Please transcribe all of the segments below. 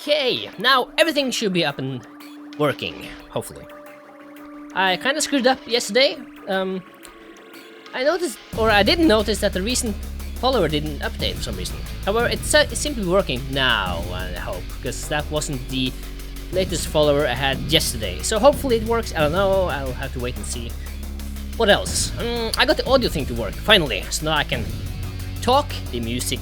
Okay, now everything should be up and working, hopefully. I kind of screwed up yesterday. I noticed, or I didn't notice that the recent follower didn't update for some reason. However, it seems to be working now, I hope, because that wasn't the latest follower I had yesterday. So hopefully it works, I don't know, I'll have to wait and see. What else? I got the audio thing to work, finally, so now I can talk, the music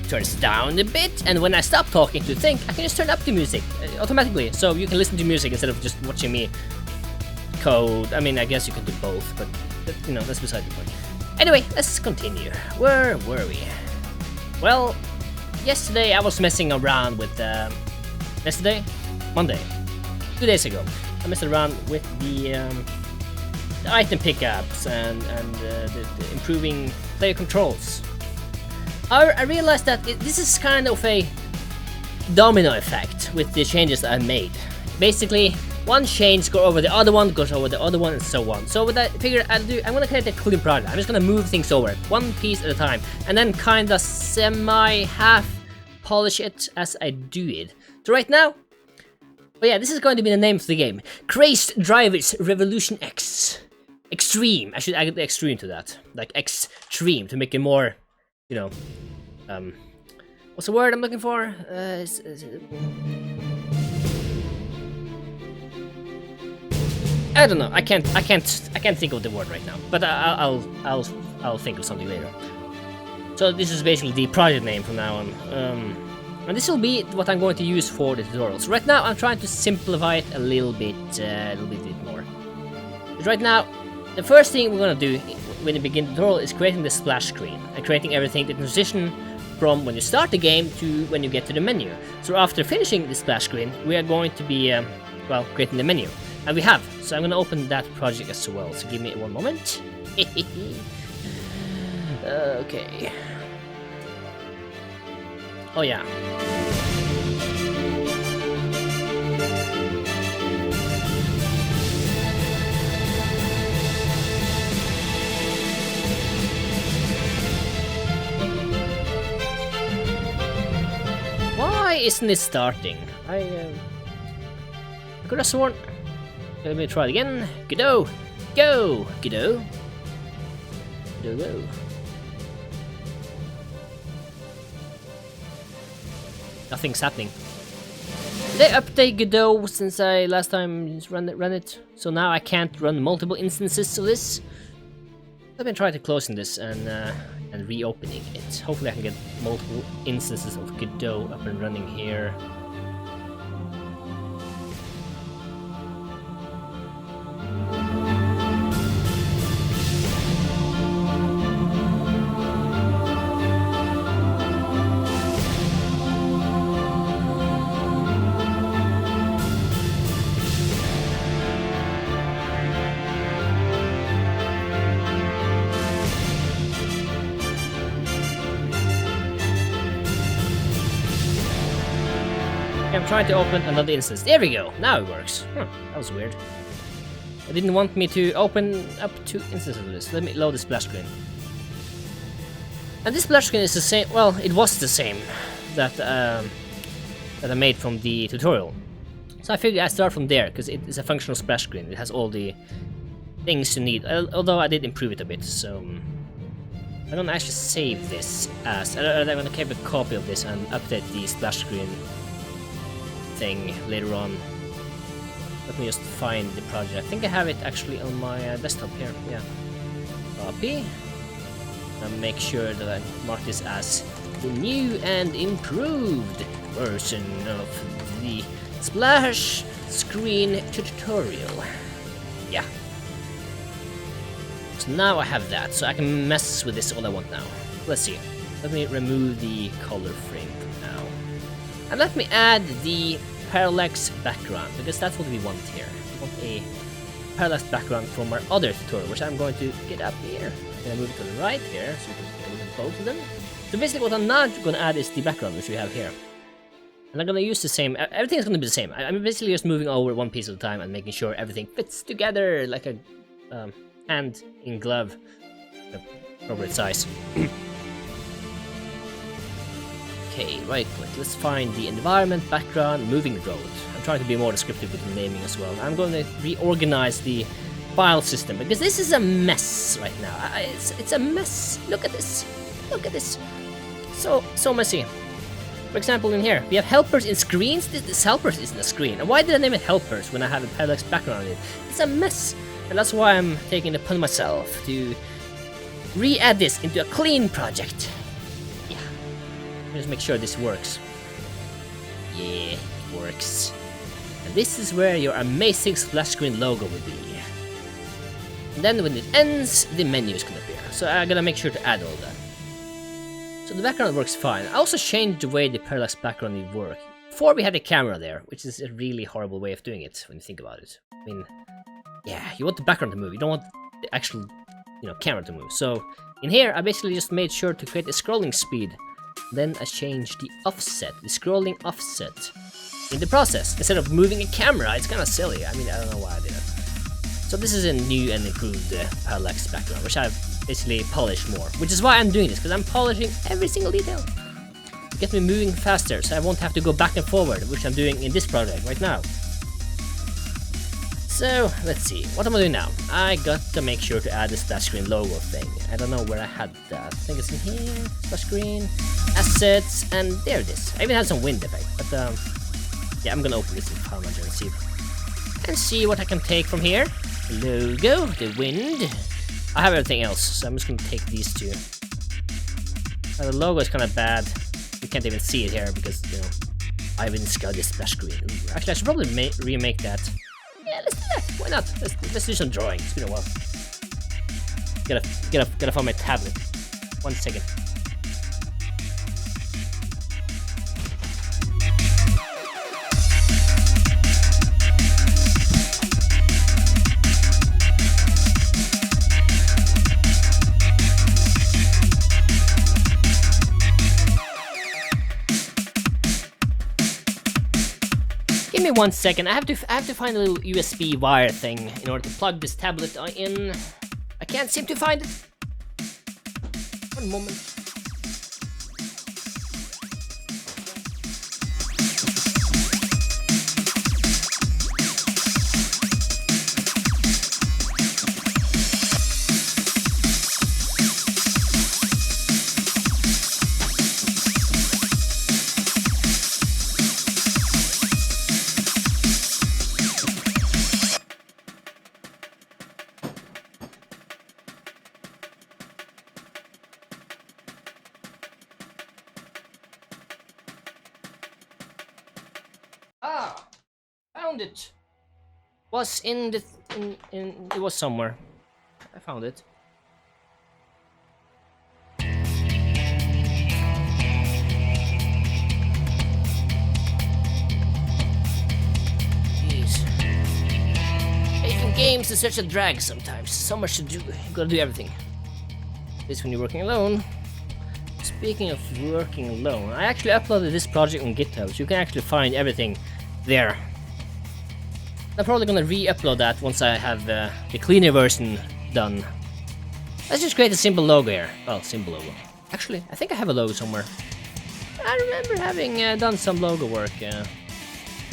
turns down a bit, and when I stop talking to think, I can just turn up the music automatically, so you can listen to music instead of just watching me code. I mean, I guess you can do both, but you know, that's beside the point. Anyway, let's continue. Where were we? Well, yesterday I was messing around with yesterday? Monday. 2 days ago. I messed around with the item pickups and the improving player controls. I realized that this is kind of a domino effect with the changes that I made. Basically, one change goes over the other one, goes over the other one, and so on. So what I figured I'm gonna create a clean project. I'm just gonna move things over, one piece at a time, and then kinda half polish it as I do it. So right now, but yeah, this is going to be the name of the game. Crazed Drivers Revolution X. Extreme. I should add the extreme to that. Like extreme to make it more, you know, what's the word I'm looking for? I don't know. I can't think of the word right now. But I'll think of something later. So this is basically the project name from now on. And this will be what I'm going to use for the tutorials. Right now, I'm trying to simplify it a little bit more. But right now, the first thing we're gonna do when you begin the tutorial is creating the splash screen and creating everything, the transition from when you start the game to when you get to the menu. So after finishing the splash screen, we are going to be well, creating the menu, and we have. So I'm gonna open that project as well. So give me one moment. Okay. Oh yeah. Why isn't it starting? I could have sworn. Let me try it again. Godot, go, Godot, Godot, go. Nothing's happening. Did they update Godot since I last time ran it? So now I can't run multiple instances of this. I've been trying to closing this and reopening it. Hopefully I can get multiple instances of Godot up and running here. I'm trying to open another instance. There we go. Now it works. That was weird. It didn't want me to open up 2 instances of this. Let me load the splash screen. And this splash screen is the same. Well, it was the same that I made from the tutorial. So I figured I'd start from there because it is a functional splash screen. It has all the things you need. Although I did improve it a bit. So I'm gonna actually save this as. I'm gonna keep a copy of this and update the splash screen thing later on. Let me just find the project. I think I have it actually on my desktop here. Yeah. Copy. And make sure that I mark this as the new and improved version of the splash screen tutorial. Yeah. So now I have that, so I can mess with this all I want now. Let's see. Let me remove the color frame for now. And let me add the parallax background, because that's what we want here. We want a parallax background from our other tutorial, which I'm going to get up here. I'm going to move it to the right here, so you can look at both of them. So basically what I'm not going to add is the background, which we have here. And I'm going to use the same, everything is going to be the same. I'm basically just moving over one piece at a time and making sure everything fits together like a hand in glove, the appropriate size. Okay, right click. Let's find the environment, background, moving road. I'm trying to be more descriptive with the naming as well. I'm going to reorganize the file system because this is a mess right now. It's a mess. Look at this. Look at this. So messy. For example, in here we have helpers in screens. This helpers isn't a screen. And why did I name it helpers when I have a parallax background in it? It's a mess, and that's why I'm taking it upon myself to re-add this into a clean project. Yeah, just make sure this works. Yeah, it works. And this is where your amazing splash screen logo will be. And then when it ends, the menus can appear. So I gotta make sure to add all that. So the background works fine. I also changed the way the parallax background will work. Before we had a camera there, which is a really horrible way of doing it when you think about it. I mean, yeah, you want the background to move. You don't want the actual, camera to move. So in here, I basically just made sure to create a scrolling speed. Then I changed the offset, the scrolling offset in the process. Instead of moving a camera, it's kind of silly. I mean, I don't know why I did it. So this is a new and improved parallax background, which I've basically polished more. Which is why I'm doing this, because I'm polishing every single detail. To get me moving faster, so I won't have to go back and forward, which I'm doing in this project right now. So, let's see, what am I doing now? I got to make sure to add the splash screen logo thing. I don't know where I had that. I think it's in here, splash screen, assets, and there it is. I even have some wind effect, but yeah, I'm gonna open this in File Manager and see what I can take from here. The logo, the wind. I have everything else, so I'm just gonna take these two. The logo is kind of bad. You can't even see it here because, I haven't Skodje splash screen. Ooh, actually, I should probably remake that. Yeah, let's do that. Why not? Let's do some drawing. It's been a while. Gotta find my tablet. 1 second. Give me 1 second. I have to find a little USB wire thing in order to plug this tablet in. I can't seem to find it. 1 moment. Ah, found it. Was in the it was somewhere. I found it. Jeez. Making games is such a drag sometimes. So much to do. You gotta do everything. This when you're working alone. Speaking of working alone, I actually uploaded this project on GitHub, so you can actually find everything there. I'm probably gonna re-upload that once I have the cleaner version done. Let's just create a simple logo here. Well, simple logo. Actually, I think I have a logo somewhere. I remember having done some logo work,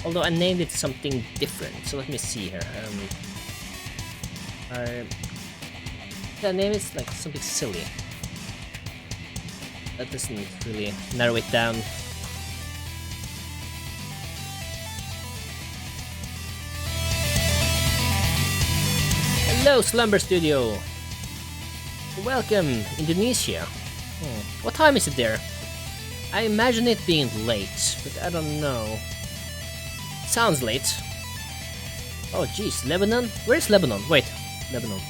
although I named it something different. So let me see here. The name is like something silly. That doesn't really narrow it down. Hello, Slumber Studio. Welcome, Indonesia. What time is it there? I imagine it being late, but I don't know. Sounds late. Oh, jeez, Lebanon? Where's Lebanon? Wait, Lebanon.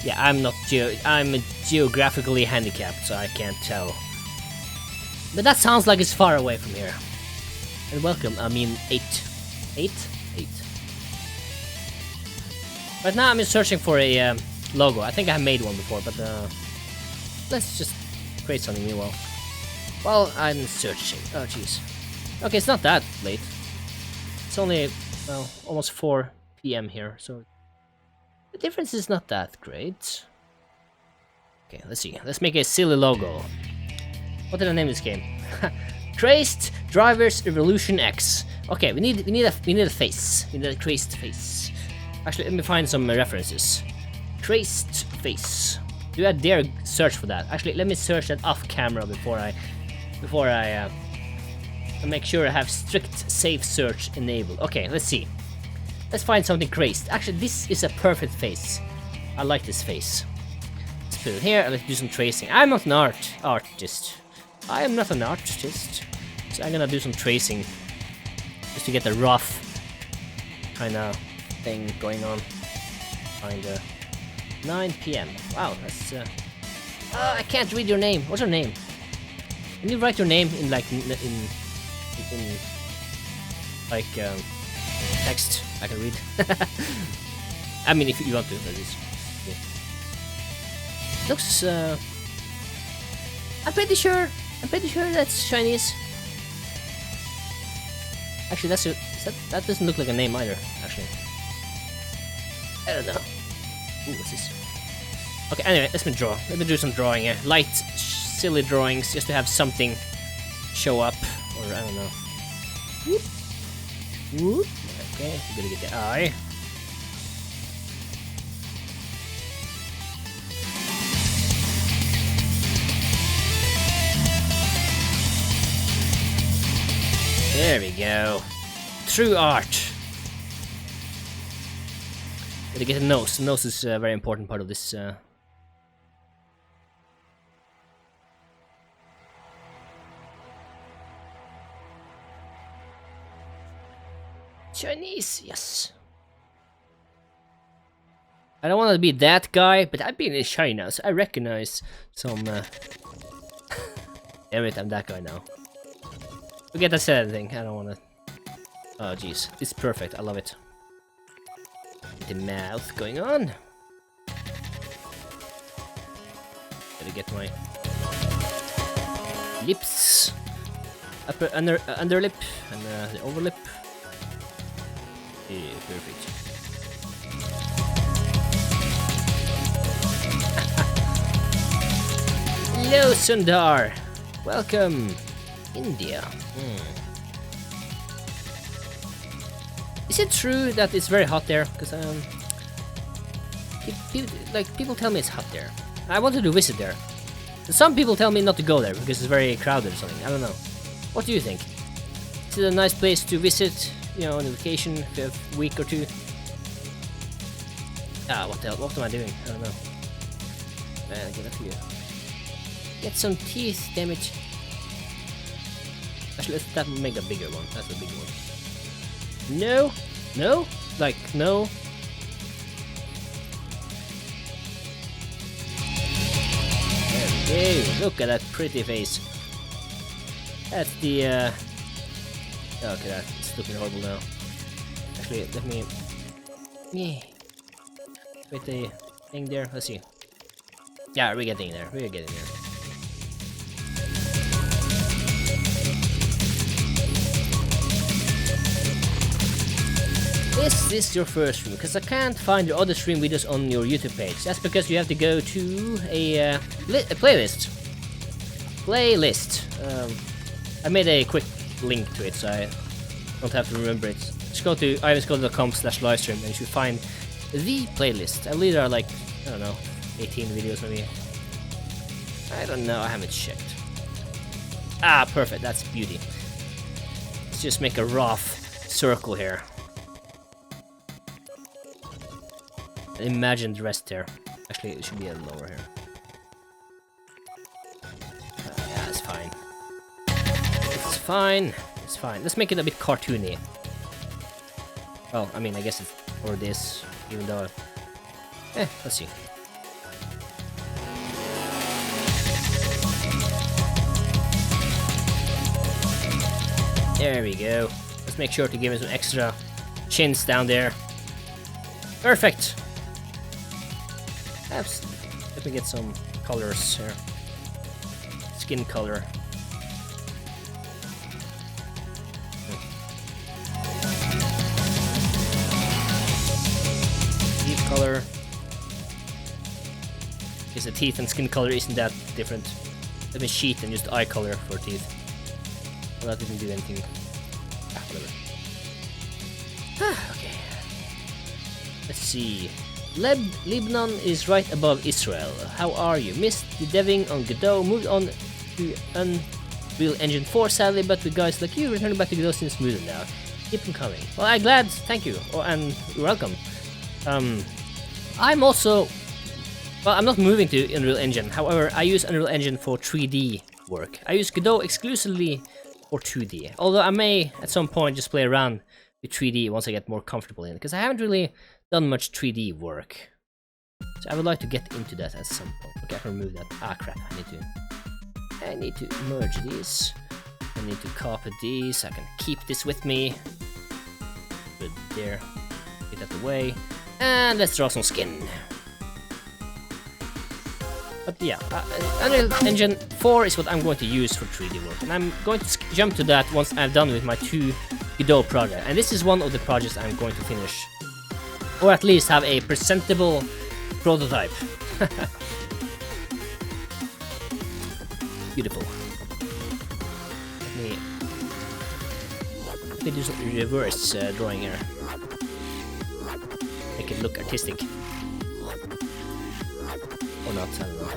Yeah, I'm geographically handicapped, so I can't tell. But that sounds like it's far away from here. And welcome, I mean 8. 8? 8. Right now I'm just searching for a logo. I think I made one before, but let's just create something new while I'm searching. Oh jeez. Okay, it's not that late. It's only, well, almost 4 p.m. here, so the difference is not that great. Okay, let's see. Let's make a silly logo. What did I name this game? Traced Drivers Evolution X. Okay, we need a face. We need a traced face. Actually, let me find some references. Traced face. Do I dare search for that? Actually, let me search that off camera before I make sure I have strict safe search enabled. Okay, let's see. Let's find something crazed. Actually, this is a perfect face. I like this face. Let's put it here and let's do some tracing. I'm not an artist. I am not an artist. So I'm gonna do some tracing just to get the rough kind of thing going on. Kinda 9 p.m. Wow, that's I can't read your name. What's your name? Can you write your name in like in like text I can read? I mean, if you want to, that is. Yeah. Looks I'm pretty sure that's Chinese. Actually, that doesn't look like a name either, actually. I don't know. Ooh, what's this? Okay, anyway, let me draw. Let me do some drawing here. Light, silly drawings, just to have something show up. Or, I don't know. Whoop. Whoop. Okay, I'm gonna get the eye. There we go. True art. Gotta get a nose. The nose is a very important part of this. Chinese, yes. I don't want to be that guy, but I've been in China, so I recognize some. Damn it, I'm that guy now. Forget I said anything. I don't want to. Oh jeez, it's perfect. I love it. The mouth going on. Gotta get my lips, upper underlip, and the overlip. Yeah, perfect. Hello, Sundar. Welcome, India. Is it true that it's very hot there? Because people tell me it's hot there. I wanted to visit there. Some people tell me not to go there because it's very crowded or something. I don't know. What do you think? Is it a nice place to visit? You know, on a vacation, a week or two. Ah, what the hell? What am I doing? I don't know. Get up here. Get some teeth, damn it. Actually, let's make a bigger one. That's a big one. No, no, like no. There we go. Look at that pretty face. That's the. Okay, that's looking horrible now. Actually, let me. Yeah. Put the thing there. Let's see. Yeah, we're getting there. We're getting there. Is this your first stream? Because I can't find your other stream videos on your YouTube page. That's because you have to go to a playlist. I made a quick link to it, so I don't have to remember it. Just go to ivanskodje.com/livestream and you should find the playlist. I believe there are like, I don't know, 18 videos maybe. I don't know, I haven't checked. Ah, perfect, that's beauty. Let's just make a rough circle here. Imagine the rest there. Actually, it should be a lower here. Yeah, it's fine. It's fine. It's fine. Let's make it a bit cartoony. Well, I mean, I guess it's for this, even though. Let's see. There we go. Let's make sure to give it some extra chins down there. Perfect. Let me get some colors here. Skin color. Deep color. Because the teeth and skin color isn't that different. Let me cheat and just eye color for teeth. Well, that didn't do anything. Ah, whatever. Okay. Let's see. Lebanon is right above Israel. How are you? Missed the deving on Godot. Moved on to Unreal Engine 4 sadly, but with guys like you returning back to Godot seems smoother now. Keep them coming. Well, I'm glad. Thank you. Oh, and you're welcome. I'm also... Well, I'm not moving to Unreal Engine. However, I use Unreal Engine for 3D work. I use Godot exclusively for 2D. Although I may, at some point, just play around with 3D once I get more comfortable in it. Because I haven't really done much 3D work. So I would like to get into that at some point. Okay, I can remove that. Ah, crap. I need to merge these. I need to copy these. I can keep this with me. Put it there. Get that away. And let's draw some skin. But yeah, Unreal Engine 4 is what I'm going to use for 3D work. And I'm going to jump to that once I'm done with my 2 Godot projects. And this is one of the projects I'm going to finish. Or at least have a presentable prototype. Beautiful. Let me do some reverse drawing here. Make it look artistic. Or not, I don't know.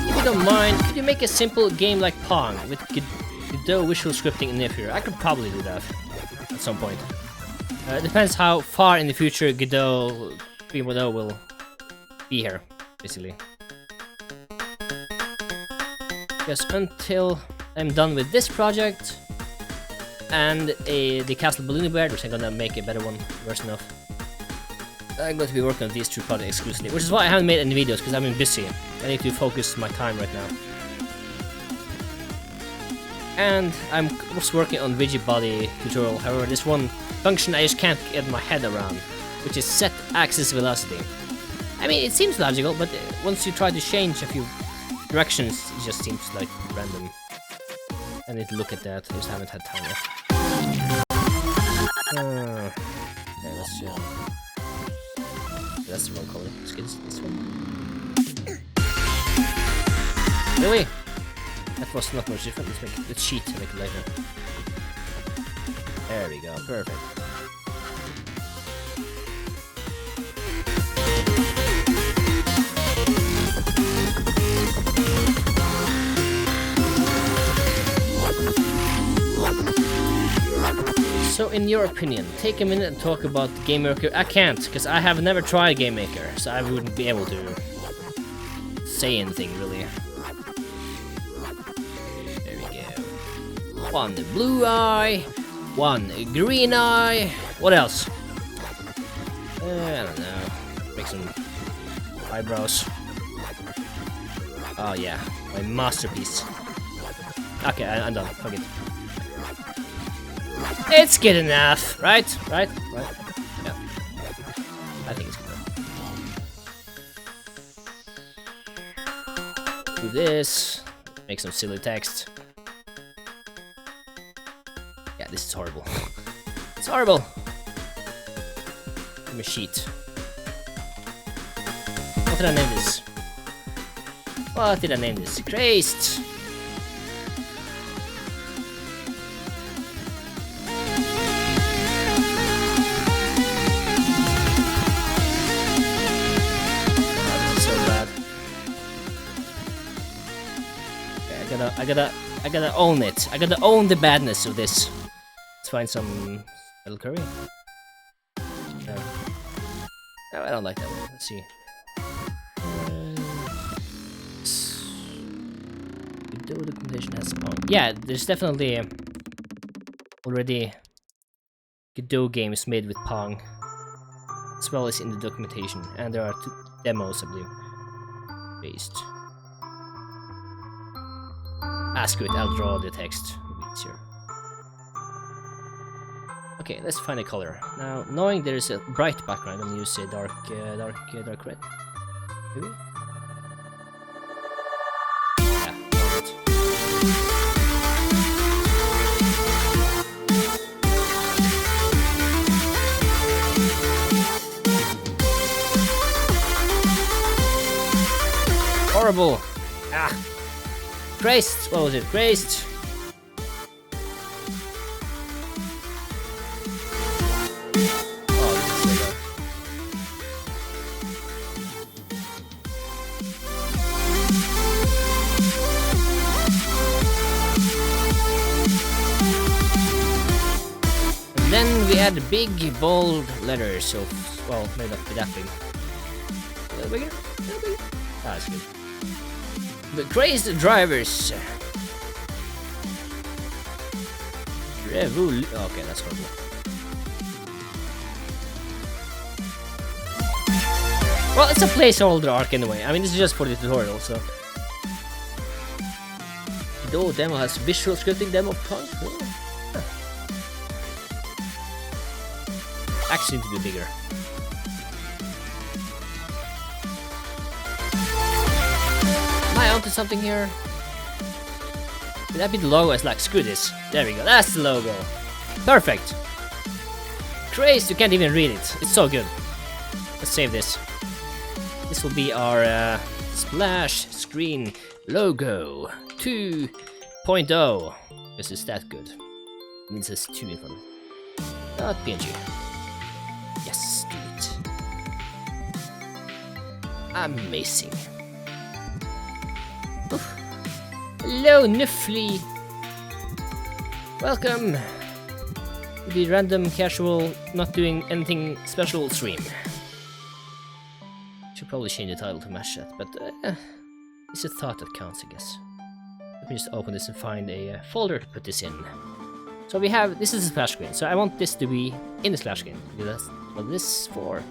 If you don't mind, could you make a simple game like Pong with Godot visual scripting in Near? I could probably do that at some point. It depends how far in the future Godot 3.0 will be here, basically. Because until I'm done with this project and the Castle Balloon Bear, which I'm gonna make a better one version of, I'm going to be working on these 2 projects exclusively, which is why I haven't made any videos, because I've been busy. I need to focus my time right now. And I'm also working on rigid body tutorial. However, this one function I just can't get my head around, which is set axis velocity. I mean, it seems logical, but once you try to change a few directions, it just seems like random. I need to look at that. I just haven't had time yet. Okay, let's see. That's the wrong color. Let's get this one. Really? That was not much different. Let's make the cheat to make it lighter. There we go. Perfect. So, in your opinion, take a minute and talk about Game Maker. I can't, because I have never tried Game Maker, so I wouldn't be able to say anything really. There we go. 1 blue eye, 1 green eye. What else? I don't know. Make some eyebrows. Oh yeah, my masterpiece. Okay, I'm done. Fuck it. It's good enough, right? Right? Yeah. I think it's good enough. Do this. Make some silly text. Yeah, this is horrible. It's horrible. Give me a sheet. What did I name this? What did I name this? Christ! I gotta own it. I gotta own the badness of this. Let's find some little curry. No, I don't like that one. Let's see. Godot documentation has Pong. Yeah, there's definitely already Godot games made with Pong, as well as in the documentation, and there are 2 demos, I believe. Based. Ask it, I'll draw the text. It'll be easier. Okay, let's find a color. Now, knowing there is a bright background, I'm gonna use a dark red. Maybe? Yeah, horrible! Ah! Christ! What was it? Christ! Then we add big, bold letters of, well, may not be that big. A little bigger? A little bigger? Ah, that's good. The crazed drivers. Okay, that's horrible. Well, it's a placeholder arc anyway. I mean, this is just for the tutorial, so. Godot demo has visual scripting demo punk. Actually need to be bigger. Am I onto something here? Could that be the logo? It's like, screw this. There we go, that's the logo. Perfect. Crazed, you can't even read it. It's so good. Let's save this. This will be our splash screen logo 2.0. This is that good. It means there's 2 in front. Not PNG. Yes, do it. Amazing. Oof. Hello, Nuffly. Welcome to the random, casual, not doing anything special stream. Should probably change the title to match that, but it's a thought that counts, I guess. Let me just open this and find a folder to put this in. So we have, this is a splash screen, so I want this to be in the splash screen, because that's what this is for.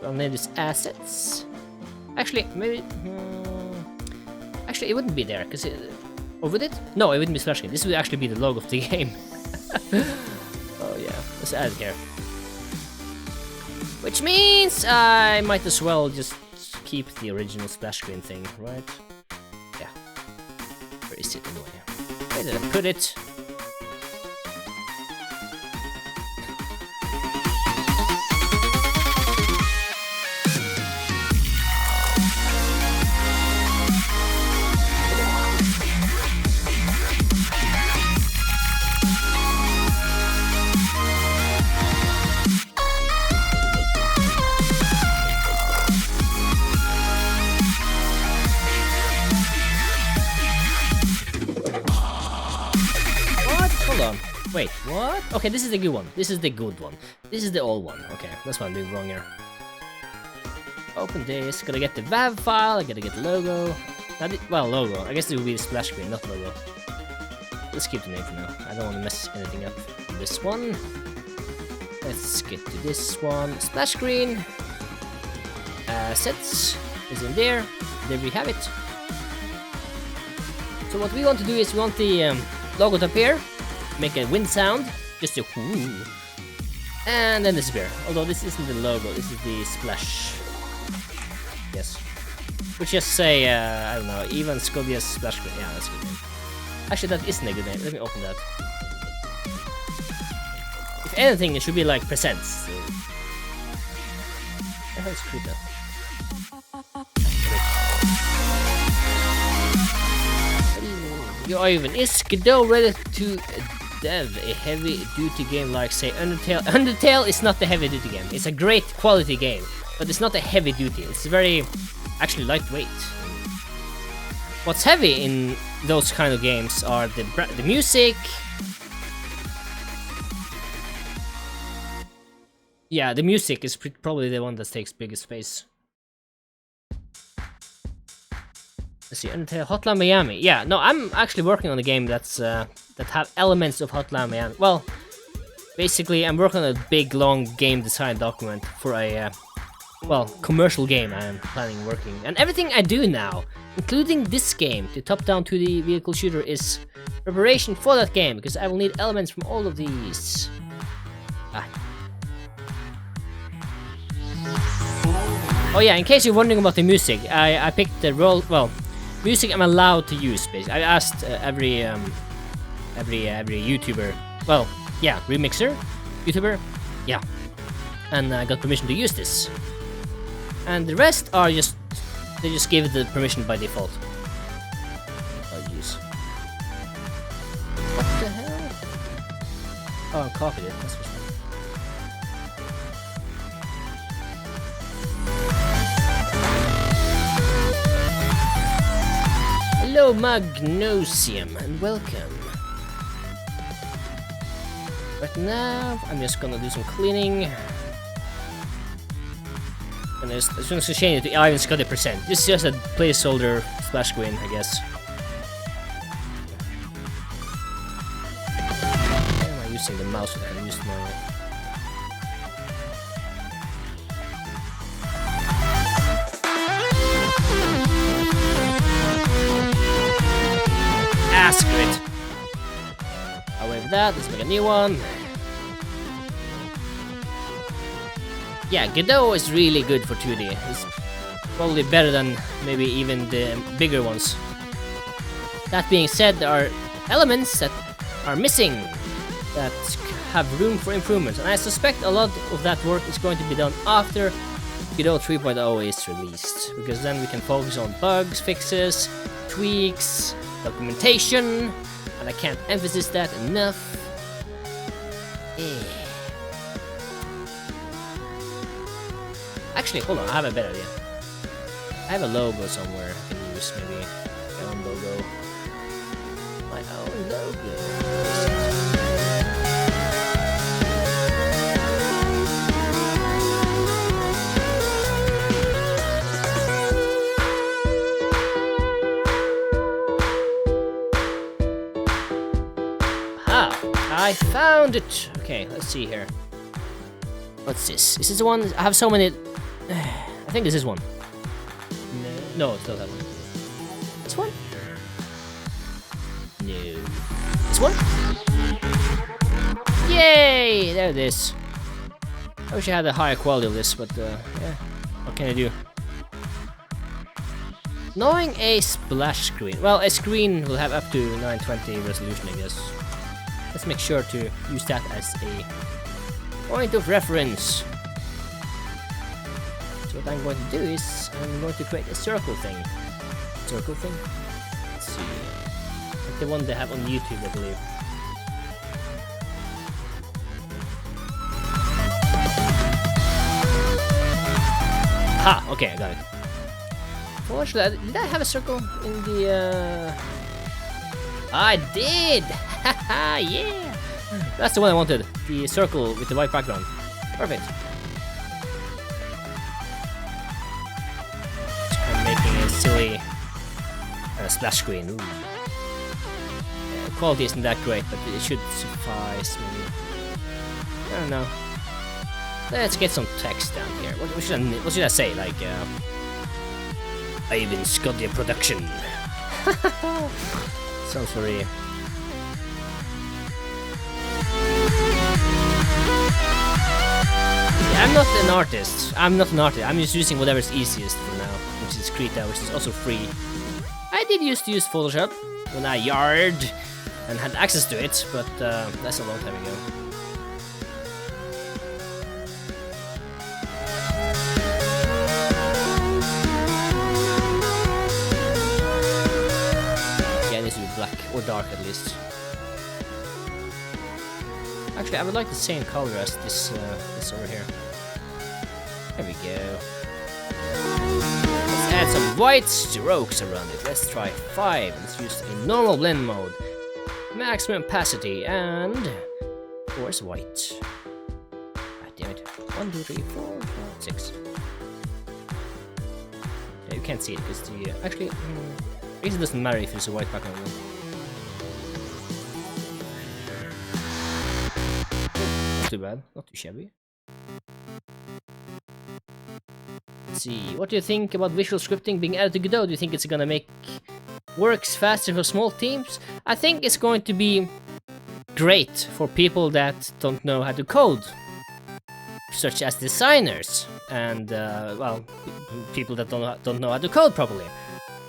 I'll name this assets. Actually, maybe, actually it wouldn't be there, because or would it? No, it wouldn't be splash screen. This would actually be the logo of the game. Oh yeah, let's add it here. Which means I might as well just keep the original splash screen thing, right? Yeah. Where is it anyway? Where did I put it? Wait, what? Okay, this is the good one. This is the good one. This is the old one. Okay, that's what I'm doing wrong here. Open this. Gotta get the WAV file. I gotta get the logo. Well, logo. I guess it will be the splash screen, not logo. Let's keep the name for now. I don't want to mess anything up. This one. Let's get to this one. Splash screen. Assets is in there. There we have it. So what we want to do is we want the logo to appear. Make a wind sound, just a whoo, and then disappear. Although this isn't the logo, this is the splash. Yes. Which just say, I don't know, even Skodje's splash screen. Yeah, that's a good name. Actually, that isn't a good name. Let me open that. If anything, it should be like presents. So. The hell's creepy? Yo, Ivan, is Godot ready to dev a heavy-duty game like, say, Undertale? Undertale is not a heavy-duty game. It's a great quality game, but it's not a heavy-duty. It's very, actually, lightweight. What's heavy in those kind of games are the music. Yeah, the music is probably the one that takes biggest space. Let's see, Undertale, Hotline Miami. Yeah, no, I'm actually working on a game that's that have elements of Hotline Miami. Well, basically, I'm working on a big, long game design document for a, well, commercial game I am planning working. And everything I do now, including this game, the top-down 2D vehicle shooter, is preparation for that game, because I will need elements from all of these. Ah. Oh yeah, in case you're wondering about the music, I picked the role. Well, music I'm allowed to use. Basically, I asked every YouTuber. Well, yeah, remixer, YouTuber, yeah, and I got permission to use this. And the rest are just they just give the permission by default. Oh jeez. What the hell? Oh, I copied it. That's what's wrong. Hello, Magnosium, and welcome. Right now, I'm just gonna do some cleaning. And I'm just gonna change it to even Skodje %. This is just a placeholder splash screen, I guess. Why am I using the mouse? I can use my... Squid. Away with that, let's make a new one. Yeah, Godot is really good for 2D. It's probably better than maybe even the bigger ones. That being said, there are elements that are missing that have room for improvement, and I suspect a lot of that work is going to be done after Godot 3.0 is released, because then we can focus on bugs, fixes, tweaks, documentation, and I can't emphasize that enough. Actually, hold on, I have a better idea. I have a logo somewhere I can use, maybe my own logo. My own logo. I found it! Okay, let's see here. What's this? Is this the one? I have so many... I think this is one. No, it's not that one. This one? No. This one? Yay! There it is. I wish I had a higher quality of this, but yeah. What can I do? Knowing a splash screen. Well, a screen will have up to 920 resolution, I guess. Let's make sure to use that as a point of reference. So what I'm going to do is I'm going to create a circle thing. Circle thing? Let's see. Like the one they have on YouTube, I believe. Ha! Okay, I got it. Well, actually, did I have a circle in the... I did! Haha, yeah! That's the one I wanted. The circle with the white background. Perfect. I'm making a silly splash screen. Ooh. Quality isn't that great, but it should suffice, maybe. I don't know. Let's get some text down here. What should I say? Like, I've been Skodje production. Sounds very... Yeah, I'm not an artist. I'm just using whatever's easiest for now, which is Krita, which is also free. I did used to use Photoshop when I yard and had access to it, but that's a long time ago. Yeah, it needs to be black or dark at least. Actually, I would like the same color as this over here. There we go. Let's add some white strokes around it. Let's try 5. Let's use a normal blend mode. Maximum opacity and... Where's white? God damn it. 1, 2, 3, 4, 5, 6. Yeah, you can't see it because the... actually, I guess it doesn't matter if it's a white background. Not too bad. Not too shabby. Let's see, what do you think about visual scripting being added to Godot? Do you think it's gonna make works faster for small teams? I think it's going to be great for people that don't know how to code. such as designers and well, people that don't know how to code properly,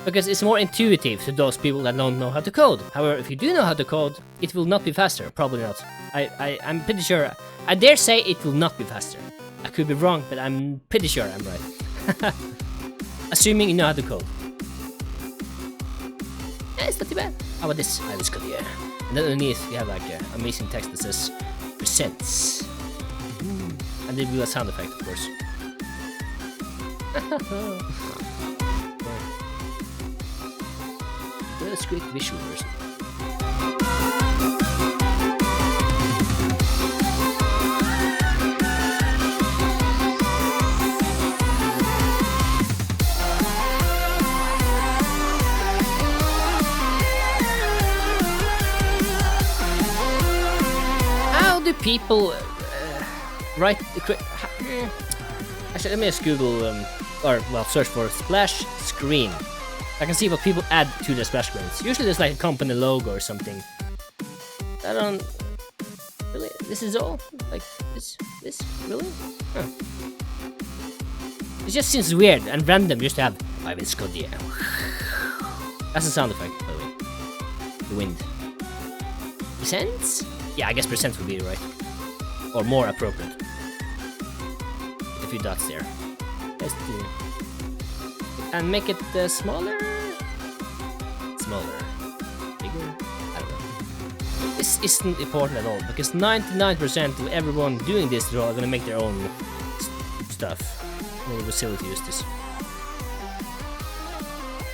because it's more intuitive to those people that don't know how to code. However, if you do know how to code, it will not be faster. Probably not. I'm pretty sure. I dare say it will not be faster. I could be wrong, but I'm pretty sure I'm right. Assuming you know how to code. Yeah, it's not too bad. How about this? I have this Skodje. And then underneath you have like amazing text that says presents. And they do a sound effect, of course. That's great visual version. How do people write? Actually, let me just Google or well, search for splash screen. I can see what people add to the splash screens. Usually there's like a company logo or something. I don't... Really? This is all? Like, this? Really? Huh. It just seems weird and random just to have I'm in Skodje. That's a sound effect, by the way. The wind. Presents? Yeah, I guess presents would be right. Or more appropriate. With a few dots there. Let's do... And make it smaller? Smaller. Bigger? I don't know. This isn't important at all, because 99% of everyone doing this draw are gonna make their own stuff. Or will silly to use this.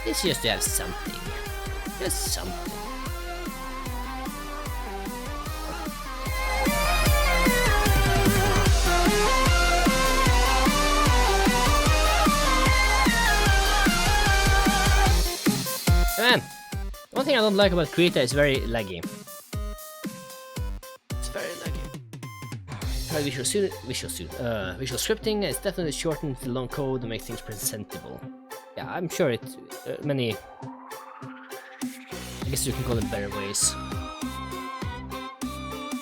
It's just to have something. Just something. Man, one thing I don't like about Krita is very laggy. It's very laggy. Visual scripting is definitely shortened the long code to make things presentable. Yeah, I'm sure it many. I guess you can call it better ways.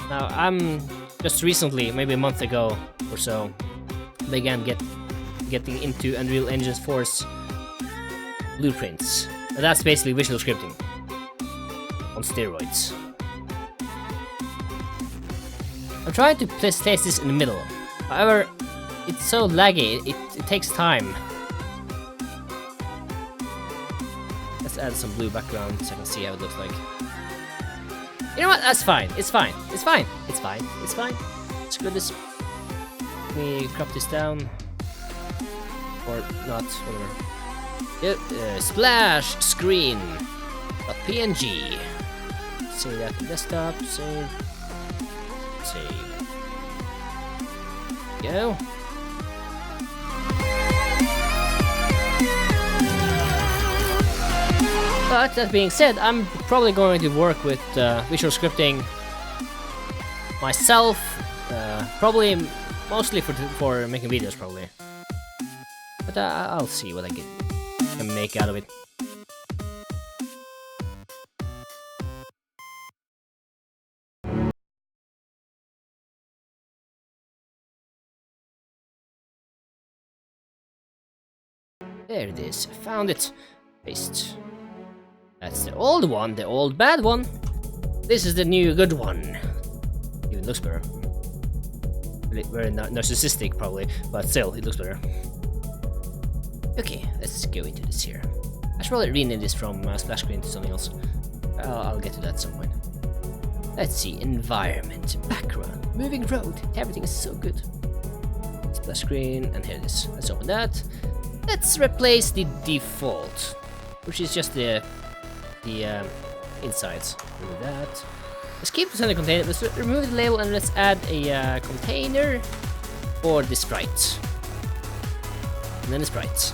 Now I'm just recently, maybe a month ago or so, began getting into Unreal Engine 4's blueprints. And that's basically visual scripting on steroids. I'm trying to place this in the middle. However, it's so laggy, it takes time. Let's add some blue background so I can see how it looks like. You know what? That's fine. It's fine. It's fine. It's fine. It's fine. Screw this. Let me crop this down. Or not, whatever. Yep, splash screen .png. Save that to desktop. Save. Go. But that being said, I'm probably going to work with visual scripting myself. Probably mostly for making videos, probably. But I'll see what I can make out of it. There it is. Found it. Paste. That's the old one, the old bad one. This is the new good one. Even looks better. Very narcissistic, probably, but still, it looks better. Okay, let's go into this here. I should probably rename this from splash screen to something else. I'll get to that at some point. Let's see, environment, background, moving road. Everything is so good. Splash screen, and here it is. Let's open that. Let's replace the default, which is just the insides. Remove that. Let's keep this on the container. Let's remove the label and let's add a container for the sprite. And then the sprites.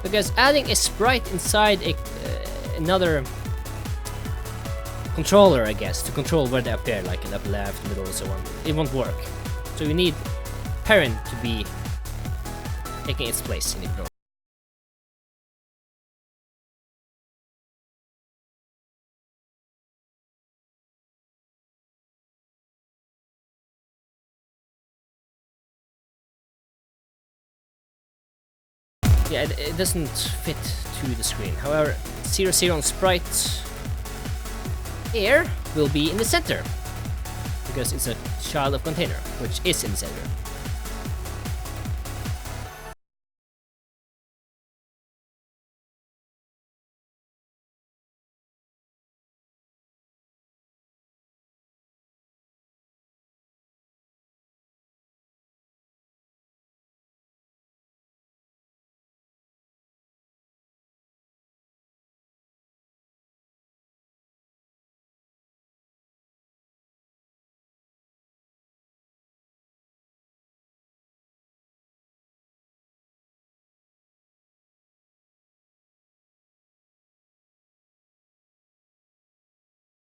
Because adding a sprite inside another controller, I guess, to control where they appear, like in upper left, middle, and so on, it won't work. So you need parent to be taking its place in the program. Yeah, it doesn't fit to the screen. However, 00 on sprite here will be in the center because it's a child of container, which is in the center.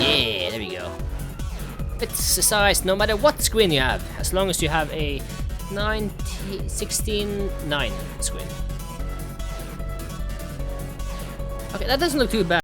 Yeah, there we go. It's a size no matter what screen you have, as long as you have a 16:9 screen. Okay, that doesn't look too bad.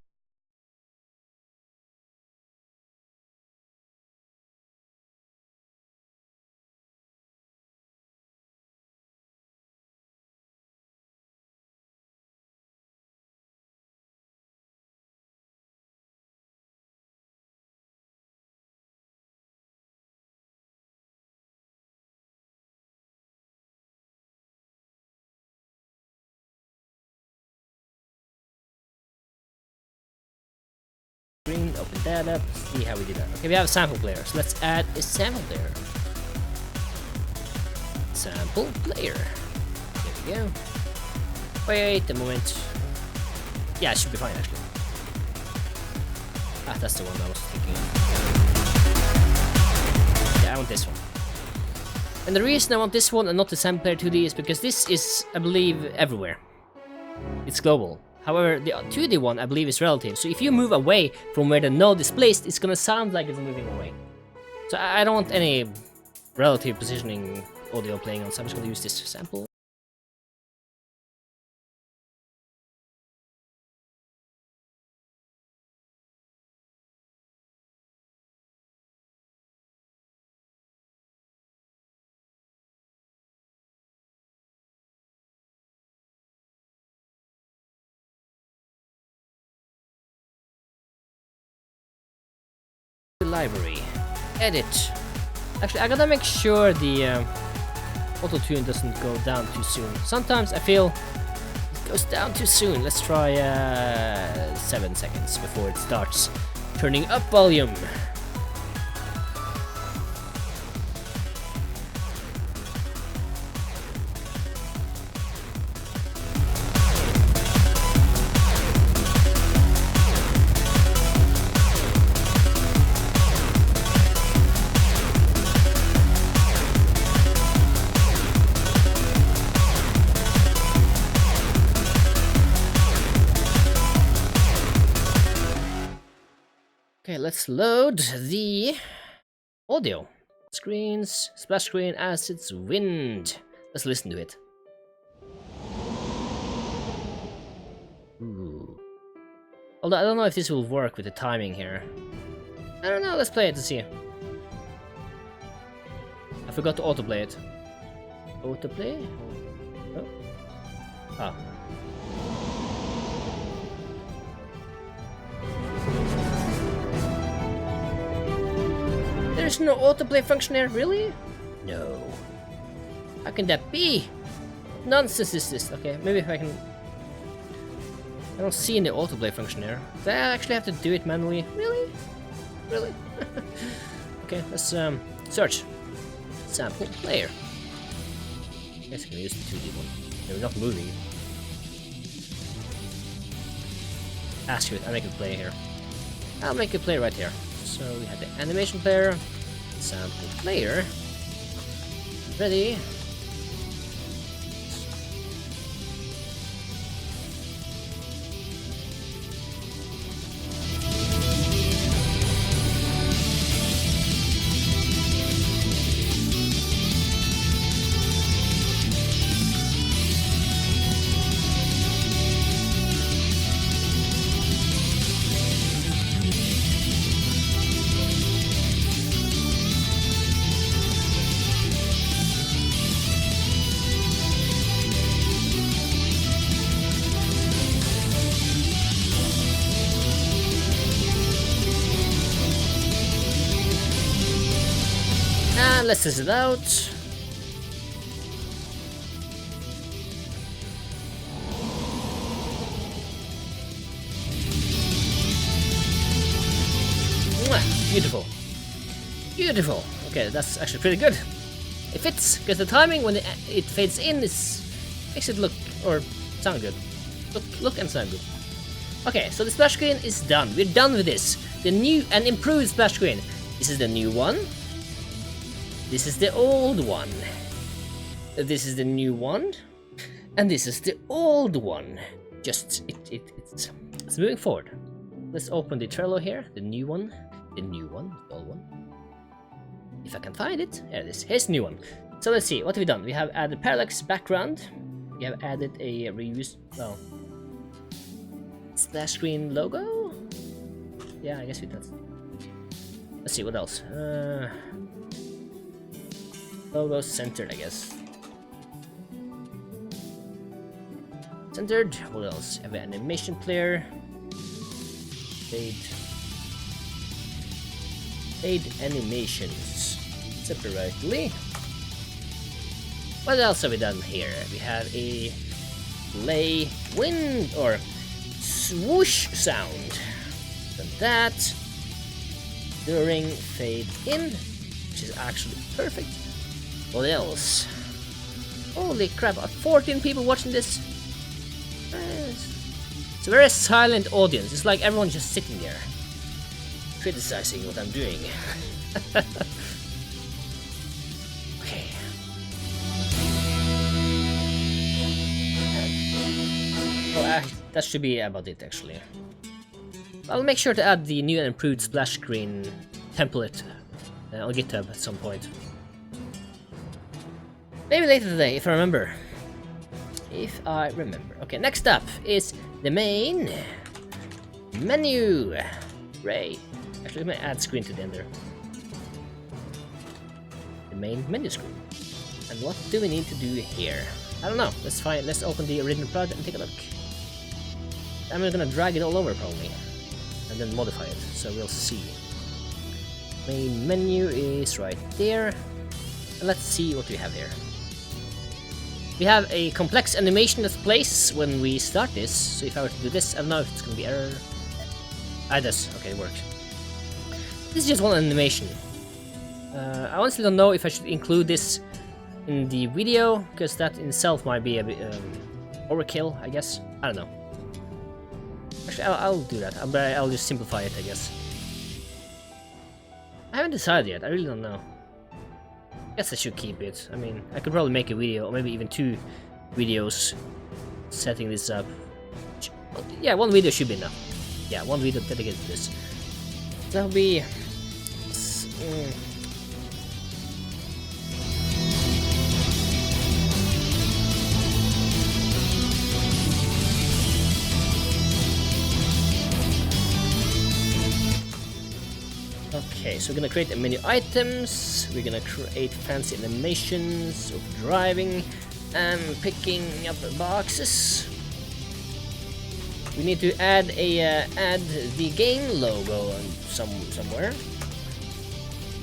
Screen, open that up, see how we did that. Okay, we have a sample player, so let's add a sample player. Sample player. There we go. Wait a moment. Yeah, it should be fine actually. Ah, that's the one I was thinking of. Yeah, I want this one. And the reason I want this one and not the sample player 2D is because this is, I believe, everywhere. It's global. However, the 2D one, I believe, is relative. So if you move away from where the node is placed, it's gonna sound like it's moving away. So I don't want any relative positioning audio playing on, so I'm just gonna use this sample. Library. Edit. Actually, I gotta make sure the auto-tune doesn't go down too soon. Sometimes I feel it goes down too soon. Let's try 7 seconds before it starts turning up volume. Okay, let's load the audio. Screens, splash screen, acids, wind. Let's listen to it. Ooh. Although I don't know if this will work with the timing here. I don't know, let's play it to see. I forgot to autoplay it. Autoplay? Oh. Ah. There's no autoplay function here, really? No. How can that be? Nonsense is this. Okay, maybe if I can... I don't see any autoplay function here. Do I actually have to do it manually? Really? Really? Okay, let's search. Sample player. I guess I can use the 2D one. They're not moving. Ask it, I'll make it play here. I'll make it play right here. So we have the animation player, sample player, ready. And let's test it out. Beautiful. Beautiful. Okay, that's actually pretty good. It fits, because the timing when it fades in makes it look or sound good. Look and sound good. Okay, so the splash screen is done. We're done with this. The new and improved splash screen. This is the new one. This is the old one. This is the new one. And this is the old one. Just it's moving forward. Let's open the Trello here. The new one. The new one, the old one. If I can find it, there it is. Here's the new one. So let's see, what have we done? We have added parallax background. We have added a reused, well, splash screen logo. Yeah, I guess we did. Let's see what else. Logo centered, I guess. Centered. What else? Have an animation player. Fade animations separately. What else have we done here? We have a play wind or swoosh sound. Done that during fade in, which is actually perfect. What else? Holy crap! 14 people watching this. It's a very silent audience. It's like everyone's just sitting there, criticizing what I'm doing. Okay. That should be about it, actually. I'll make sure to add the new and improved splash screen template on GitHub at some point. Maybe later today, if I remember. If I remember. Okay, next up is the main menu. Ray. Actually, let me add screen to the end there. The main menu screen. And what do we need to do here? I don't know. Let's open the original project and take a look. I'm gonna drag it all over probably, and then modify it. So we'll see. Main menu is right there. And let's see what we have here. We have a complex animation that plays when we start this. So if I were to do this, I don't know if it's gonna be error. It does. Okay, it works. This is just one animation. I honestly don't know if I should include this in the video, because that in itself might be a bit overkill, I guess. I don't know. Actually, I'll do that. I'll just simplify it, I guess. I haven't decided yet. I really don't know. I guess I should keep it. I mean, I could probably make a video, or maybe even 2 videos setting this up. Yeah, 1 video should be enough. Yeah, 1 video dedicated to this. That'll be... Okay, so we're gonna create a menu items, we're gonna create fancy animations of driving and picking up boxes. We need to add the game logo somewhere.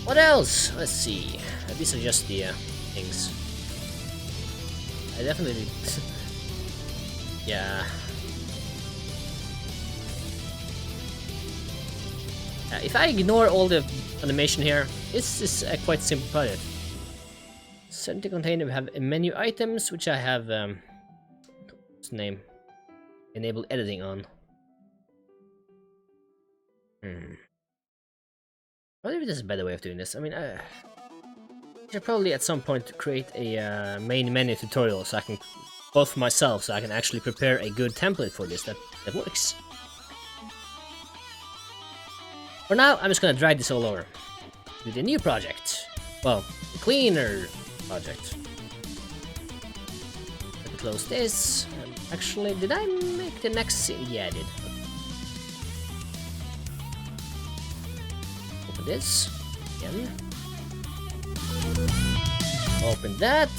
What else? Let's see. These are just the things. I definitely yeah. If I ignore all the animation here, this is a quite simple project. Set to container, we have menu items, which I have what's the name? Enable editing on. What if this is a better way of doing this? I mean, I should probably at some point create a main menu tutorial so I can, both for myself, so I can actually prepare a good template for this that works. For now, I'm just gonna drag this all over to the new project. Well, the cleaner project. Let me close this. Actually, did I make the next scene? Yeah, I did. Open this again. Open that.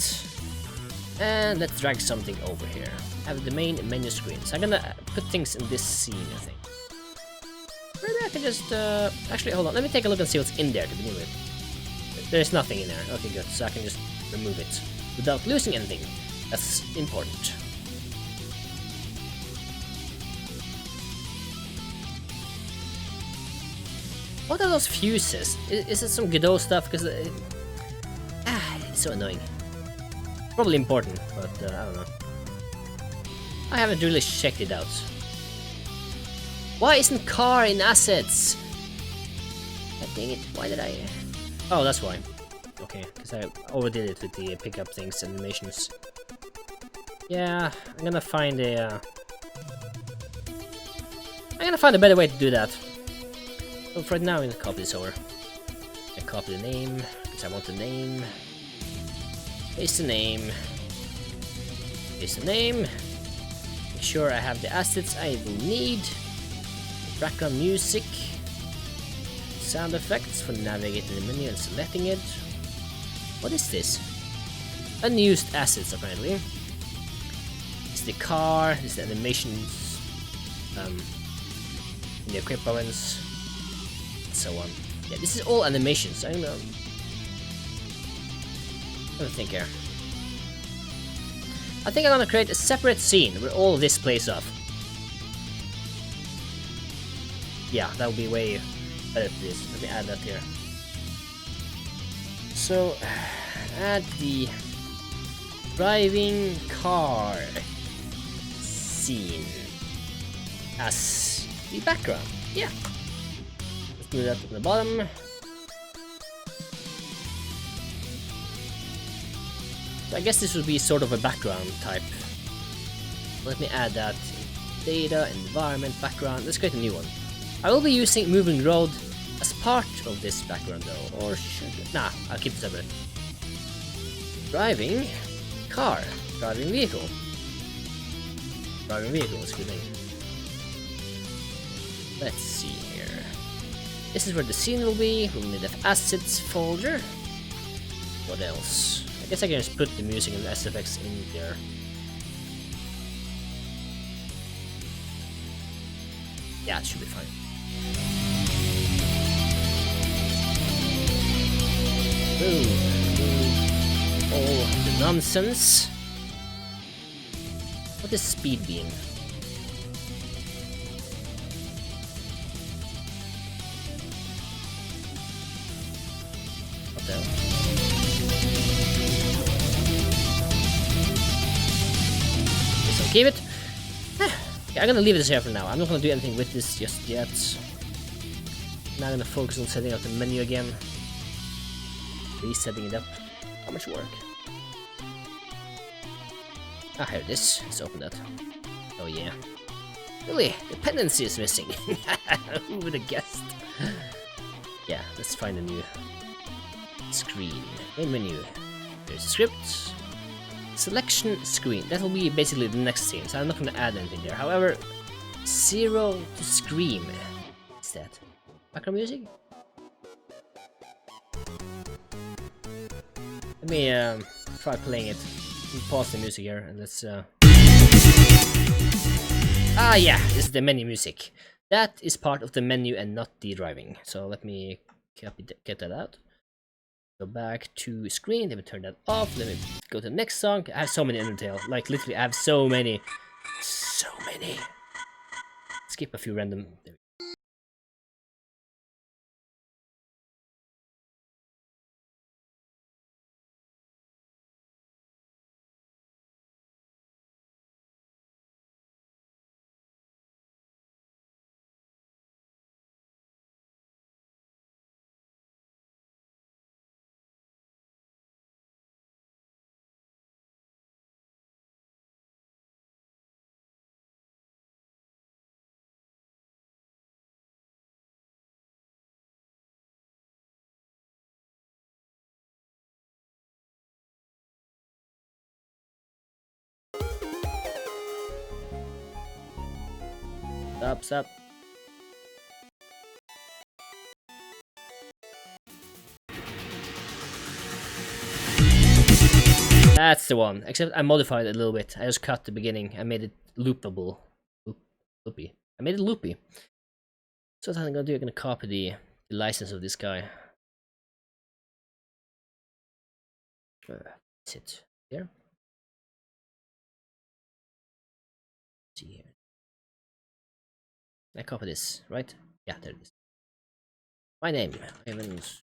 And let's drag something over here. Have the main menu screen. So I'm gonna put things in this scene, I think. Maybe I can just, actually, hold on. Let me take a look and see what's in there to begin with. There's nothing in there. Okay, good. So I can just remove it without losing anything. That's important. What are those fuses? Is it some Godot stuff? Because it's so annoying. Probably important, but I don't know. I haven't really checked it out. Why isn't car in assets? God dang it, why did I... Oh, that's why. Okay, because I overdid it with the pickup things, animations. Yeah, I'm gonna find a... I'm gonna find a better way to do that. So for right now, I'm gonna copy this over. I copy the name, because I want the name. Paste the name. Paste the name. Make sure I have the assets I will need. Background music. Sound effects for navigating the menu and selecting it. What is this? Unused assets, apparently. It's the car, it's the animations, the equipments, and so on. Yeah, this is all animations. I'm gonna think here. I think I'm gonna create a separate scene where all this plays off. Yeah, that would be way better for this. Let me add that here. So, add the driving car scene as the background. Yeah. Let's do that on the bottom. So I guess this would be sort of a background type. Let me add that. Data, environment, background. Let's create a new one. I will be using moving road as part of this background though, or should I? Nah, I'll keep it separate. Driving car, driving vehicle. Driving vehicle is a good name. Let's see here. This is where the scene will be. We'll need the assets folder. What else? I guess I can just put the music and the SFX in there. Yeah, it should be fine. Remove all the nonsense. What is speed beam? What the hell? Okay, so keep it. Yeah, I'm gonna leave this here for now. I'm not gonna do anything with this just yet. Now I'm gonna focus on setting up the menu again. Resetting it up. How much work? Ah, here it is. Let's open that. Oh yeah. Really? Dependency is missing. Who would have guessed? Yeah, let's find a new screen. Main menu. There's a script. Selection screen. That will be basically the next scene, so I'm not going to add anything there. However, 0 to scream. What's that? Background music? Let me try playing it. Pause the music here and let's Ah yeah, this is the menu music. That is part of the menu and not the driving. So let me get that out. Go back to screen, let me turn that off, let me go to the next song. I have so many Undertale, like literally I have so many. Skip a few random. Stop. That's the one, except I modified it a little bit. I just cut the beginning, I made it loopable. Loopy. I made it loopy. So what I'm gonna do, I'm gonna copy the license of this guy. Is it here? Let's see here. I copy this, right? Yeah, there it is. My name, Evans.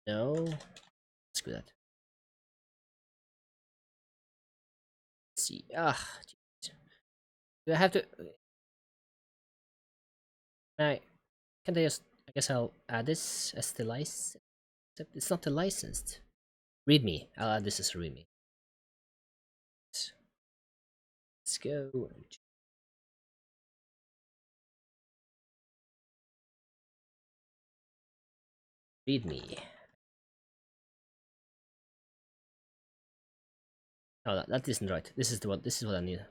No, let's do that. Let's see. Geez. Do I have to? I can I just? I guess I'll add this as the license. Except it's not the licensed. README. I'll add this as a README. Let's go. README. Oh, that isn't right. This is the one. This is what I need.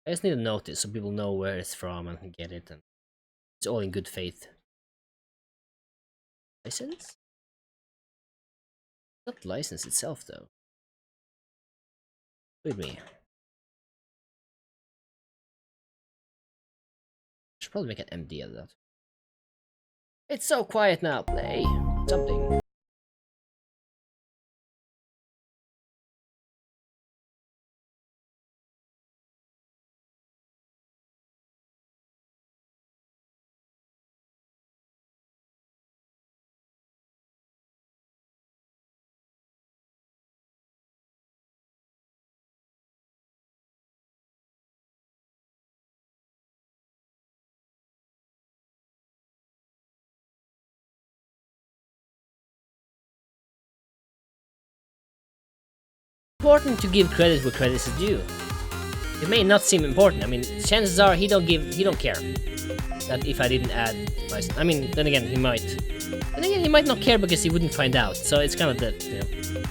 I just need a notice so people know where it's from and can get it, and it's all in good faith. License? Not license itself though. README. Should probably make an MD out of that. It's so quiet now. Play something. Important to give credit where credit is due. It may not seem important. I mean, chances are he don't care that if I didn't add license. I mean, then again, he might. Then again, he might not care because he wouldn't find out. So it's kind of the, you know.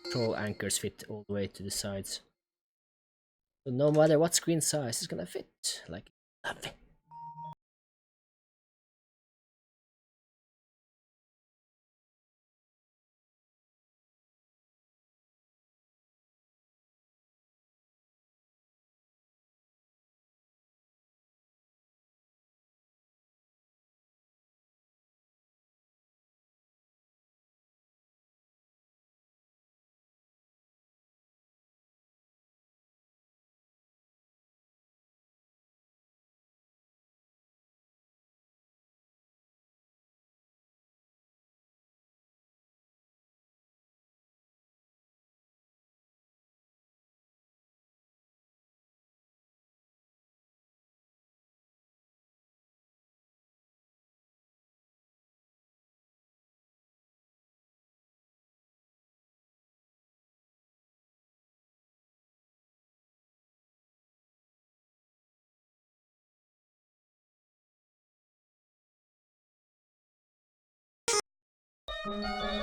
control anchors fit all the way to the sides. So no matter what screen size, it's gonna fit like love it.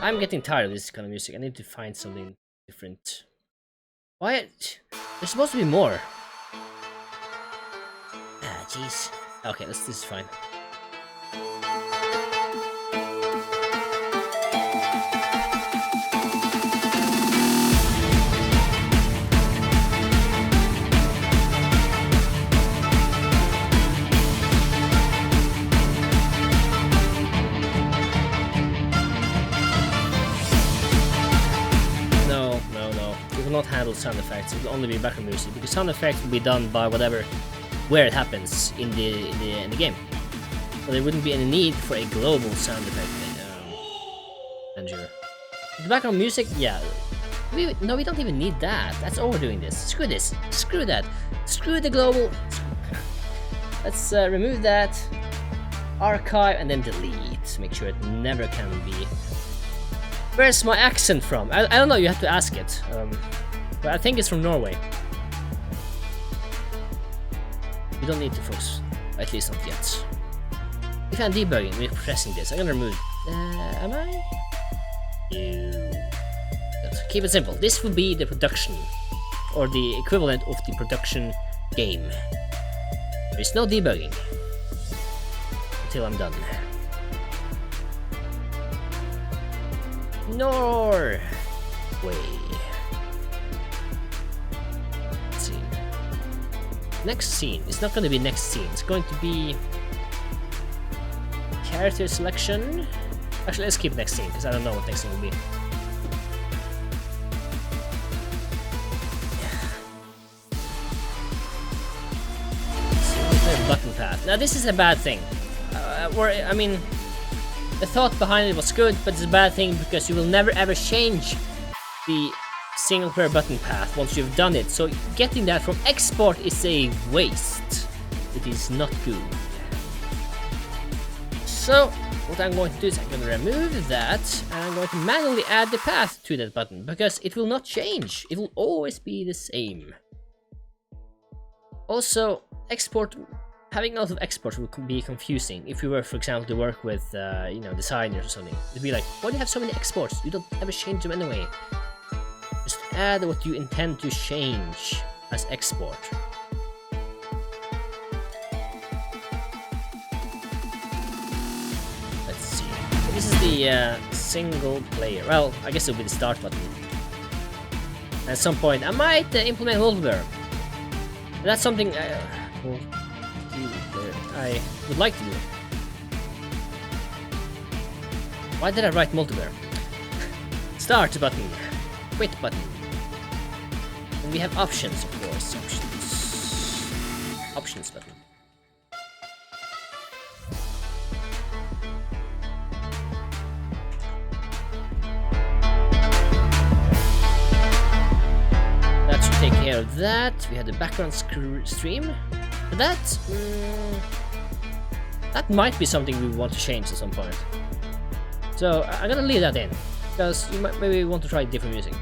I'm getting tired of this kind of music. I need to find something different. Why? There's supposed to be more. Ah, jeez. Okay, this is fine. Not handle sound effects. It will only be background music because sound effects will be done by whatever where it happens in the game. So there wouldn't be any need for a global sound effect manager. The background music, yeah. We don't even need that. That's overdoing this. Screw this. Screw that. Screw the global. Let's remove that, archive, and then delete. Make sure it never can be. Where's my accent from? I don't know, you have to ask it. But I think it's from Norway. We don't need to focus. At least not yet. If I'm debugging, we're pressing this. I'm gonna remove... am I? Let's keep it simple. This will be the production. Or the equivalent of the production game. There's no debugging. Until I'm done. Norway. Let's see. Next scene. It's not going to be next scene. It's going to be character selection. Actually, let's keep next scene because I don't know what next scene will be. Button path. Now this is a bad thing. I mean. The thought behind it was good, but it's a bad thing because you will never ever change the single player button path once you've done it. So getting that from export is a waste. It is not good. So what I'm going to do is I'm going to remove that and I'm going to manually add the path to that button because it will not change. It will always be the same. Also, having a lot of exports will be confusing if you were, for example, to work with, designers or something. It'd be like, why do you have so many exports? You don't ever change them anyway. Just add what you intend to change as export. Let's see. This is the single player. Well, I guess it'll be the start button. At some point, I might implement multiplayer. That's something I would like to do. Why did I write multiplayer? Start button, quit button. And we have options, of course. Options button. That should take care of that. We have the background stream. That might be something we want to change at some point. So I'm gonna leave that in, because you might maybe want to try different music.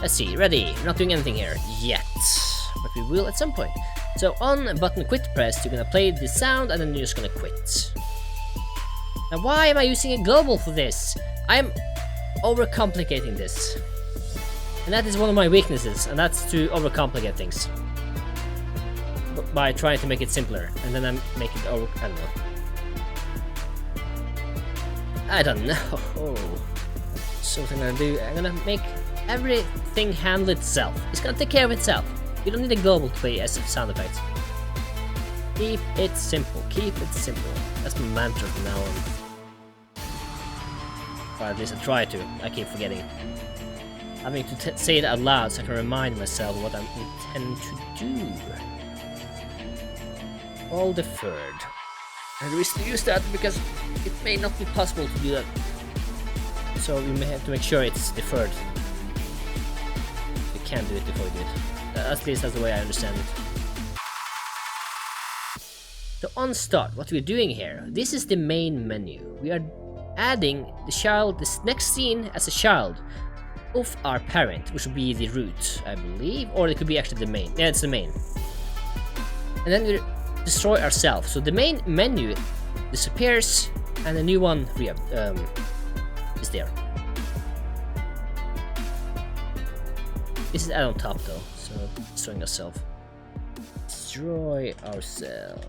Let's see, ready. We're not doing anything here yet, but we will at some point. So on button quit press, you're gonna play the sound and then you're just gonna quit. Now why am I using a global for this? I'm overcomplicating this. And that is one of my weaknesses, and that's to overcomplicate things. By trying to make it simpler, and then I make it over... I don't know. So what I'm gonna do, I'm gonna make everything handle itself. It's gonna take care of itself. You don't need a global to play as sound effects. Keep it simple. Keep it simple. That's my mantra from now on. Or at least I try to. I keep forgetting. Having to say it out loud so I can remind myself what I intend to do. All deferred. And we still use that because it may not be possible to do that. So we may have to make sure it's deferred. We can't do it before we do it. At least that's the way I understand it. So on start, what we're doing here, this is the main menu. We are adding the child, this next scene as a child of our parent, which will be the root, I believe, or it could be actually the main. Yeah, it's the main. And then we destroy ourselves. So the main menu disappears, and a new one is there. This is add on top though, so destroying ourselves. Destroy ourselves.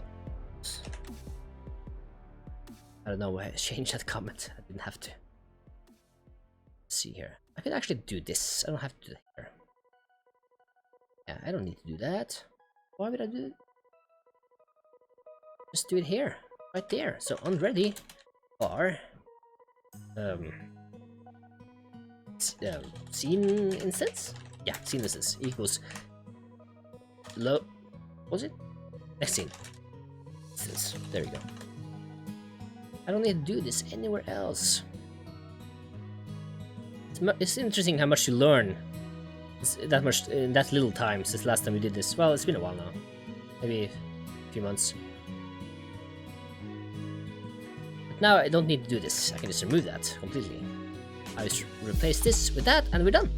I don't know why I changed that comment. I didn't have to. Let's see here. I can actually do this. I don't have to do it here. Yeah, I don't need to do that. Why would I do it? Just do it here. Right there. So on ready bar scene instance? Yeah, scene instance equals low. What was it? Next scene. Instance. There we go. I don't need to do this anywhere else. It's interesting how much you learn. That much in that little time since last time we did this. Well, it's been a while now. Maybe a few months. But now I don't need to do this. I can just remove that completely. I just replace this with that and we're done.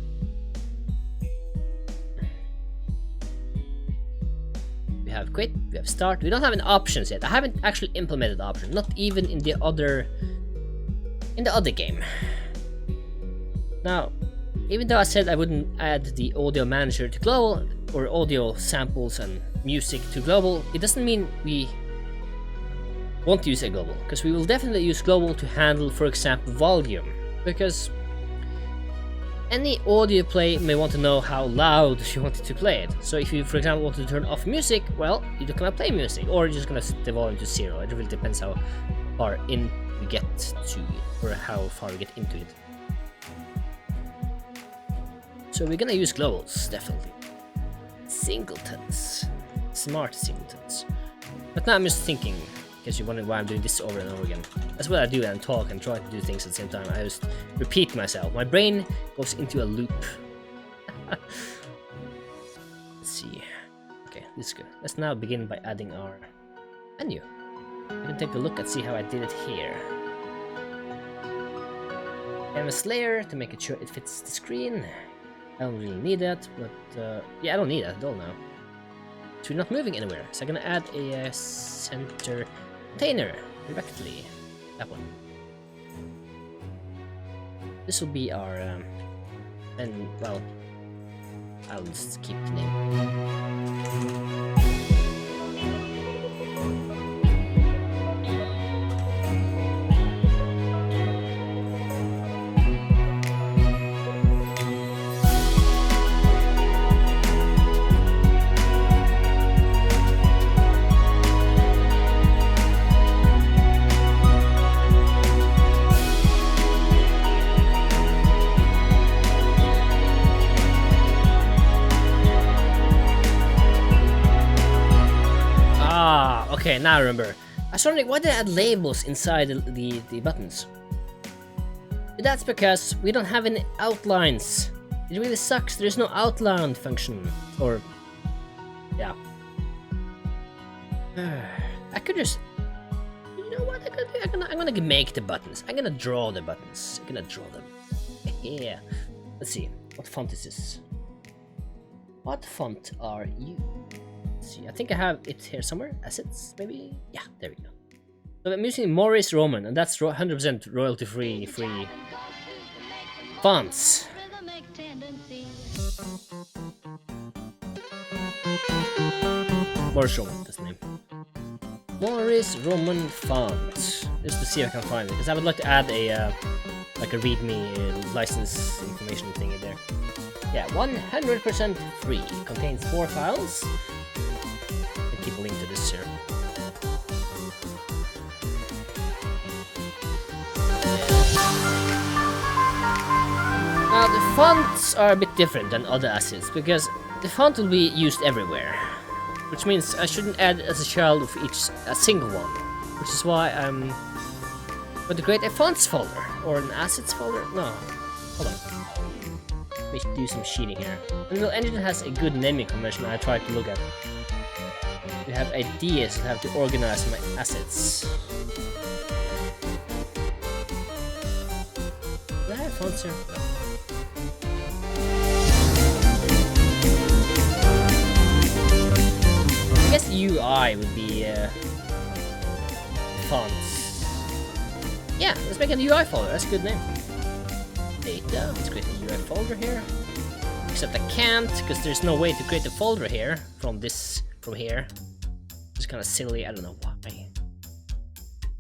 We have quit, we have start. We don't have any options yet. I haven't actually implemented the option, not even in the other game. Now, even though I said I wouldn't add the audio manager to global or audio samples and music to global, it doesn't mean we won't use a global, because we will definitely use global to handle, for example, volume, because any audio play may want to know how loud you want it to play it. So if you, for example, want to turn off music, well, you're not gonna play music, or you're just gonna set the volume to 0. It really depends how far in we get to it, or how far we get into it. So we're gonna use globals, definitely. Singletons. Smart singletons. But now I'm just thinking, because you're wondering why I'm doing this over and over again. That's what I do when I talk and try to do things at the same time. I just repeat myself. My brain goes into a loop. Let's see. Okay, this is good. Let's now begin by adding our menu. We can take a look and see how I did it here. Canvas layer to make sure it fits the screen. I don't really need that, but yeah, I don't need that at all now. So we're not moving anywhere, so I'm gonna add a center container directly. That one. This will be our, and well, I'll just keep the name. Okay, now I remember. I was wondering, why did I add labels inside the buttons? But that's because we don't have any outlines. It really sucks. There's no outline function. Or, yeah. I could just, you know what I could do? I'm gonna make the buttons. I'm gonna draw the buttons. I'm gonna draw them. Yeah. Let's see. What font is this? What font are you? See, I think I have it here somewhere. Assets, maybe? Yeah, there we go. So I'm using Morris Roman, and that's 100% royalty free. Fonts. Morris Roman, that's the name. Morris Roman font. Just to see if I can find it, because I would like to add a like a README license information thingy there. Yeah, 100% free. Contains 4 files. I'll keep a link to this here. Now the fonts are a bit different than other assets because the font will be used everywhere, which means I shouldn't add as a child of each a single one, which is why I'm going to create a fonts folder or an assets folder. No, hold on. Let me do some cheating here. Godot Engine has a good naming convention I tried to look at. We have ideas of how to organize my assets. Do I have fonts here? No. I guess UI would be fonts. Yeah, let's make a UI folder. That's a good name. Data. Let's create a UI folder here. Except I can't because there's no way to create a folder here from here. It's kind of silly. I don't know why.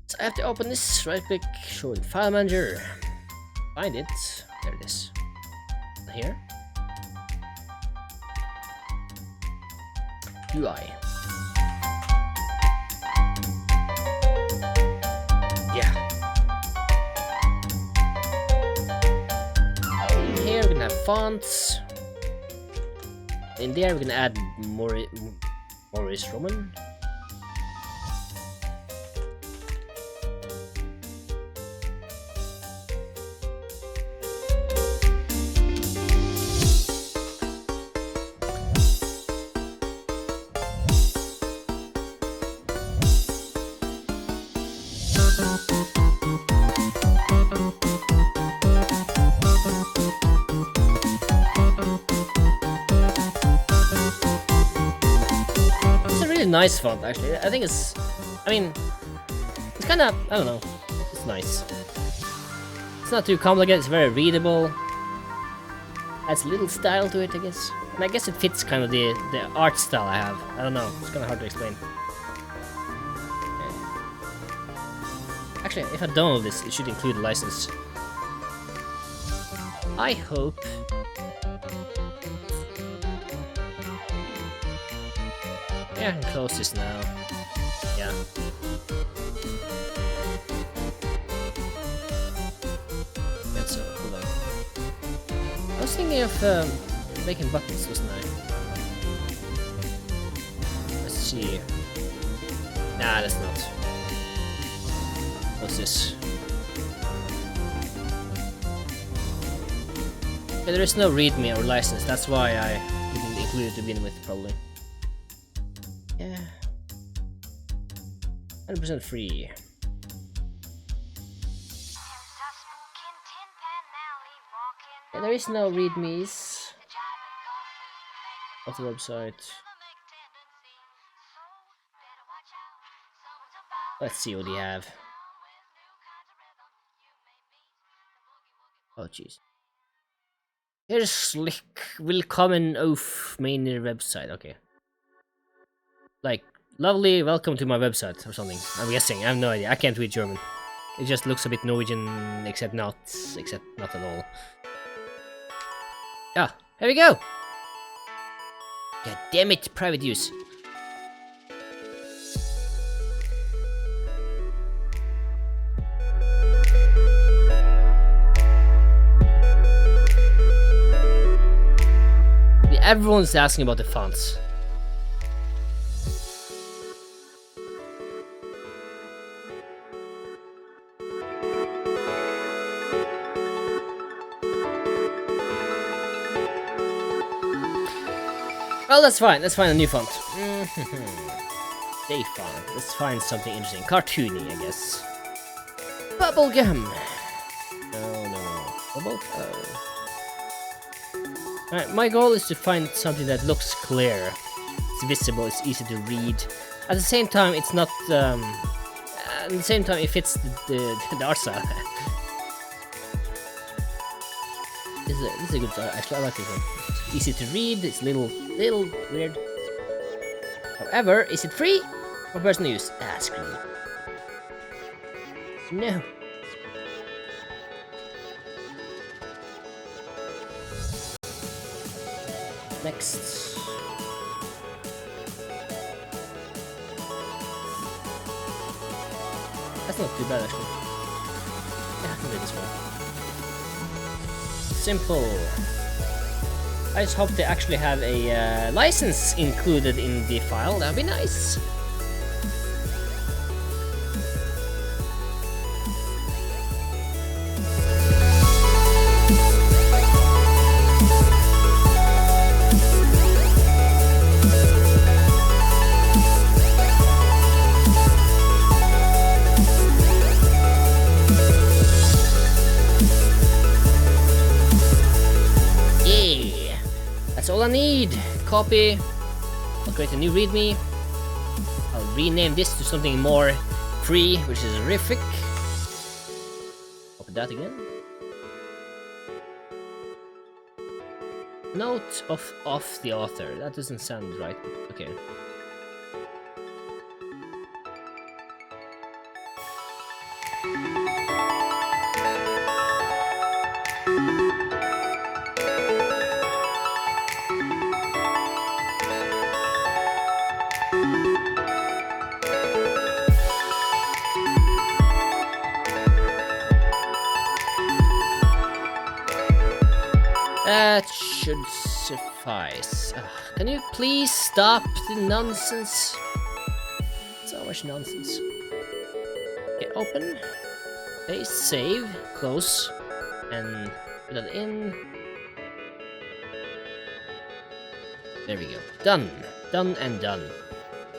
So I have to open this. Right click. Show in File Manager. Find it. There it is. Here. UI. Here we're gonna have fonts. In there we're gonna add Morris Roman. Nice font actually. I think it's it's kind of, I don't know, it's nice. It's not too complicated, it's very readable. Adds a little style to it, I guess. And I guess it fits kind of the art style I have. I don't know, it's kind of hard to explain. Yeah. Actually, if I download this, it should include a license. I hope. Yeah, I can close this now. Yeah. That's so hold on. I was thinking of making buttons, wasn't I? Let's see. Nah, that's not. What's this? Yeah, there is no README or license, that's why I didn't include it to begin with, probably. Yeah. 100% free. Yeah, there is no readmes of the website. Let's see what you have. Oh jeez. Here's slick willkommen auf meine website. Okay. Like, lovely, welcome to my website or something. I'm guessing, I have no idea. I can't read German. It just looks a bit Norwegian, except not at all. Ah, here we go! God damn it, private use. Everyone's asking about the fonts. Well, that's fine. Let's find a new font. Day font. Let's find something interesting. Cartoony, I guess. Bubblegum. No. Bubble? Oh. Alright, my goal is to find something that looks clear. It's visible, it's easy to read. At the same time, it's not... at the same time, it fits the art style. This is a good song. Actually, I like this one. It's easy to read. It's a little weird. However, is it free for personal use? Ah, screw you. No. Next. That's not too bad actually. Yeah, I can do this one. Simple. I just hope they actually have a license included in the file. That'd be nice. That's all I need. Copy. I'll create a new readme. I'll rename this to something more free, which is horrific. Open that again. Note of the author. That doesn't sound right. Okay. That should suffice. Can you please stop the nonsense? So much nonsense. Okay, open. Paste, save, close, and put that in. There we go. Done. Done and done.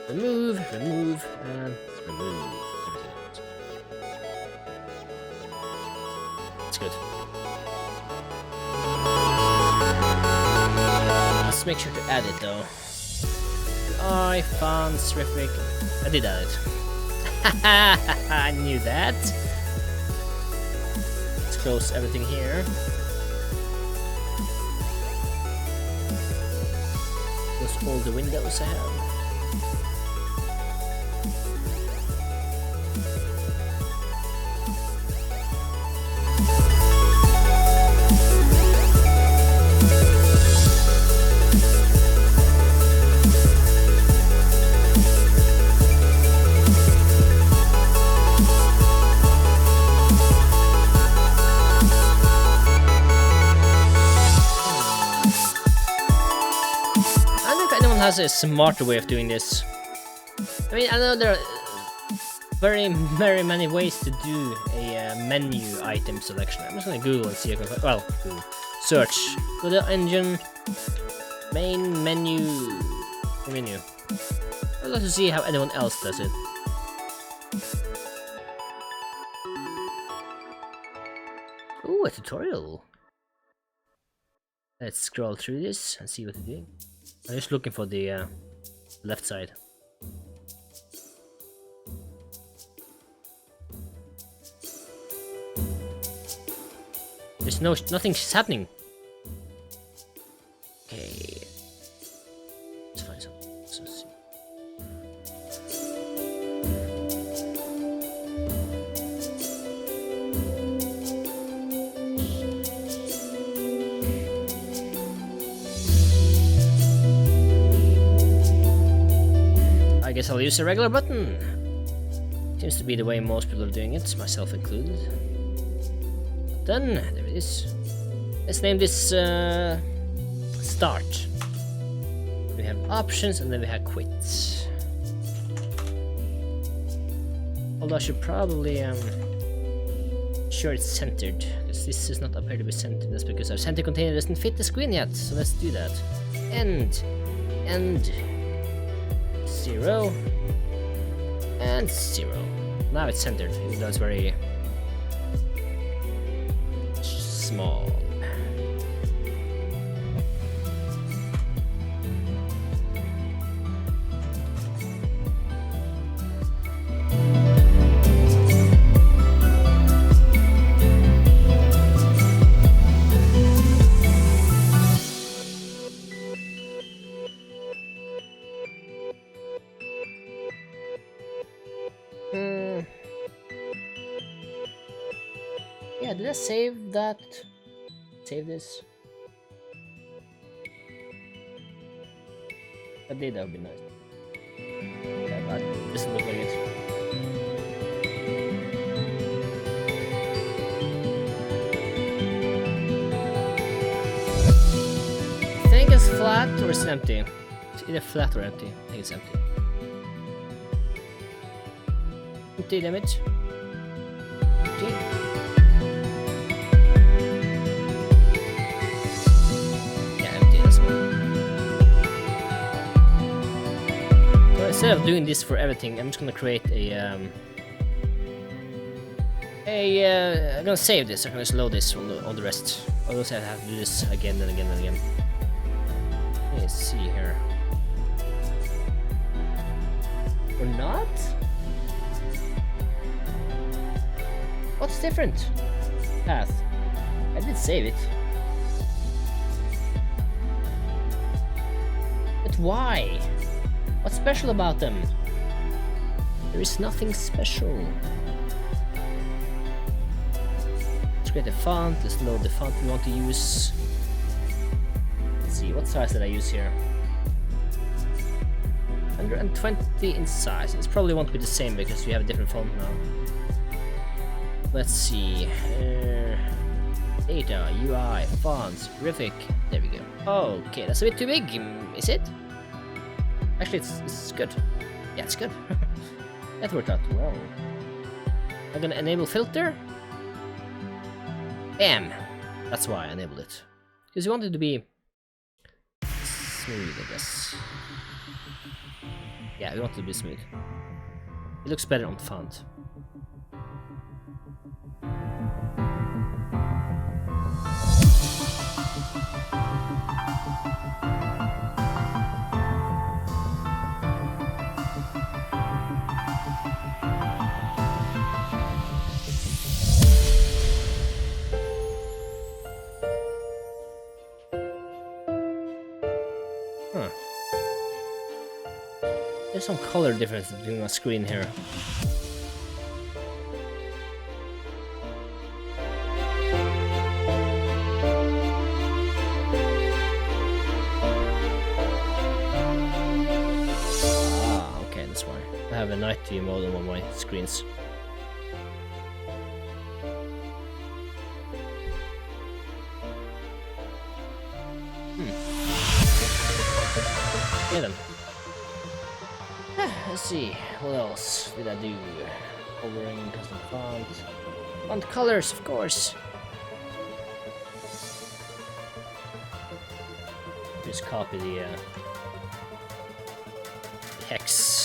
Remove, remove, and remove. Everything else. It's good. Let's make sure to add it though. Fonts, terrific. I did add it. I knew that. Let's close everything here. Close all the windows I have. Has a smarter way of doing this. I mean, I know there are very many ways to do a menu item selection. I'm just gonna Google and see if I can. Well, Google. Search Godot Engine main menu. I'd like to see how anyone else does it. Ooh, a tutorial. Let's scroll through this and see what it's doing. I'm just looking for the left side. There's nothing's happening. Okay. Let's find something. Let's see. I guess I'll use a regular button. Seems to be the way most people are doing it, myself included. Done. There it is. Let's name this Start. We have options and then we have quit. Although I should probably sure it's centered, because this does not appear to be centered. That's because our center container doesn't fit the screen yet. So let's do that. End. 0 and 0. Now it's centered, even though it's very small. did I save that? Save this? If I did, that would be nice. Yeah, but it doesn't look like it. I think it's flat or it's empty. It's either flat or empty. I think it's empty. Empty, damn it. Empty. Instead of doing this for everything, I'm just gonna create I'm gonna save this. I'm gonna just load this on the rest. Otherwise, I have to do this again and again and again. Let's see here. Or not? What's different? Path. I did save it. But why? What's special about them? There is nothing special. Let's create a font. Let's load the font we want to use. Let's see, what size did I use here? 120 in size. It probably won't be the same because we have a different font now. Let's see. Data, UI, fonts, graphic. There we go. Okay, that's a bit too big, is it? Actually, it's good. Yeah, it's good. That worked out well. I'm gonna enable filter. Bam! That's why I enabled it. Because you want it to be smooth, I guess. Yeah, we want it to be smooth. It looks better on font. There's some color difference between my screen here. Ah, okay, that's why. I have a night view mode on one of my screens. Yeah then. Let's see, what else did I do? Covering, custom font. Font colors, of course. Just copy the hex.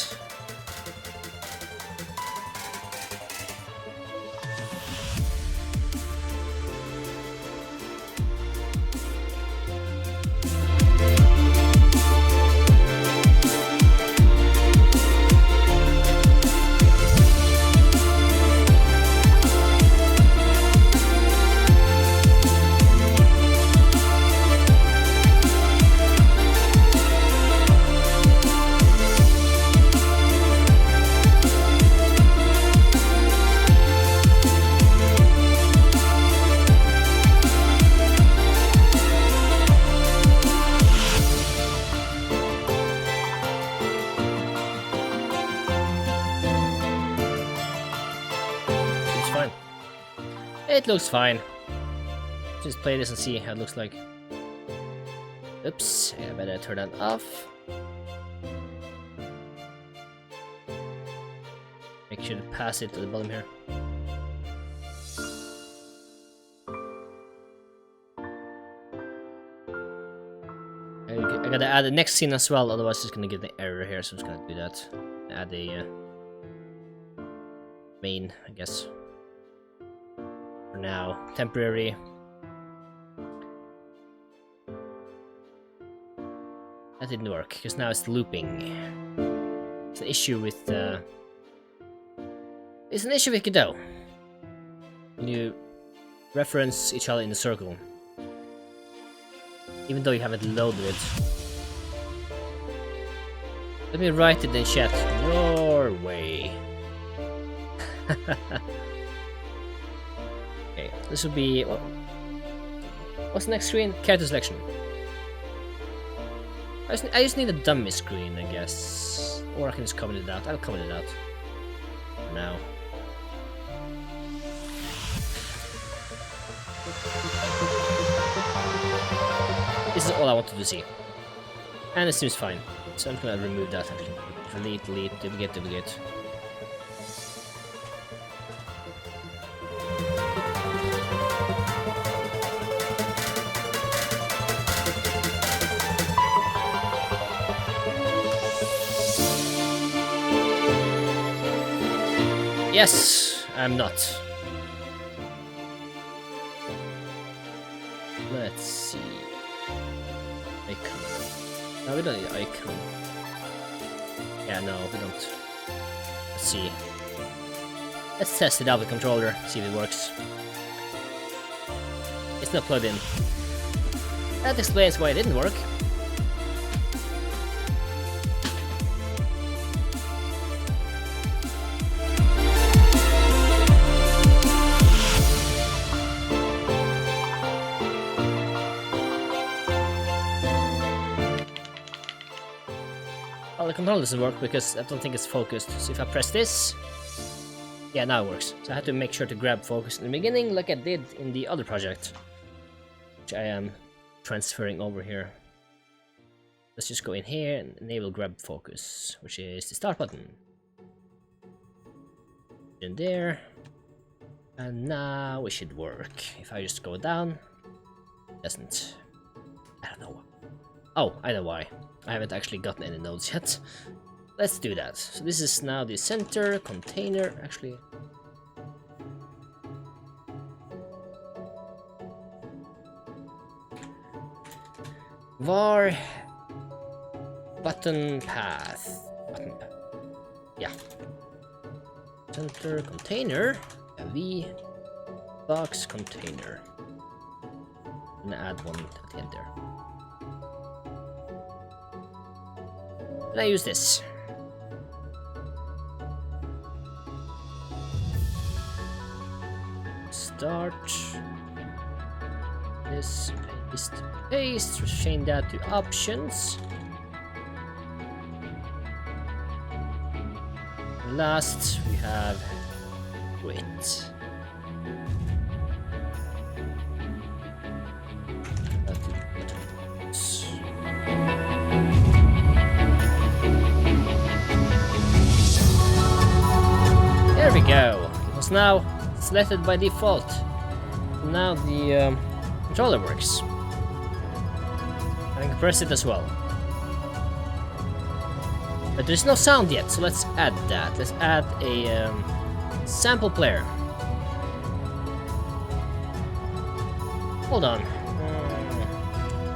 It looks fine. Just play this and see how it looks like. Oops, I better turn that off. Make sure to pass it to the bottom here. I gotta add the next scene as well, otherwise it's gonna get the error here, so I'm just gonna do that. Add a main, I guess. For now, temporary. That didn't work, because now it's looping. It's an issue with it's an issue with Godot. When you reference each other in a circle, even though you haven't loaded it. Let me write it in chat. Your way. Okay, this will be... what's the next screen? Character selection. I just need a dummy screen, I guess. Or I can just comment it out. I'll comment it out. For now. This is all I wanted to see. And it seems fine. So I'm gonna remove that actually. Delete, duplicate. Yes, I'm not. Let's see. Icon. No, we don't need icon. Yeah, no, we don't. Let's see. Let's test it out with the controller, see if it works. It's not plugged in. That explains why it didn't work. Well, the controller doesn't work because I don't think it's focused. So if I press this, yeah, now it works. So I had to make sure to grab focus in the beginning like I did in the other project, which I am transferring over here. Let's just go in here and enable grab focus, which is the start button. In there. And now it should work. If I just go down, it doesn't. I don't know why. Oh, I know why. I haven't actually gotten any nodes yet. Let's do that. So this is now the center container, actually. Var button path. Yeah. Center container. V box container. I'm gonna add one at the end there. And I use this. Start. This, paste, change that to options. And last, we have width. There we go. It was now selected by default. Now the controller works. I can press it as well. But there's no sound yet, so let's add that. Let's add a sample player. Hold on.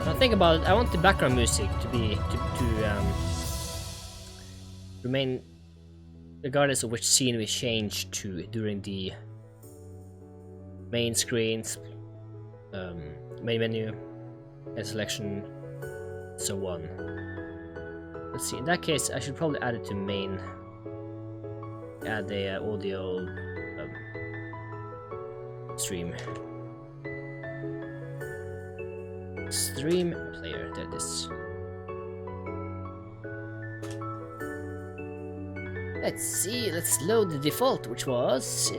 Now think about it. I want the background music to be remain regardless of which scene we change to during the main screens, main menu, and selection, so on. Let's see, in that case I should probably add it to main. Add the audio stream. Stream player, there it is. Let's see, let's load the default, which was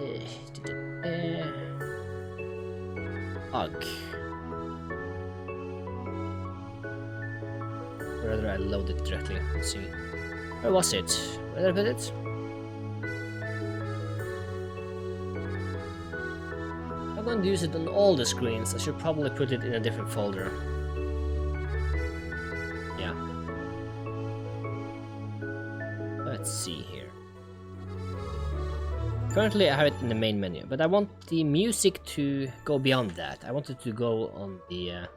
UG. Or rather, I load it directly. Let's see. Where was it? Where did I put it? I'm going to use it on all the screens. I should probably put it in a different folder. Yeah. Let's see here. Currently I have it in the main menu, but I want the music to go beyond that. I want it to go on the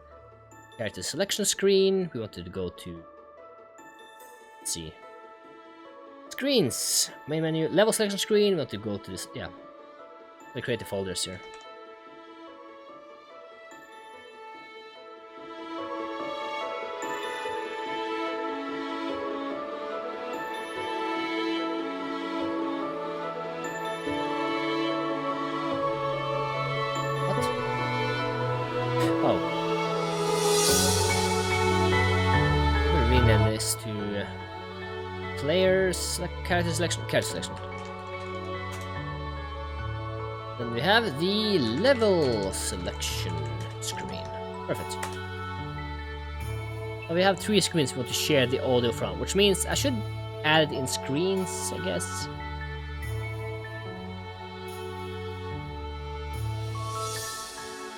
character selection screen. We want it to go to, let's see, screens, main menu, level selection screen. We want to go to this, yeah. We create the folders here. players, character selection, Then we have the level selection screen. Perfect. So we have 3 screens we want to share the audio from, which means I should add it in screens, I guess.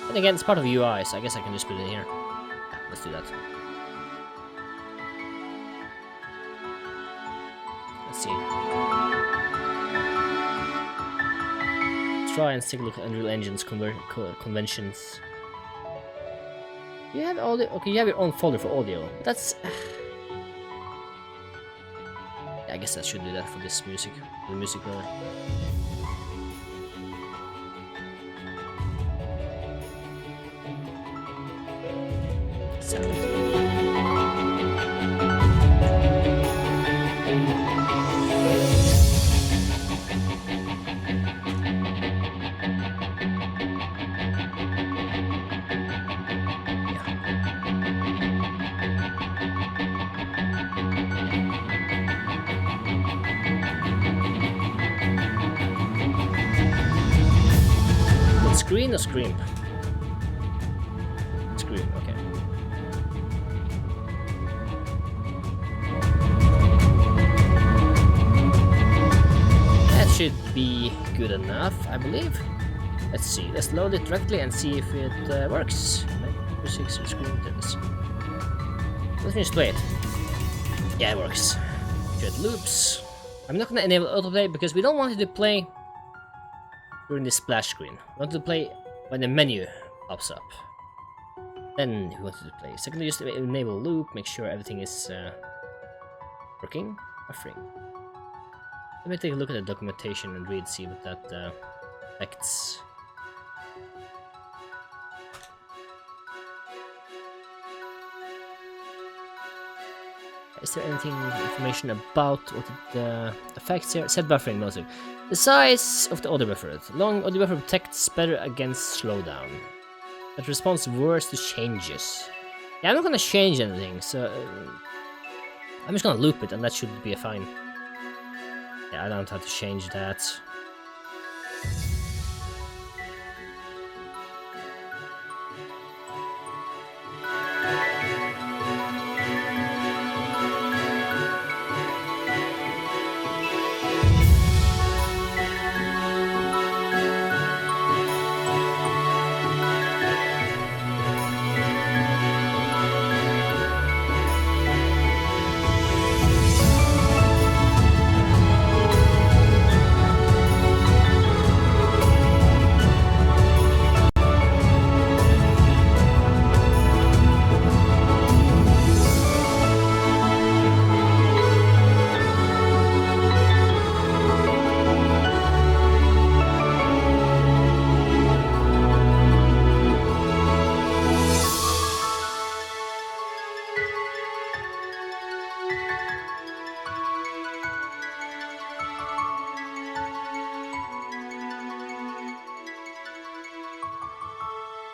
And again, it's part of the UI, so I guess I can just put it in here. Let's do that. Let's see. Try and take a look at Unreal Engine's conventions. You have audio. Okay, you have your own folder for audio. That's. Yeah, I guess I should do that for this music. The music player. Sound. Screen or scream? Scream, okay. That should be good enough, I believe. Let's see, let's load it directly and see if it works. Music, screen, this. Let me just play it. Yeah, it works. Good loops. I'm not gonna enable autoplay because we don't want it to play during the splash screen. We want to play when the menu pops up. Then we want to play. Secondly, just enable loop, make sure everything is working. Buffering. Let me take a look at the documentation and read, see what that affects. Is there anything information about what it affects here? Set buffering mostly. The size of the audio buffer. Long audio buffer protects better against slowdown. It responds worse to changes. Yeah, I'm not gonna change anything, so I'm just gonna loop it, and that should be fine. Yeah, I don't have to change that.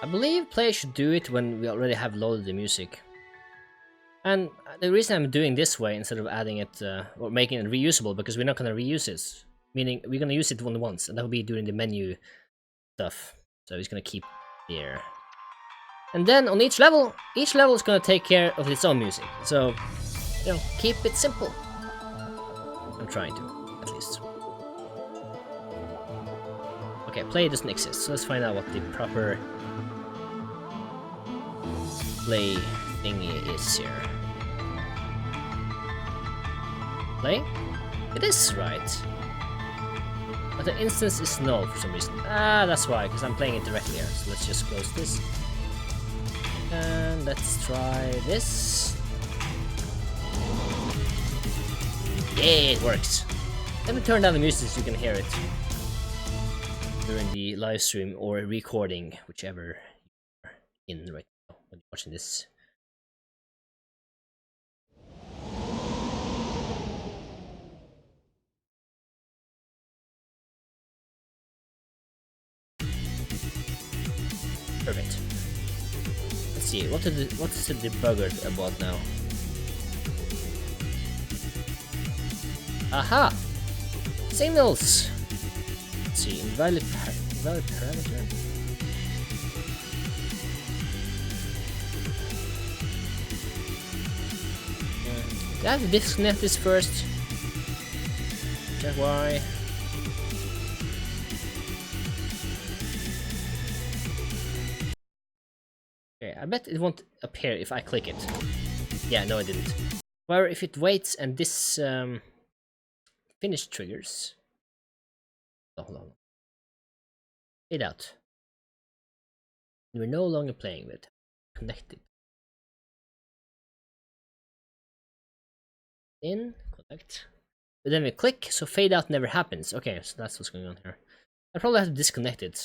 I believe players should do it when we already have loaded the music. And the reason I'm doing this way instead of adding it or making it reusable, because we're not going to reuse it. Meaning we're going to use it only once, and that will be during the menu stuff. So it's going to keep here. And then on each level is going to take care of its own music. So, you know, keep it simple. I'm trying to, at least. Okay, play doesn't exist, so let's find out what the proper play thingy is here. Play? It is right. But the instance is null for some reason. Ah, that's why, because I'm playing it directly here. So let's just close this. And let's try this. Yeah, it works. Let me turn down the music so you can hear it during the live stream or recording, whichever you're in right now when you're watching this. Perfect. Let's see, what's the debugger about now? Aha! Signals! Let's see, invalid parameter. I have to disconnect this first. Check why. Okay, I bet it won't appear if I click it. Yeah, no, it didn't. However, if it waits and this finish triggers. Oh, hold on. Fade out. We're no longer playing with. Connected. In, connect. But then we click, so fade out never happens. Okay, so that's what's going on here. I probably have to disconnect it.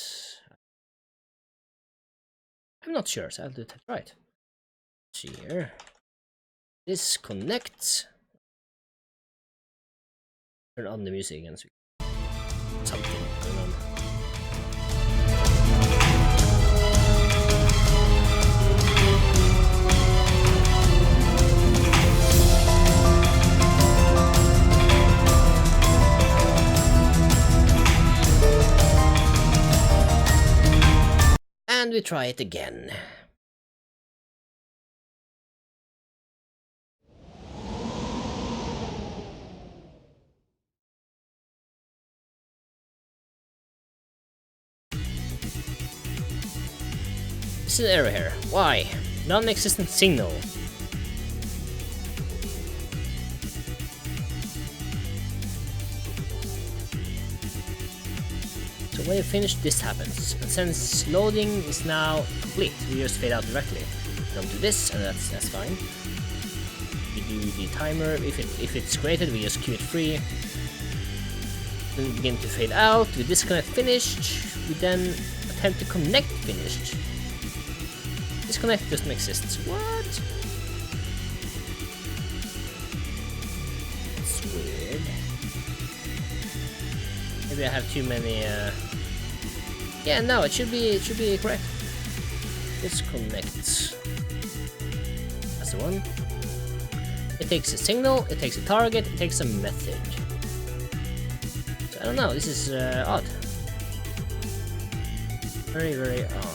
I'm not sure, so I'll do it right. Let's see here. Disconnect. Turn on the music again. So something going on. And we try it again. This is an error here. Why? Non-existent signal. So when you finish, this happens. And since loading is now complete, we just fade out directly. Don't do this, and that's fine. We do the timer. If it's created, we just queue it free. Then we begin to fade out. We disconnect finished. We then attempt to connect finished. Disconnect doesn't exist. What? That's weird. Maybe I have too many. Yeah, no, it should be correct. Disconnect. That's the one. It takes a signal. It takes a target. It takes a method. So I don't know. This is odd. Very, very odd.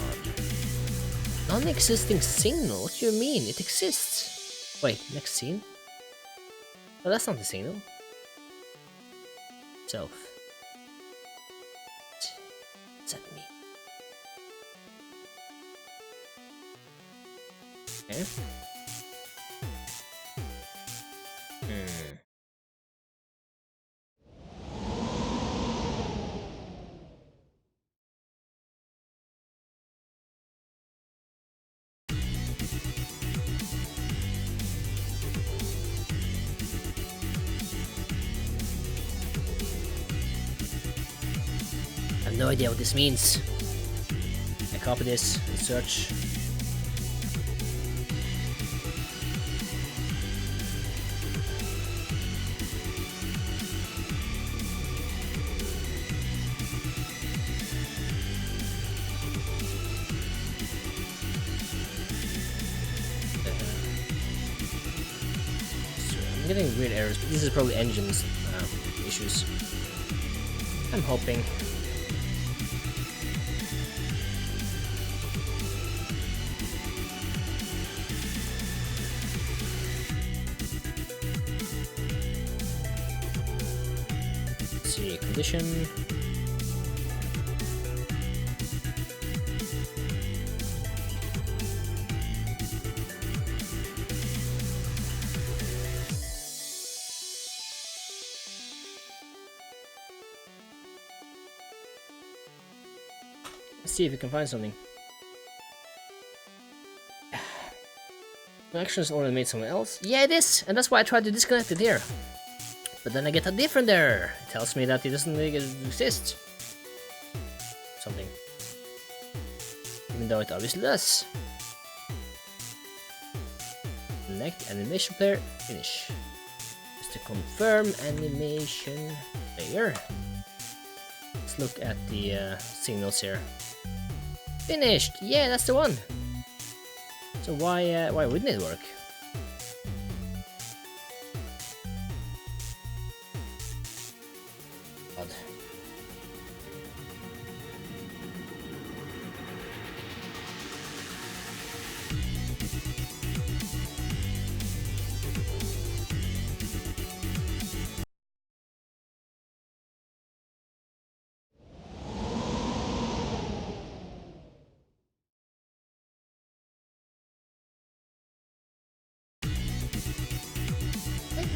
Non-existing signal? What do you mean? It exists. Wait, next scene? Oh, that's not the signal. Self. What does that mean? Okay. I have no idea what this means. I copy this and search. I'm getting weird errors, but this is probably engines issues. I'm hoping. Let's see, condition. Let's see if we can find something. Actions already made someone else. Yeah, it is, and that's why I tried to disconnect it here. But then I get a different error. It tells me that it doesn't exist. Something. Even though it obviously does. Connect animation player. Finish. Just to confirm animation player. Let's look at the signals here. Finished! Yeah, that's the one! So why wouldn't it work? God.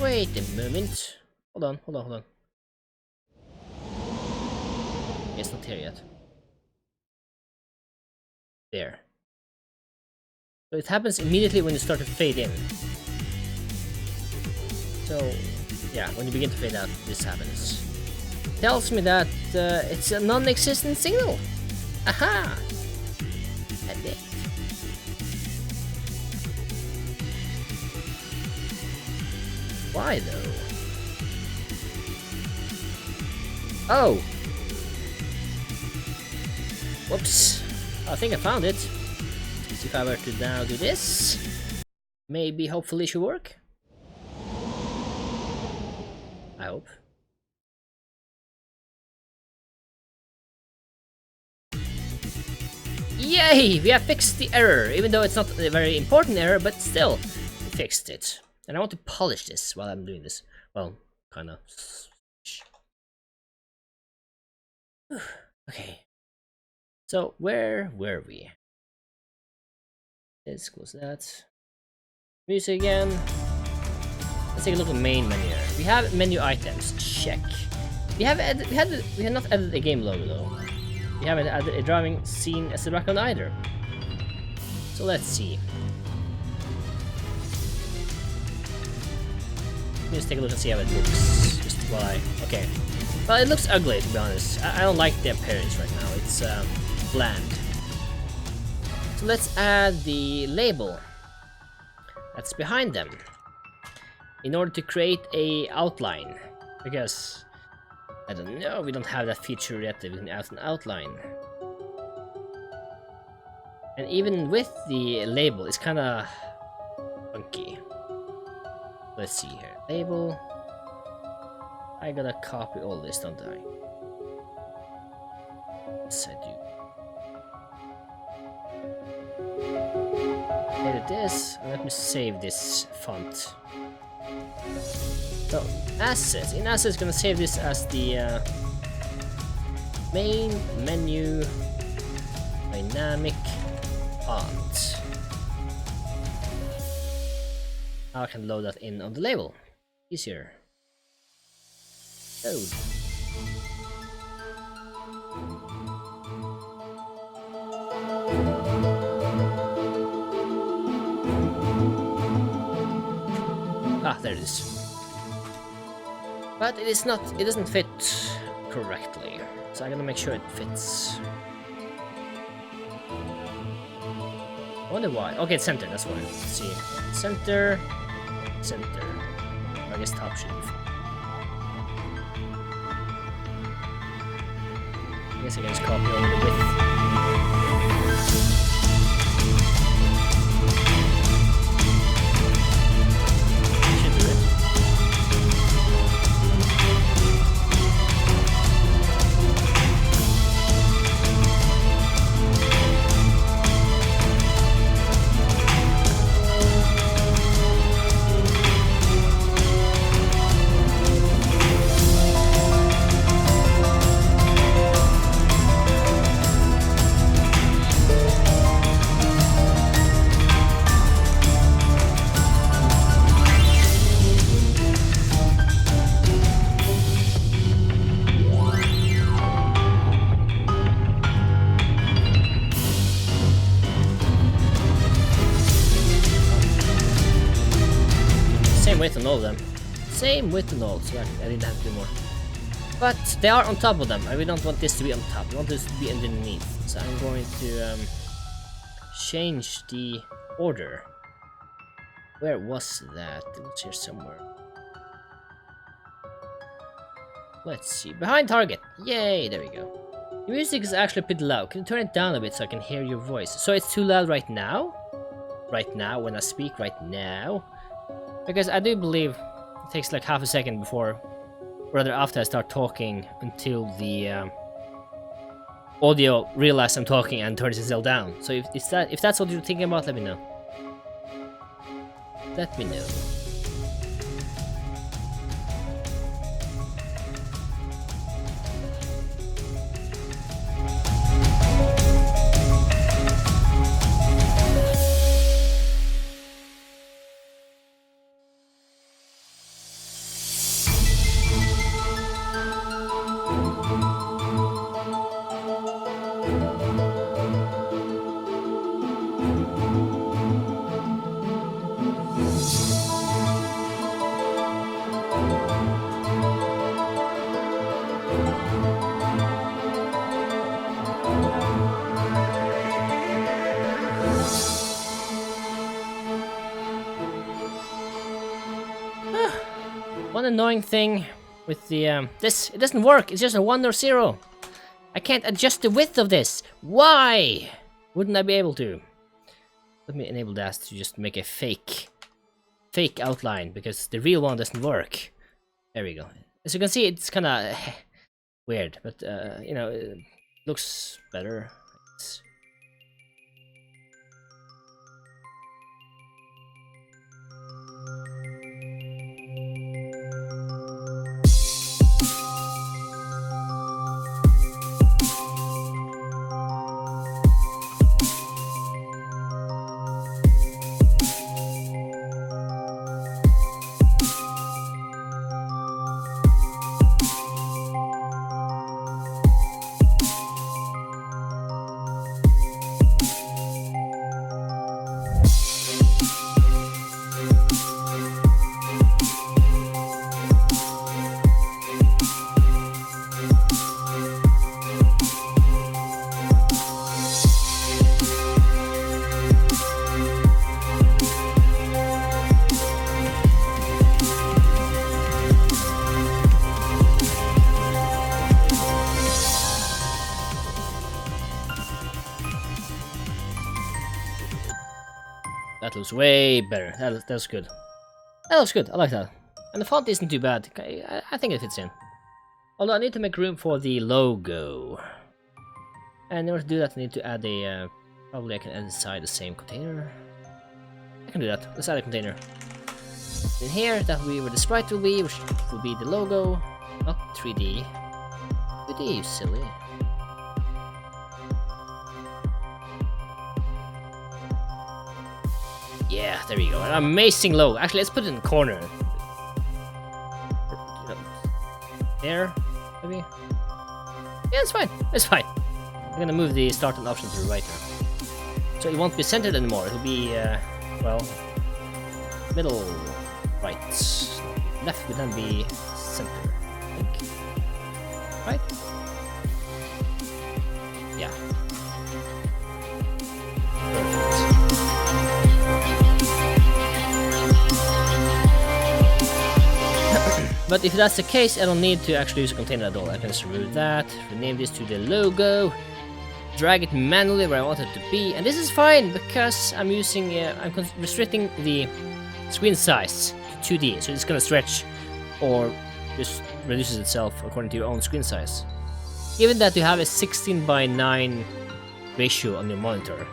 Wait a moment. Hold on. It's not here yet. There. So it happens immediately when you start to fade in. So, yeah, when you begin to fade out, this happens. Tells me that it's a non-existent signal. Aha! I did. Why though? Oh! Whoops. I think I found it. Let's see if I were to now do this. Maybe, hopefully it should work. I hope. Yay! We have fixed the error, even though it's not a very important error, but still, we fixed it. And I want to polish this while I'm doing this. Well, kinda. Okay. So, where were we? Let's close that. Music again. Let's take a look at the main menu here. We have menu items. Check. We have not added a game logo though. We haven't added a driving scene as a background either. So let's see. Let's take a look and see how it looks. Just why? Okay. Well, it looks ugly to be honest. I don't like the appearance right now. It's bland. So let's add the label that's behind them in order to create a outline, because I don't know, we don't have that feature yet that we can add an outline. And even with the label, it's kind of funky. Let's see here. Label. I gotta copy all this, don't I? Yes, I do. Edit this, and let me save this font. So, assets. In assets, gonna save this as the main menu dynamic font. Now I can load that in on the label. Easier. Load. Ah, there it is. But it is not, it doesn't fit correctly. So I'm gonna make sure it fits. I wonder why. Okay, it's centered, that's why. Let's see. Center. Center. I guess top should be fine. I guess I can just copy all the width. Same width on all of them. Same width on all, so I didn't have to do more. But they are on top of them, and we don't want this to be on top. We want this to be underneath. So I'm going to change the order. Where was that? It was here somewhere. Let's see. Behind target. Yay, there we go. The music is actually pretty loud. Can you turn it down a bit so I can hear your voice? So it's too loud right now? Right now, when I speak right now? Because I do believe it takes like half a second before rather after I start talking, until the audio realizes I'm talking and turns itself down. So if that's what you're thinking about, let me know. Let me know. One annoying thing with the this, it doesn't work. It's just a 1 or 0. I can't adjust the width of this. Why wouldn't I be able to? Let me enable that to just make a fake outline, because the real one doesn't work. There we go. As you can see, it's kind of weird, but you know, it looks better. That looks way better. That's good. That looks good. I like that. And the font isn't too bad. I think it fits in. Although I need to make room for the logo. And in order to do that, I need to add a... probably I can add inside the same container. I can do that. Let's add a container. In here, that will be where the sprite will be, which will be the logo. Not 3D. 3D, you silly. Yeah, there we go. An amazing logo. Actually, let's put it in the corner. There, maybe? Yeah, it's fine. It's fine. I'm gonna move the start and option to the right now. So it won't be centered anymore. It'll be, well, middle, right. Left would then be center, I think. Right? Yeah. Perfect. But if that's the case, I don't need to actually use a container at all. I can just remove that, rename this to the logo, drag it manually where I want it to be, and this is fine because I'm using, I'm restricting the screen size to 2D, so it's gonna stretch or just reduces itself according to your own screen size. Given that you have a 16:9 ratio on your monitor.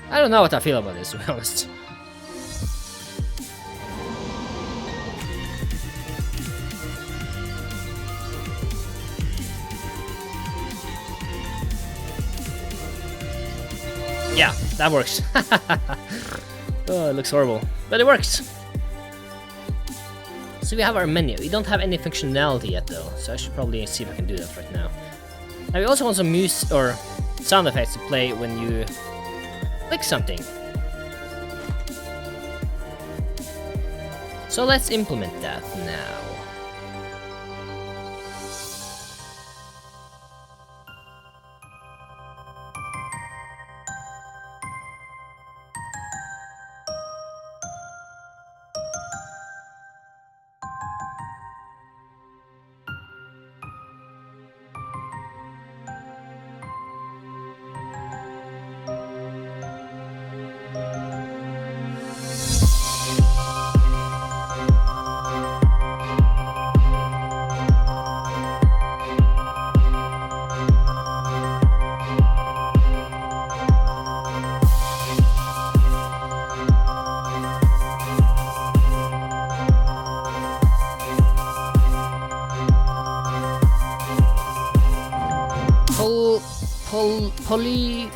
I don't know what I feel about this, to be honest. Yeah, that works. Oh, it looks horrible, but it works. So we have our menu. We don't have any functionality yet though, so I should probably see if I can do that right now. Now we also want some music or sound effects to play when you click something. So let's implement that now.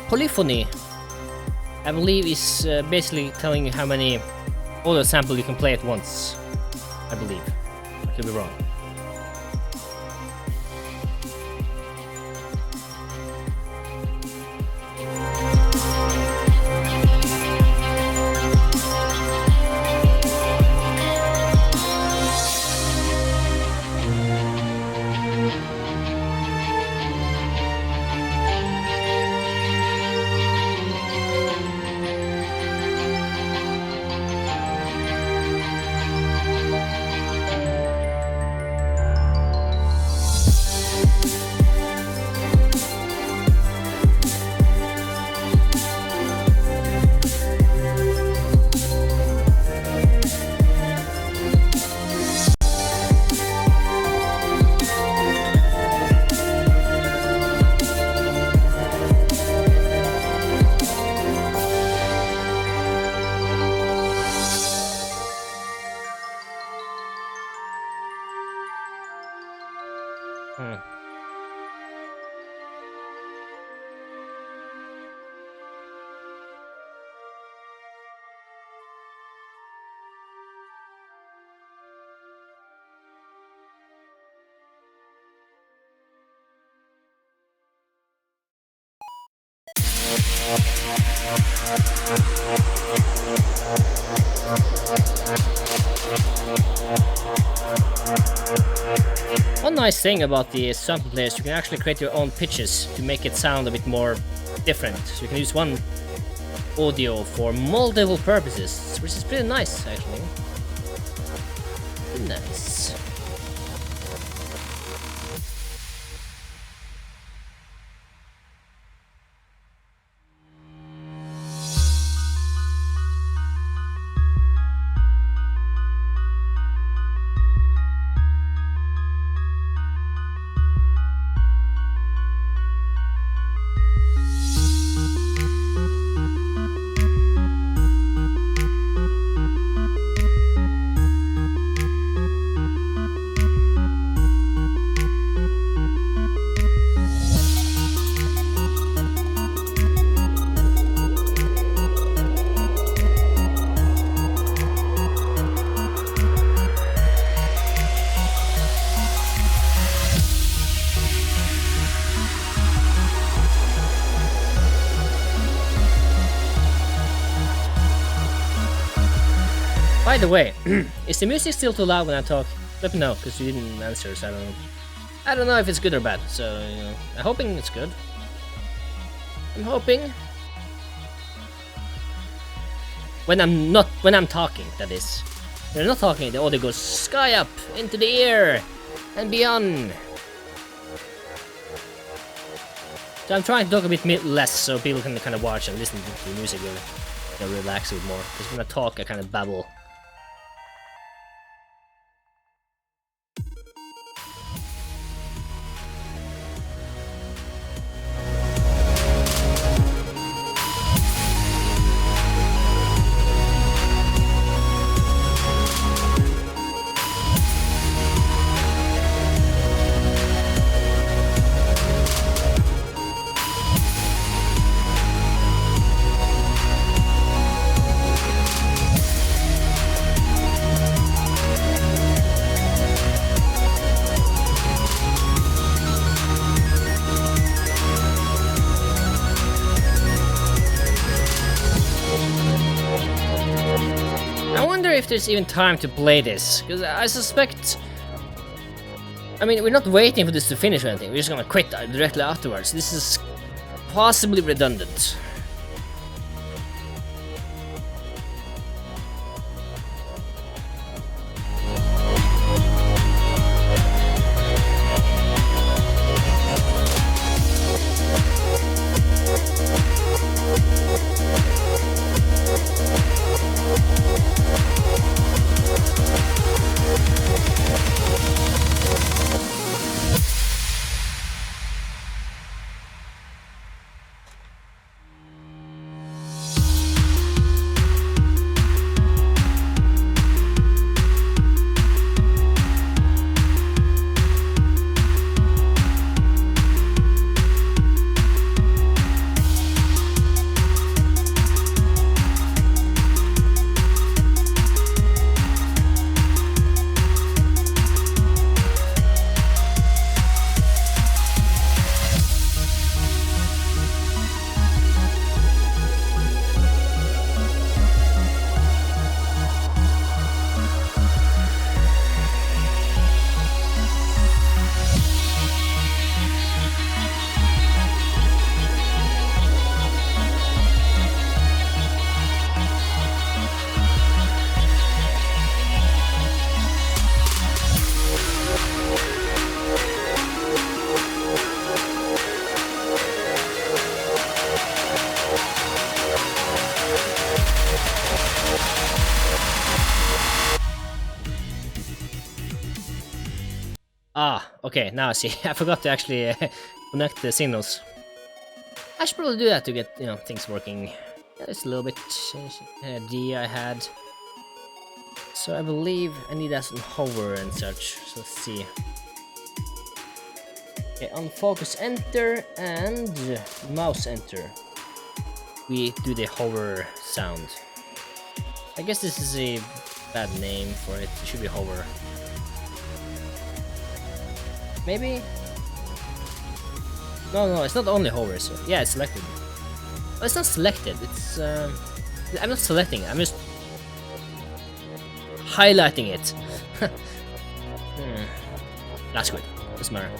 polyphony, I believe, is basically telling you how many audio samples you can play at once. I believe. I could be wrong. One nice thing about the sample player is you can actually create your own pitches to make it sound a bit more different. So you can use one audio for multiple purposes, which is pretty nice actually. Pretty nice. By the way, is the music still too loud when I talk? Let me know, because you didn't answer, so I don't know. I don't know if it's good or bad, so you know, I'm hoping it's good. I'm hoping. When I'm talking, that is. When I'm not talking, the audio goes sky up, into the air, and beyond. So I'm trying to talk a bit less, so people can kind of watch and listen to the music and you know, relax a bit more. Because when I talk, I kind of babble. If there's even time to play this, because I suspect, I mean, we're not waiting for this to finish or anything, we're just gonna quit directly afterwards. This is possibly redundant. Ah, okay, now I see. I forgot to actually connect the signals. I should probably do that to get, you know, things working. Just a little bit idea I had. So I believe I need that on hover and such. So let's see. Okay, on focus enter and mouse enter. We do the hover sound. I guess this is a bad name for it. It should be hover. Maybe? No, it's not only hover. So yeah, it's selected. Oh, it's not selected. It's I'm not selecting it. I'm just highlighting it. That's good. Doesn't matter.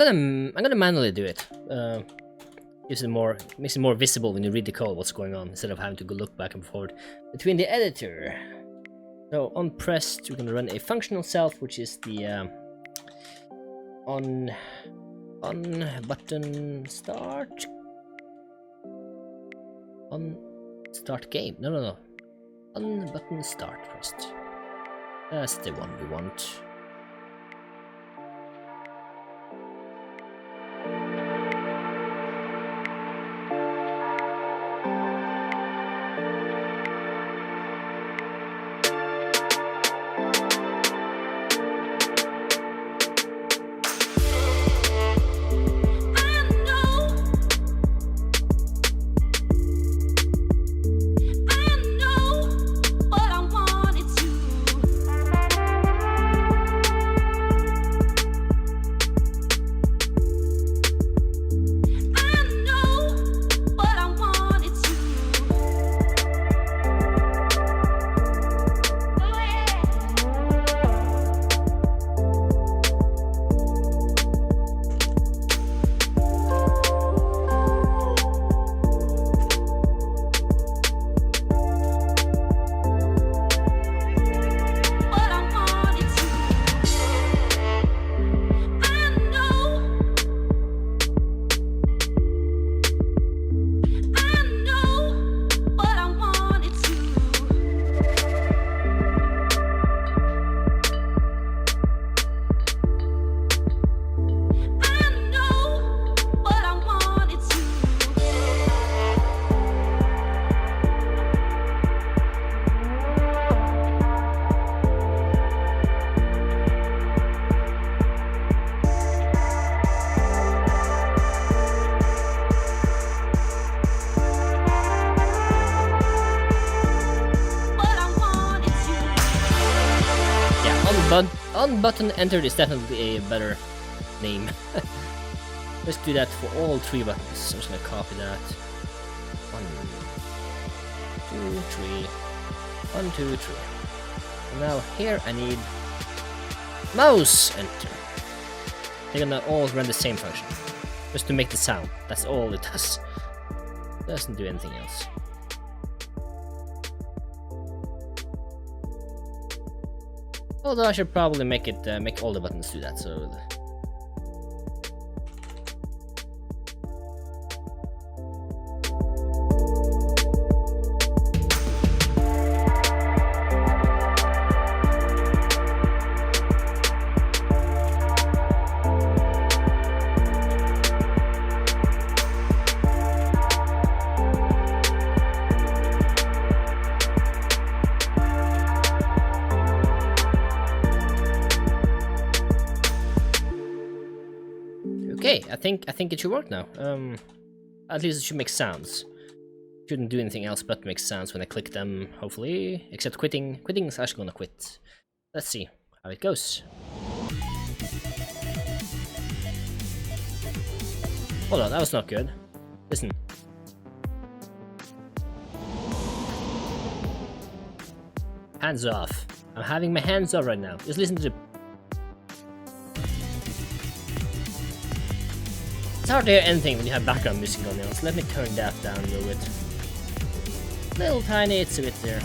I'm gonna manually do it. Makes it more visible when you read the code what's going on instead of having to go look back and forth between the editor. So on pressed, we're gonna run a functional self, which is the on button start on start game. No. On button start first. That's the one we want. On button entered is definitely a better name. Let's do that for all 3 buttons. I'm just gonna copy that. 1, 2, 3. 1, 2, 3. And now here I need mouse enter. They're gonna all run the same function, just to make the sound. That's all it does. It doesn't do anything else. Although I should probably make it make all the buttons do that. So. Okay, I think it should work now. At least it should make sounds. Shouldn't do anything else but make sounds when I click them, hopefully. Except quitting. Quitting is actually gonna quit. Let's see how it goes. Hold on, that was not good. Listen. Hands off. I'm having my hands off right now. Just listen to the... It's hard to hear anything when you have background music on now, so let me turn that down a little bit. Little tiny, it's a bit there.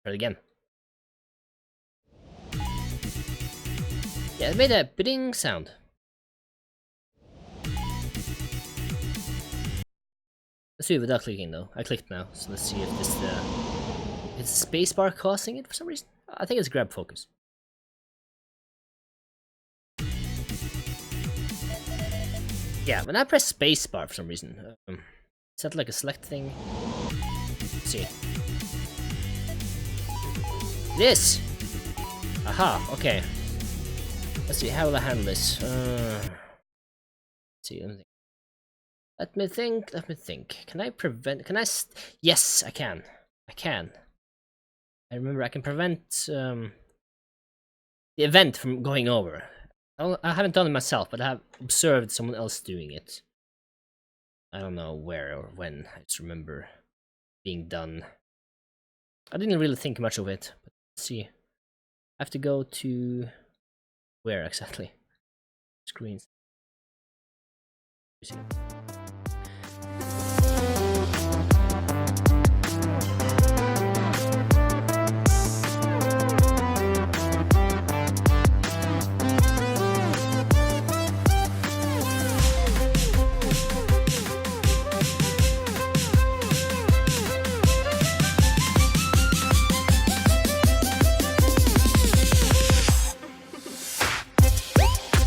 Try it again. Yeah, it made a bidding sound. Let's do it without clicking though. I clicked now, so let's see if this is spacebar causing it for some reason. I think it's grab focus. Yeah, when I press spacebar for some reason, is that like a select thing? Let's see. This. Aha. Okay. Let's see. How will I handle this? Let's see. Let me think. Let me think. Can I prevent? Can I? Yes, I can. I can. I remember I can prevent the event from going over. I haven't done it myself, but I have observed someone else doing it. I don't know where or when. I just remember being done. I didn't really think much of it. But let's see. I have to go to where exactly? Screens.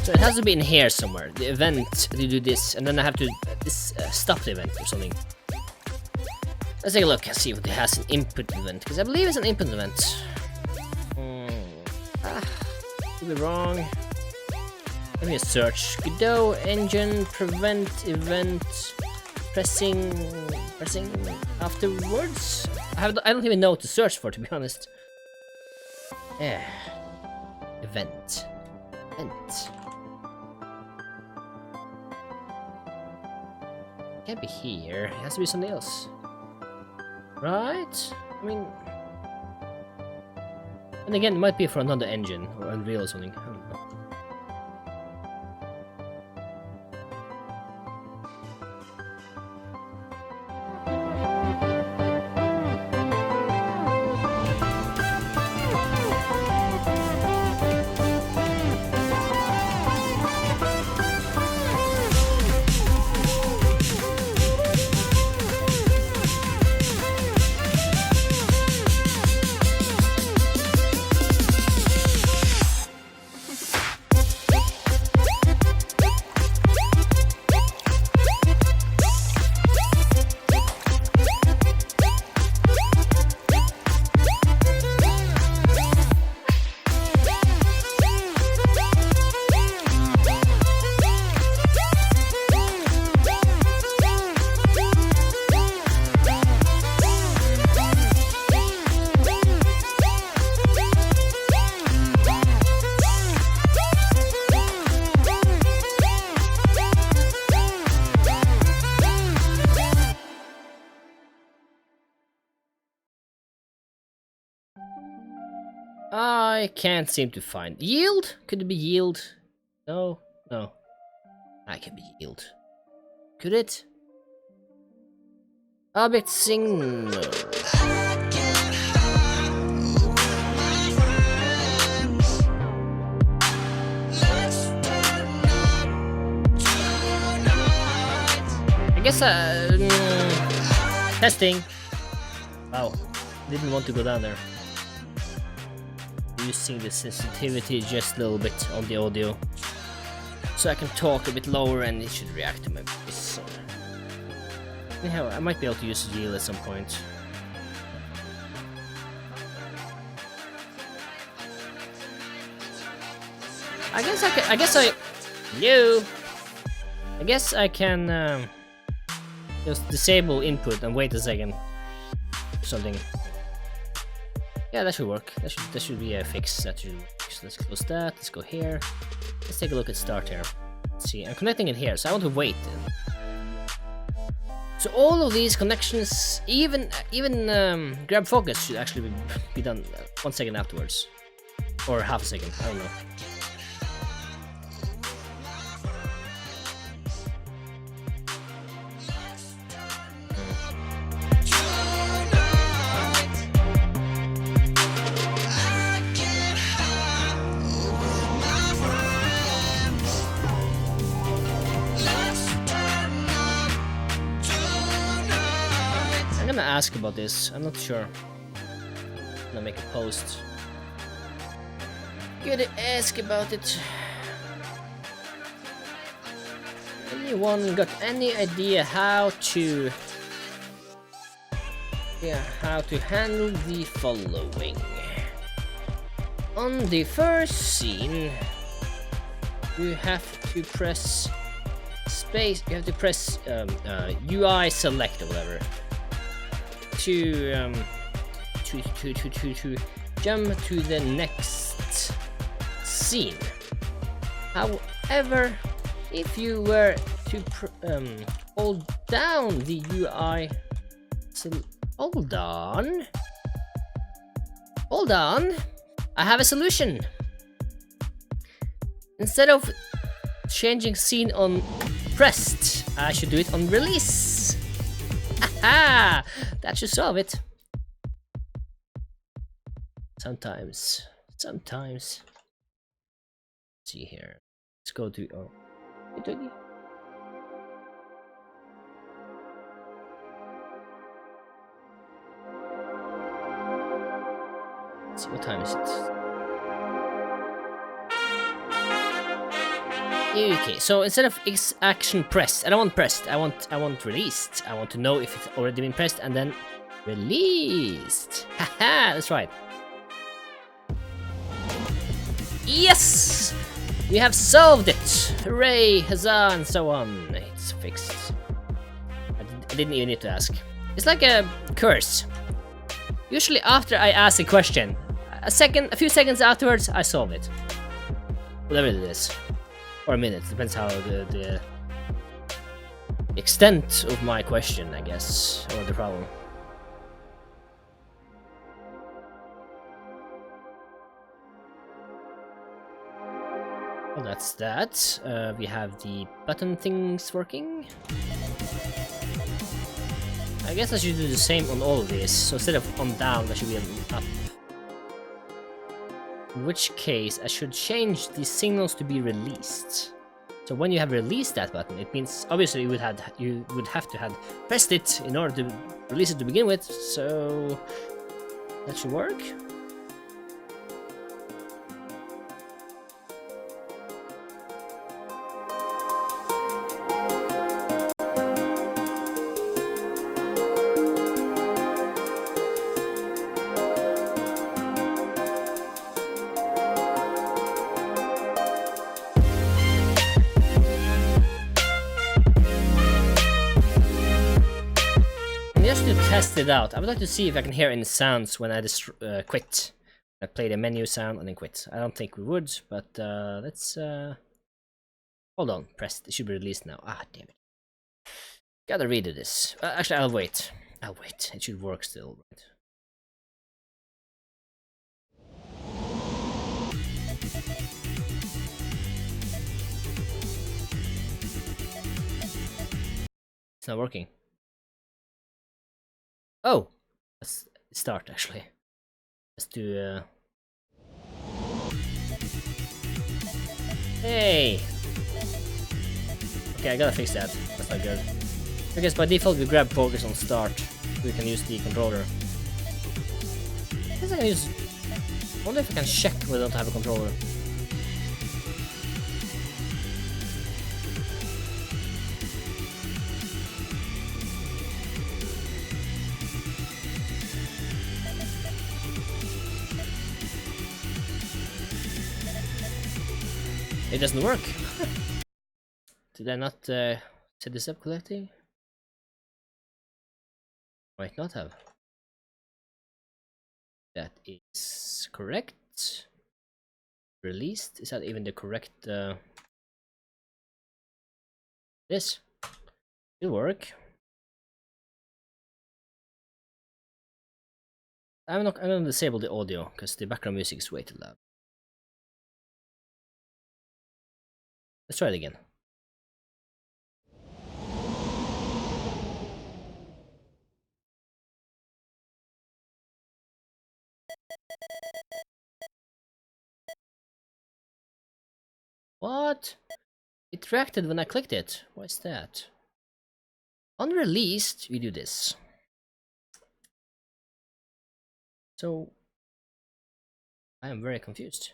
So it has to be in here somewhere. The event, you do this, and then I have to stop the event or something. Let's take a look and see if it has an input event, because I believe it's an input event. Could be wrong. Let me just search. Godot Engine prevent event pressing afterwards. I don't even know what to search for, to be honest. Yeah. Event. Can't be here. It has to be something else, right? I mean, and again, it might be for another engine or Unreal or something. I don't know. I can't seem to find yield. Could it be yield? No. I can be yield. Could it? Object signal. I guess testing. Wow, didn't want to go down there. Using the sensitivity just a little bit on the audio, so I can talk a bit lower and it should react to my voice. Anyhow, I might be able to use yield at some point. I guess I can just disable input and wait a second or something. Yeah, that should work. That should be a fix. That should work. So let's close that. Let's go here. Let's take a look at start here. Let's see. I'm connecting it here, so I want to wait. So all of these connections, even grab focus should actually be done 1 second afterwards, or half a second. I don't know. I'm gonna ask about this. I'm not sure. I'm gonna make a post. Gonna ask about it. Anyone got any idea how to handle the following? On the first scene, you have to press space. You have to press UI select or whatever to jump to the next scene. However, if you were to hold down the UI, hold on, I have a solution. Instead of changing scene on pressed, I should do it on release. Aha! That should solve it. Sometimes. Let's see here. Let's go to let's see, what time is it? Okay, so instead of action pressed, I don't want pressed, I want released. I want to know if it's already been pressed and then released. Haha, that's right. Yes! We have solved it! Hooray, huzzah, and so on. It's fixed. I didn't even need to ask. It's like a curse. Usually after I ask a question, a few seconds afterwards, I solve it. Whatever it is. Or a minute, depends how the extent of my question, I guess, or the problem. Well, that's that. We have the button things working. I guess I should do the same on all of these. So instead of on down, that should be an up. In which case, I should change the signals to be released. So when you have released that button, it means obviously you would have to have pressed it in order to release it to begin with. So that should work. Just to test it out, I would like to see if I can hear any sounds when I just quit. I play the menu sound and then quit. I don't think we would, but let's hold on. Pressed. It should be released now. Ah, damn it! Gotta redo this. Actually, I'll wait. It should work still, right? It's not working. Oh, let's start actually. Let's do. Hey. Okay, I gotta fix that. That's not good. I guess by default we grab focus on start. We can use the controller. I guess I can use. I wonder if I can check whether I don't have a controller. It doesn't work. Did I not set this up correctly? Might not have. That is correct. Released. Is that even the correct? This will work. I'm gonna disable the audio because the background music is way too loud. Let's try it again. What? It reacted when I clicked it. Why is that? Unreleased, we do this. So I am very confused.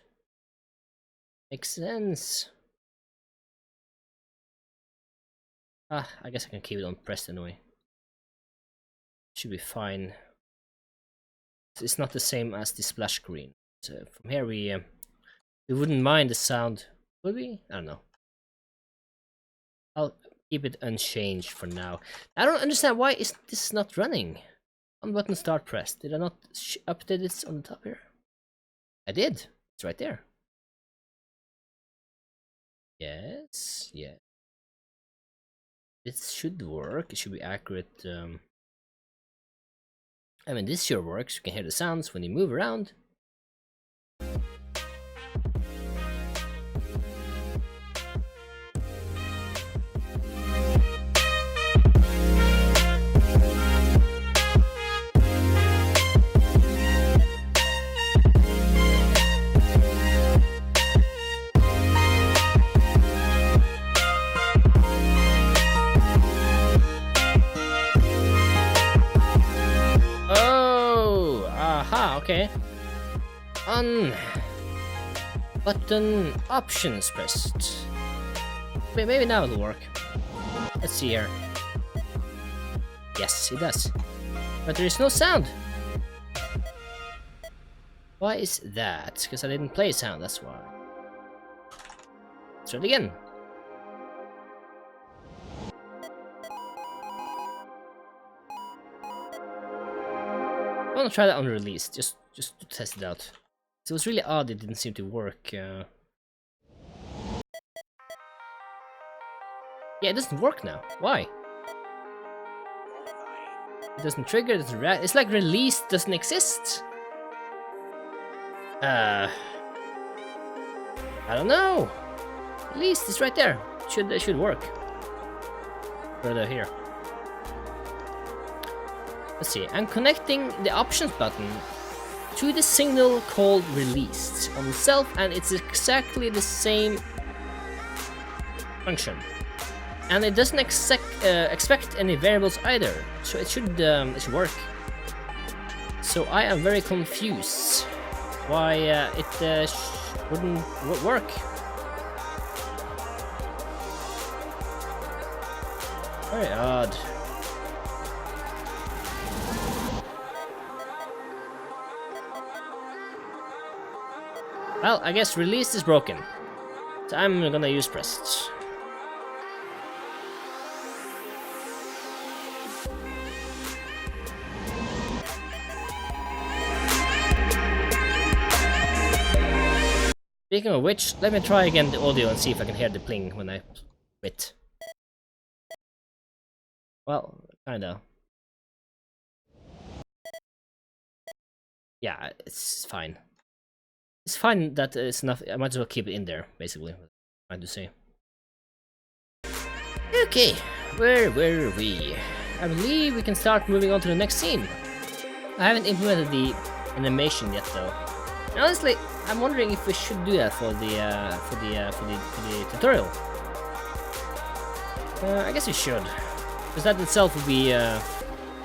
Makes sense. Ah, I guess I can keep it on pressed anyway. Should be fine. It's not the same as the splash screen. So from here we wouldn't mind the sound, would we? I don't know. I'll keep it unchanged for now. I don't understand why is this not running. On button start pressed. Did I not update this on the top here? I did. It's right there. Yes, yeah. This should work. It should be accurate. I mean, this sure works. You can hear the sounds when you move around. Okay. Button options pressed. Wait, maybe now it'll work. Let's see here. Yes, it does. But there is no sound. Why is that? Because I didn't play sound, that's why. Let's try it again. I want to try that on release, just to test it out. So it was really odd it didn't seem to work. Yeah, it doesn't work now. Why? It doesn't trigger, it doesn't react. It's like release doesn't exist. I don't know. Release is right there. It should work. Further here. Let's see, I'm connecting the options button to the signal called released on itself, and it's exactly the same function. And it doesn't expect any variables either, so it should work. So I am very confused why it wouldn't work. Very odd. Well, I guess release is broken, so I'm gonna use pressed. Speaking of which, let me try again the audio and see if I can hear the pling when I quit. Well, kinda. Yeah, it's fine. It's fine that it's enough. I might as well keep it in there, basically. What I'm trying to say. Okay, where were we? I believe we can start moving on to the next scene. I haven't implemented the animation yet, though. And honestly, I'm wondering if we should do that for the tutorial. I guess we should, because that itself would be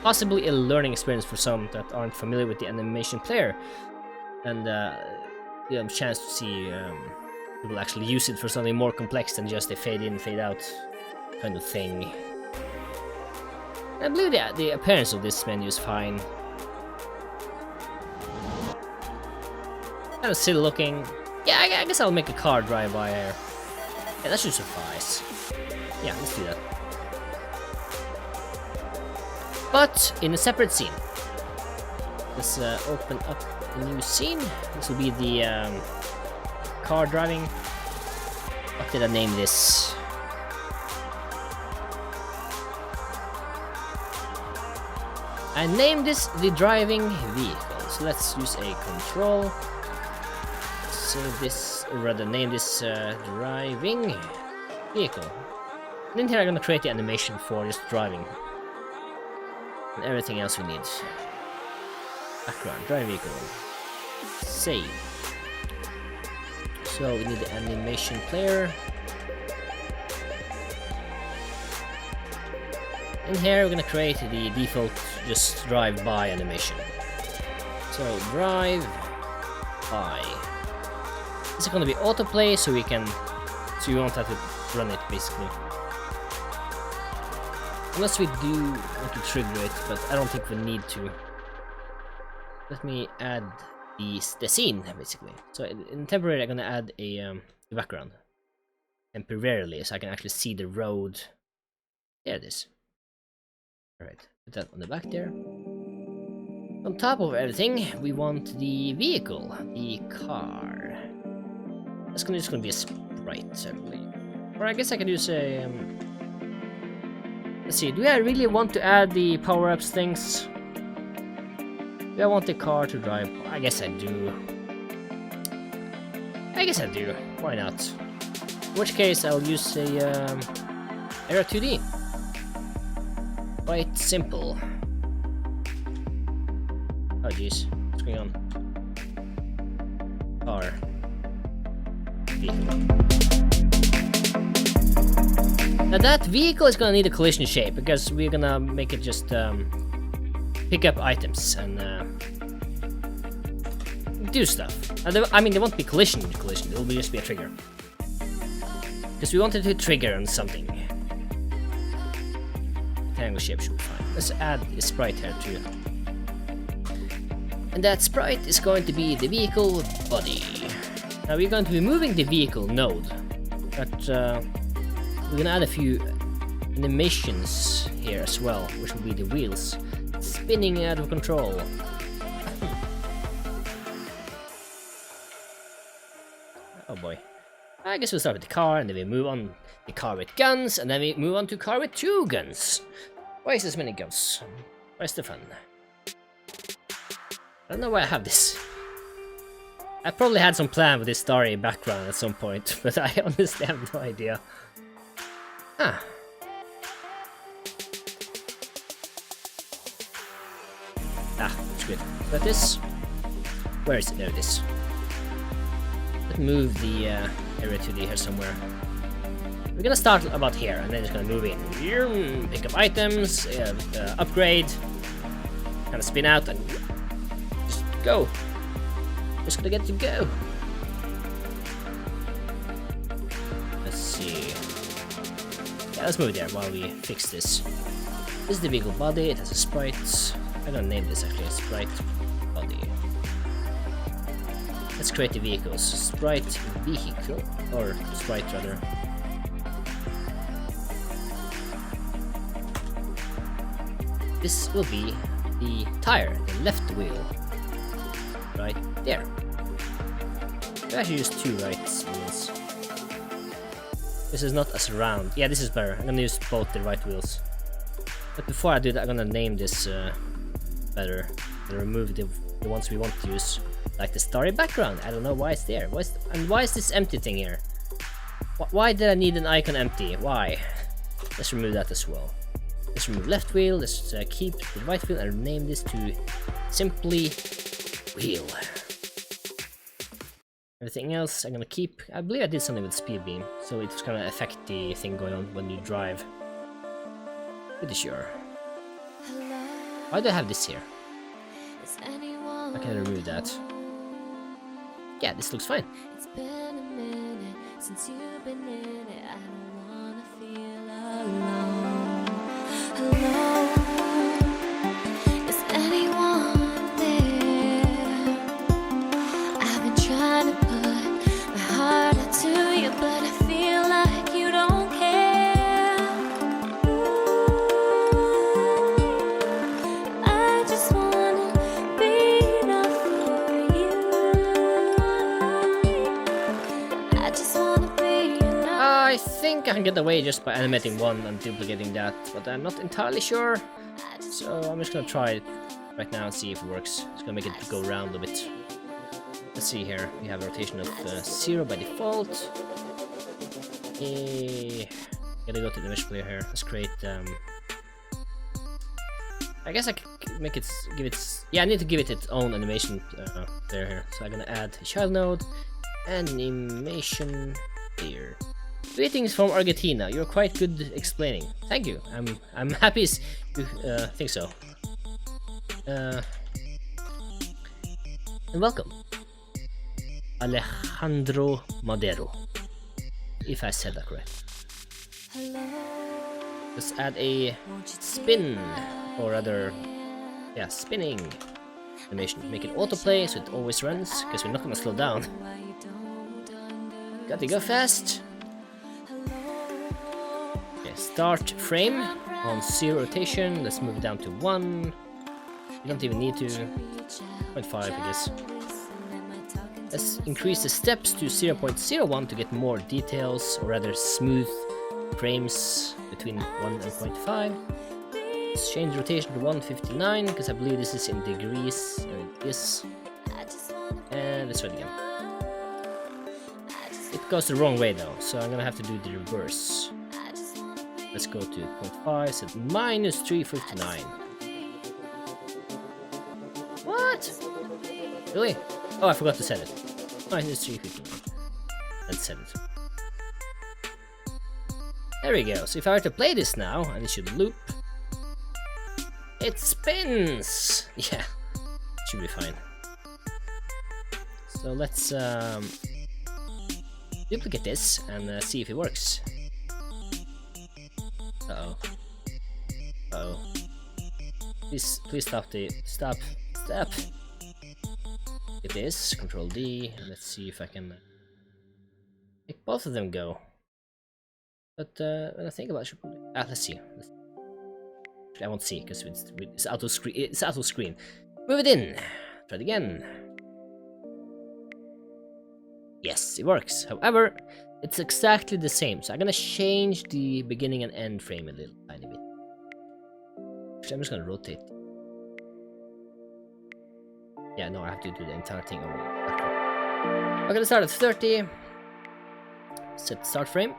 possibly a learning experience for some that aren't familiar with the animation player, and you have a chance to see people actually use it for something more complex than just a fade in, fade out kind of thing. I believe the appearance of this menu is fine. Kind of silly looking. Yeah, I guess I'll make a car drive by here. Yeah, that should suffice. Yeah, let's do that. But in a separate scene. Let's open up a new scene. This will be the car driving. What did I name this? I named this the driving vehicle. So let's use a control. Save this, or rather name this driving vehicle. And in here I'm gonna create the animation for just driving. And everything else we need. Background, drive vehicle. Save. So we need the animation player. In here we're gonna create the default just drive by animation. So drive by. This is gonna be autoplay, so we won't have to run it basically. Unless we do want to trigger it, but I don't think we need to. Let me add the scene basically. So in temporary I'm gonna add a background. Temporarily, so I can actually see the road. There it is. Alright, put that on the back there. On top of everything, we want the vehicle, the car. That's just gonna be a sprite, I believe. Or I guess I can use a... let's see, do I really want to add the power-ups things? Do I want the car to drive? I guess I do. Why not? In which case, I'll use a Era 2D. Quite simple. Oh jeez, what's going on? Car. Vehicle. Now that vehicle is gonna need a collision shape because we're gonna make it just pick up items and do stuff. I mean, there won't be collision, it will just be a trigger. Because we wanted to trigger on something. Triangle shape should be fine. Let's add a sprite here too. And that sprite is going to be the vehicle body. Now we're going to be moving the vehicle node, but we're gonna add a few animations here as well, which will be the wheels spinning out of control. Oh boy. I guess we'll start with the car, and then we move on the car with guns, and then we move on to car with 2 guns. Why is this many guns? Where's the fun? I don't know why I have this. I probably had some plan with this starry background at some point, but I honestly have no idea. Ah. Ah, it's good. But this... where is it? There it is. Let's move the area to the here somewhere. We're gonna start about here, and then it's gonna move in. Pick up items, upgrade, kind of spin out, and just go. Just gonna get to go. Let's see. Yeah, let's move there while we fix this. This is the vehicle body. It has a sprite. I'm gonna name this actually sprite body. Let's create the vehicles. Sprite vehicle, or sprite rather. This will be the tire, the left wheel. Right there. We actually use 2 right wheels. This is not as round. Yeah, this is better. I'm gonna use both the right wheels. But before I do that, I'm gonna name this better. And remove the ones we want to use. Like the starry background. I don't know why it's there. And why is this empty thing here? Why did I need an icon empty? Why? Let's remove that as well. Let's remove left wheel. Let's keep the right wheel and rename this to simply wheel. Everything else I'm gonna keep. I believe I did something with speed beam, so it's gonna affect the thing going on when you drive. Pretty sure. Why do I have this here? I can remove that. Yeah, this looks fine. It's been a minute since you've been in it. I don't wanna feel alone. Alone. Is anyone there? I've been trying to put my heart out to you, but I feel like you don't care. I just wanna be enough for you. I just wanna be enough. I think I can get away just by animating one and duplicating that, but I'm not entirely sure. So I'm just gonna try right now and see if it works. It's gonna make it go around a bit. Let's see here. We have a rotation of 0 by default. Gotta go to the image player here. Let's create. I guess I could make it. Give it. Yeah, I need to give it its own animation player here. So I'm gonna add a child node, animation player. Greetings from Argentina. You're quite good explaining. Thank you. I'm happy you think so. And welcome, Alejandro Madero. If I said that correct. Let's add a spin, or rather, yeah, spinning animation. Make it autoplay so it always runs, because we're not gonna slow down. Gotta go fast. Okay, start frame on 0 rotation. Let's move it down to 1. You don't even need to. 0.5, I guess. Let's increase the steps to 0.01 to get more details, or rather smooth frames between 1 and 0.5. Let's change rotation to 159, because I believe this is in degrees, and it is. And let's try it again. It goes the wrong way though, so I'm gonna have to do the reverse. Let's go to 0.5, set minus 359. What? Really? Oh, I forgot to set it. Minus 359. Let's set it. There we go. So if I were to play this now, and it should loop, it spins! Yeah, should be fine. So let's duplicate this and see if it works. Uh-oh. Uh-oh. Please stop the... Stop. It is. Control D. Let's see if I can make both of them go. But when I think about it, let's see. I won't see because it's out of screen. It's out of screen. Move it in. Try it again. Yes, it works. However, it's exactly the same. So I'm gonna change the beginning and end frame a little tiny bit. Actually, I'm just gonna rotate. Yeah, no, I have to do the entire thing over. I'm gonna start at 30. Set start frame.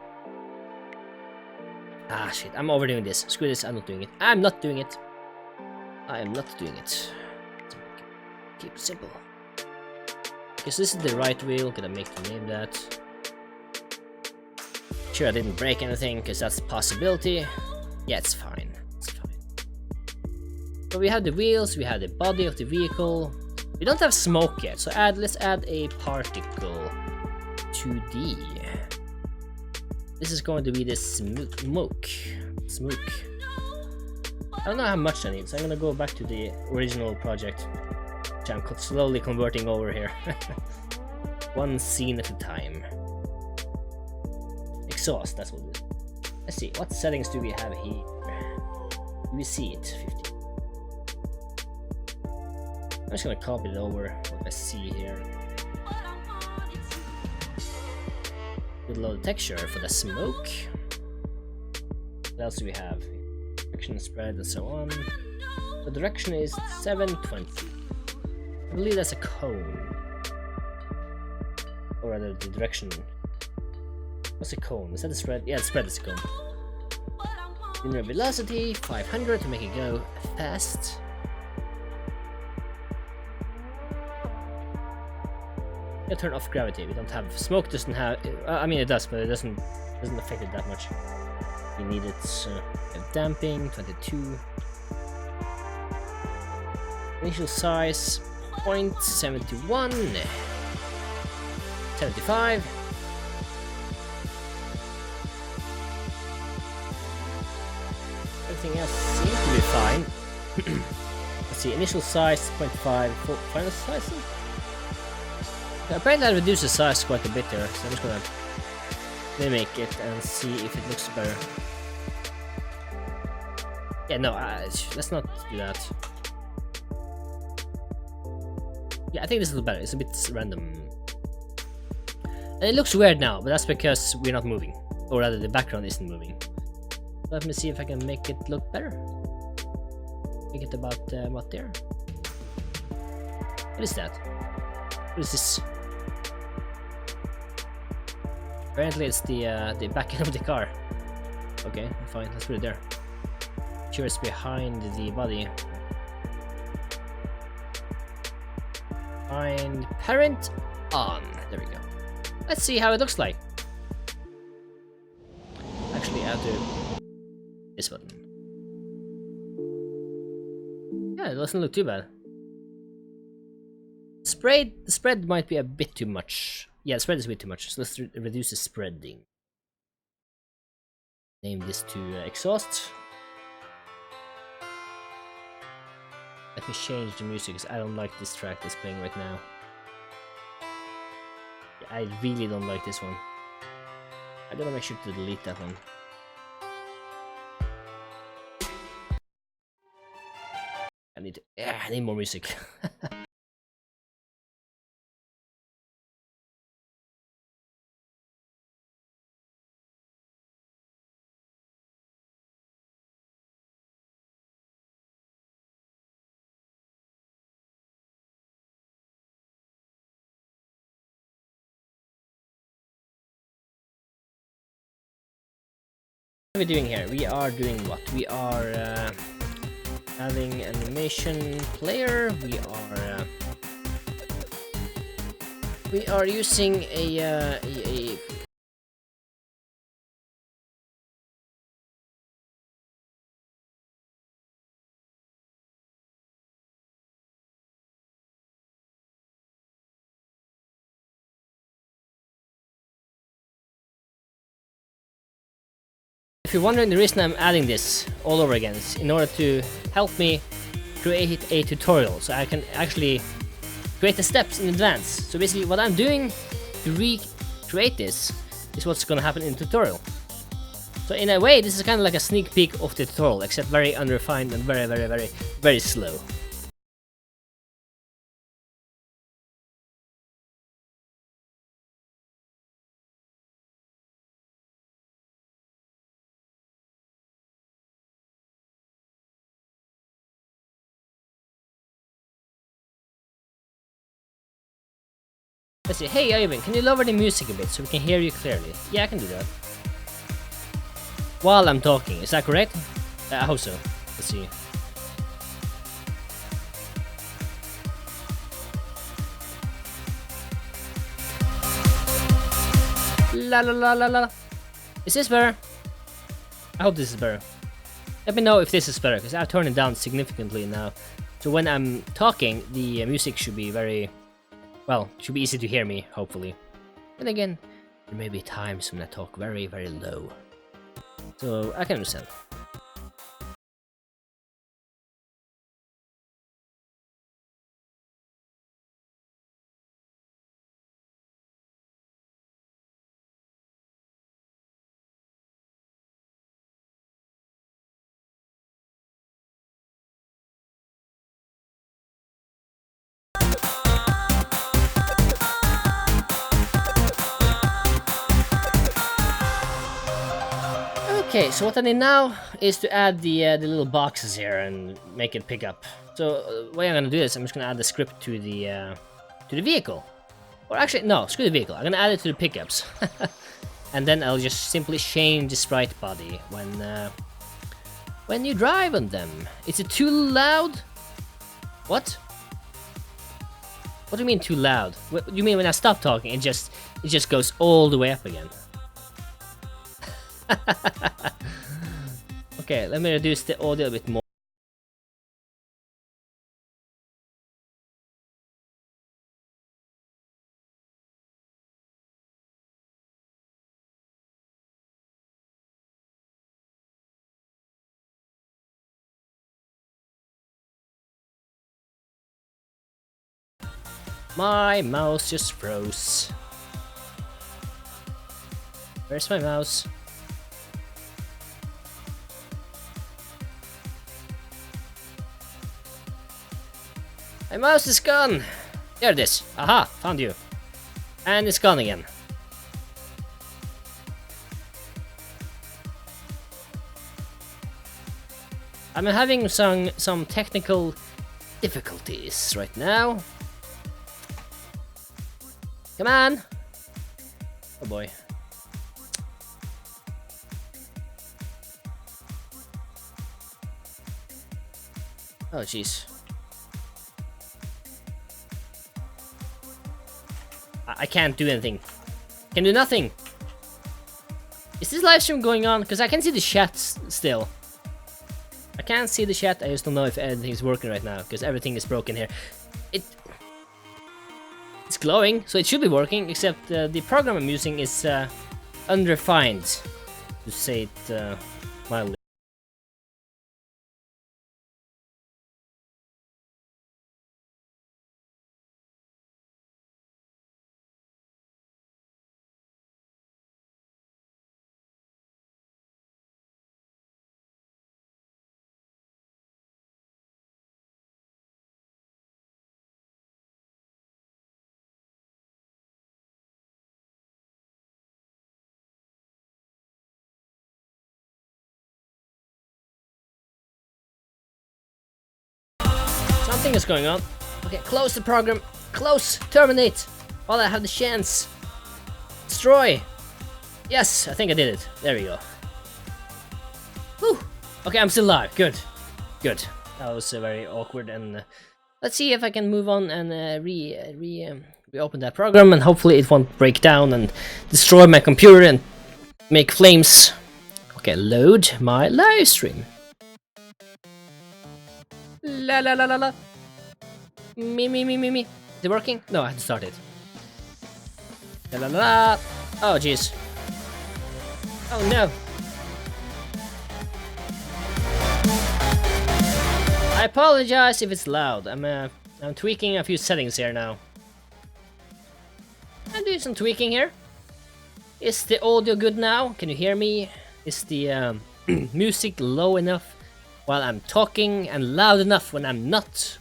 Ah, shit, I'm overdoing this. Screw this, I'm not doing it. I'm not doing it. I am not doing it. Keep it simple. Okay, so this is the right wheel. Gonna make the name that. Sure, I didn't break anything, because that's a possibility. Yeah, it's fine. It's fine. So we have the wheels, we have the body of the vehicle. We don't have smoke yet, so let's add a particle 2D. This is going to be the smoke. I don't know how much I need, so I'm gonna go back to the original project, which I'm slowly converting over here. One scene at a time. Exhaust, that's what it is. Let's see, what settings do we have here? Do we see it? 50. I'm just gonna copy it over, what I see here. With a load of texture for the smoke. What else do we have? Direction spread and so on. The direction is 720. I believe that's a cone. Or rather, the direction. What's a cone? Is that a spread? Yeah, the spread is a cone. Linear velocity 500 to make it go fast. Turn off gravity. We don't have smoke. Doesn't have. I mean, it does, but it doesn't affect it that much. We need it. Damping 22. Initial size 0.71. 75. Everything else seems to be fine. Let's see. Initial size 0.5. Final size. Apparently I reduced the size quite a bit there, so I'm just gonna mimic it and see if it looks better. Yeah, no, let's not do that. Yeah, I think this looks better. It's a bit random. And it looks weird now, but that's because we're not moving. Or rather, the background isn't moving. Let me see if I can make it look better. Make it about there. What is that? What is this? Apparently it's the back end of the car. Okay, fine, let's put it there. Sure, it's behind the body. Find parent on. There we go. Let's see how it looks like. Actually, I have to this button. Yeah, it doesn't look too bad. The spread might be a bit too much. Yeah, the spread is a bit too much, so let's reduce the spreading. Name this to exhaust. Let me change the music because I don't like this track that's playing right now. Yeah, I really don't like this one. I gotta make sure to delete that one. I need more music. What are we doing here? We are doing what? We are having animation player. We are using a If you're wondering, the reason I'm adding this all over again is in order to help me create a tutorial, so I can actually create the steps in advance. So basically what I'm doing to recreate this is what's gonna happen in the tutorial. So in a way, this is kind of like a sneak peek of the tutorial, except very unrefined and very slow. Let's see. Hey Ivan, can you lower the music a bit so we can hear you clearly? Yeah, I can do that. While I'm talking, is that correct? I hope so. Let's see. La la la la la. Is this better? I hope this is better. Let me know if this is better, because I've turned it down significantly now. So when I'm talking, the music should be should be easy to hear me, hopefully. And again, there may be times when I talk very low. So I can understand. Okay, so what I need now is to add the little boxes here and make it pick up. So the way I'm gonna do this, I'm just gonna add the script to the vehicle. Or actually, no, screw the vehicle. I'm gonna add it to the pickups, and then I'll just simply change the sprite body when you drive on them. Is it too loud? What? What do you mean too loud? What do you mean when I stop talking? It just goes all the way up again. Okay, let me reduce the audio a bit more. My mouse just froze. Where's my mouse? My mouse is gone! There it is. Aha, found you. And it's gone again. I'm having some technical difficulties right now. Come on! Oh boy. Oh jeez. I can't do anything. Can do nothing. Is this live stream going on? Because I can see the chat still. I can't see the chat. I just don't know if anything's working right now because everything is broken here. It's glowing, so it should be working. Except the program I'm using is unrefined, to say it mildly. Something is going on. Okay, close the program. Close. Terminate. While I have the chance. Destroy. Yes, I think I did it. There we go. Whew. Okay, I'm still alive. Good. Good. That was very awkward. And let's see if I can move on and reopen that program. And hopefully it won't break down and destroy my computer and make flames. Okay, load my live stream. La la la la la. Me. Is it working? No, I had to start it. La la la. Oh jeez. Oh no. I apologize if it's loud. I'm tweaking a few settings here now. I'm doing some tweaking here. Is the audio good now? Can you hear me? Is the music low enough while I'm talking and loud enough when I'm not?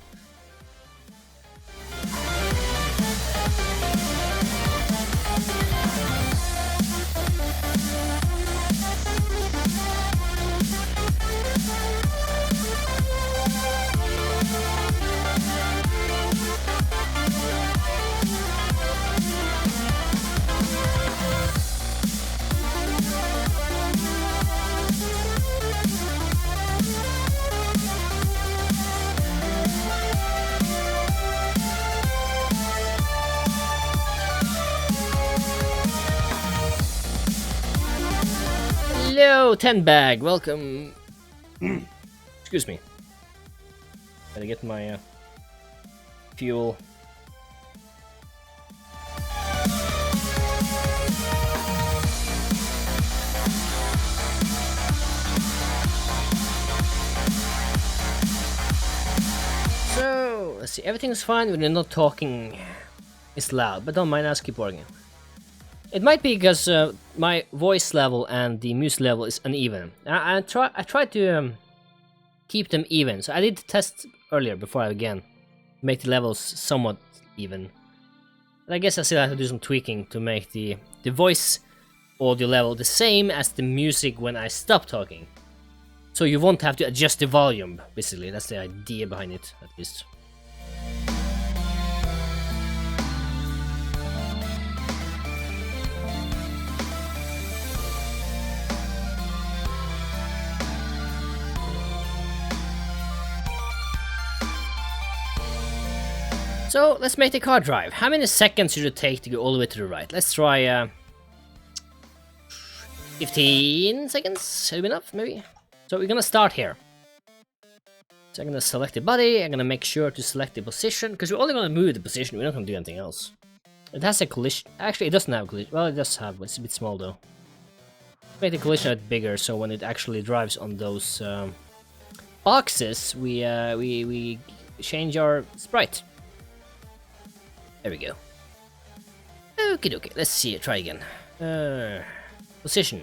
Hello, 10 bag, welcome. Excuse me. Gotta get my fuel. So, let's see, everything's fine when you're not talking. It's loud, but don't mind, I'll keep working. It might be because my voice level and the music level is uneven. I tried to keep them even, so I did test earlier before I began, make the levels somewhat even. And I guess I still have to do some tweaking to make the voice audio level the same as the music when I stop talking. So you won't have to adjust the volume, basically. That's the idea behind it, at least. So let's make the car drive. How many seconds should it take to go all the way to the right? Let's try 15 seconds. Should be enough, maybe. So we're gonna start here. So I'm gonna select the body. I'm gonna make sure to select the position because we're only gonna move the position. We're not gonna do anything else. It has a collision. Actually, it doesn't have a collision. Well, it does have. It's a bit small though. Make the collision a bit bigger so when it actually drives on those boxes, we change our sprite. There we go. Okay, okay. Let's see it. Try again. Position.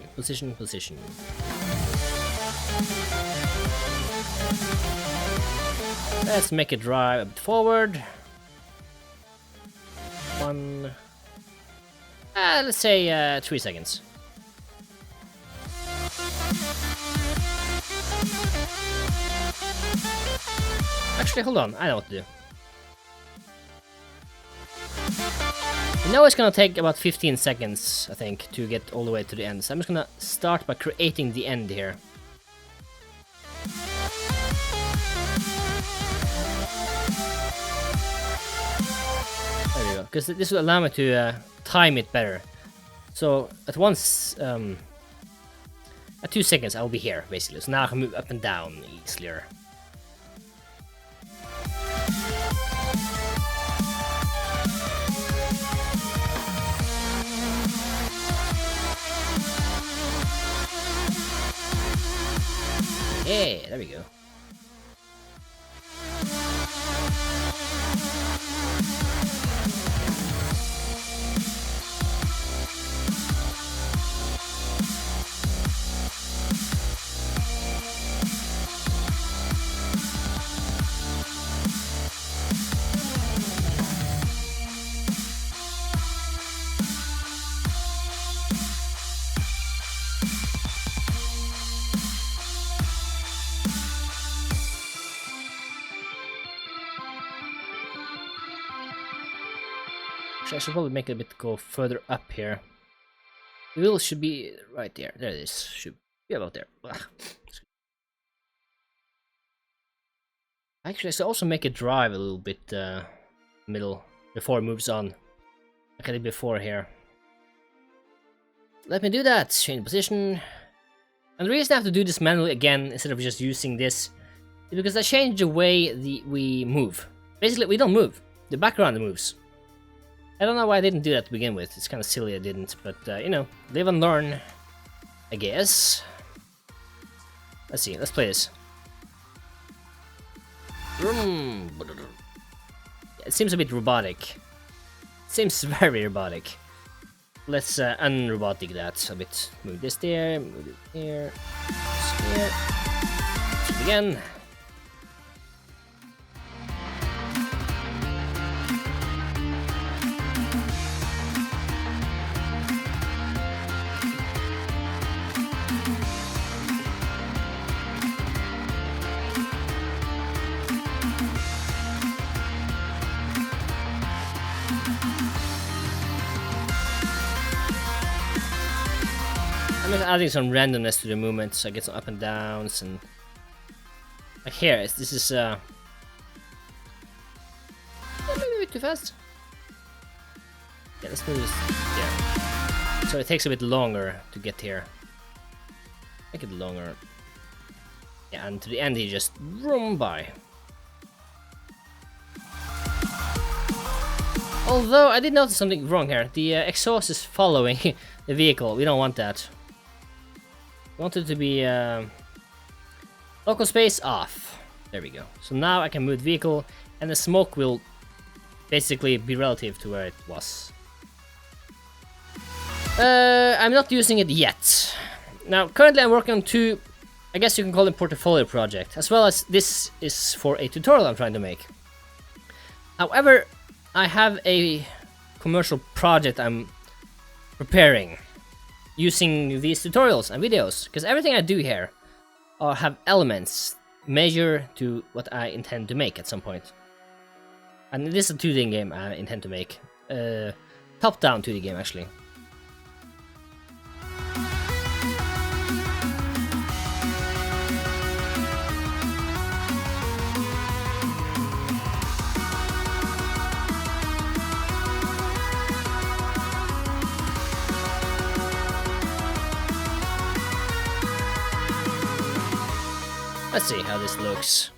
Let's make it drive a bit forward. One. Let's say 3 seconds. Actually, hold on. I know what to do. I know it's gonna take about 15 seconds, I think, to get all the way to the end. So I'm just gonna start by creating the end here. There we go, because this will allow me to time it better. So at once, at 2 seconds, I'll be here, basically. So now I can move up and down easier. Yeah, there we go. I should probably make it a bit go further up here. The wheel should be right there. There it is. Should be about there. Actually, I should also make it drive a little bit middle before it moves on, like I did before here. Let me do that. Change position. And the reason I have to do this manually again instead of just using this is because I changed the way we move. Basically, we don't move. The background moves. I don't know why I didn't do that to begin with. It's kind of silly I didn't, but you know, live and learn, I guess. Let's see, let's play this. It seems a bit robotic. It seems very robotic. Let's unrobotic that a bit. Move this there, move it here, this here. Let's again. I'm just adding some randomness to the movement, so I get some up and downs, and like here, this is maybe a bit too fast. Yeah, let's move this. Yeah, so it takes a bit longer to get here. Make it longer. Yeah, and to the end, you just roam by. Although I did notice something wrong here. The exhaust is following the vehicle. We don't want that. We want it to be local space off. There we go. So now I can move the vehicle, and the smoke will basically be relative to where it was. I'm not using it yet. Now, currently I'm working on two, I guess you can call them portfolio project, as well as this is for a tutorial I'm trying to make. However, I have a commercial project I'm preparing using these tutorials and videos, because everything I do here have elements measure to what I intend to make at some point. And this is a 2D game I intend to make. Top-down 2D game, actually. Let's see how this looks.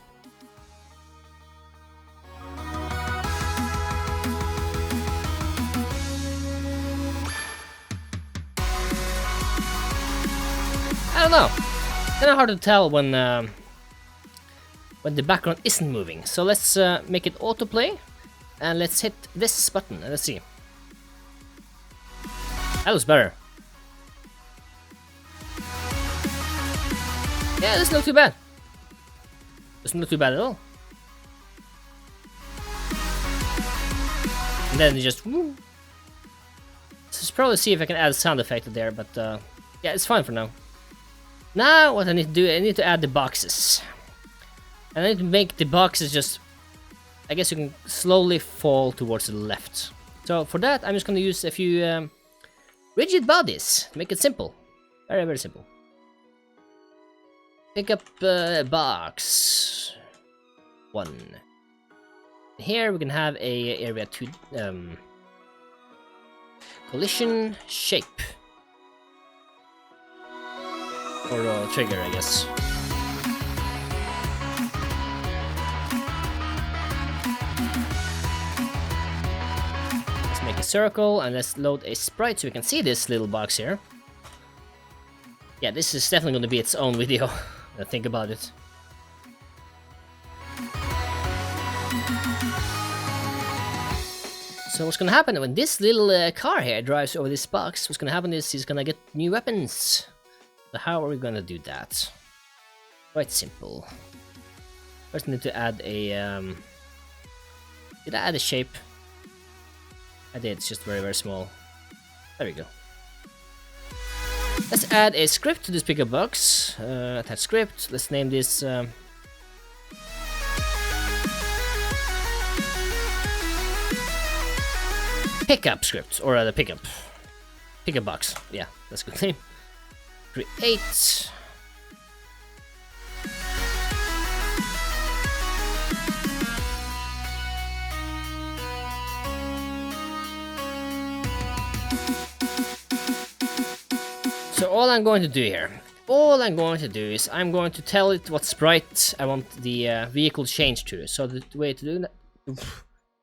I don't know. It's kind of hard to tell when the background isn't moving. So let's make it autoplay, and let's hit this button and let's see. That looks better. Yeah, this doesn't look too bad. Doesn't look too bad at all. And then you just woo. Let's probably see if I can add a sound effect there, but yeah, it's fine for now. Now what I need to do, I need to add the boxes. And I need to make the boxes just, I guess you can slowly fall towards the left. So for that, I'm just gonna use a few rigid bodies to make it simple. Very, very simple. Pick up box 1. Here we can have a area 2 collision shape. Or trigger, I guess. Let's make a circle and let's load a sprite so we can see this little box here. Yeah, this is definitely going to be its own video. Think about it. So what's gonna happen when this little car here drives over this box? What's gonna happen is he's gonna get new weapons. So how are we gonna do that? Quite simple. First we need to add a did I add a shape? I did, it's just very, very small. There we go. Let's add a script to this pickup box. Attach script. Let's name this pickup script, or the pickup box. Yeah, that's a good name. Create. So all I'm going to do here, is I'm going to tell it what sprite I want the vehicle to change to. So the way to do that,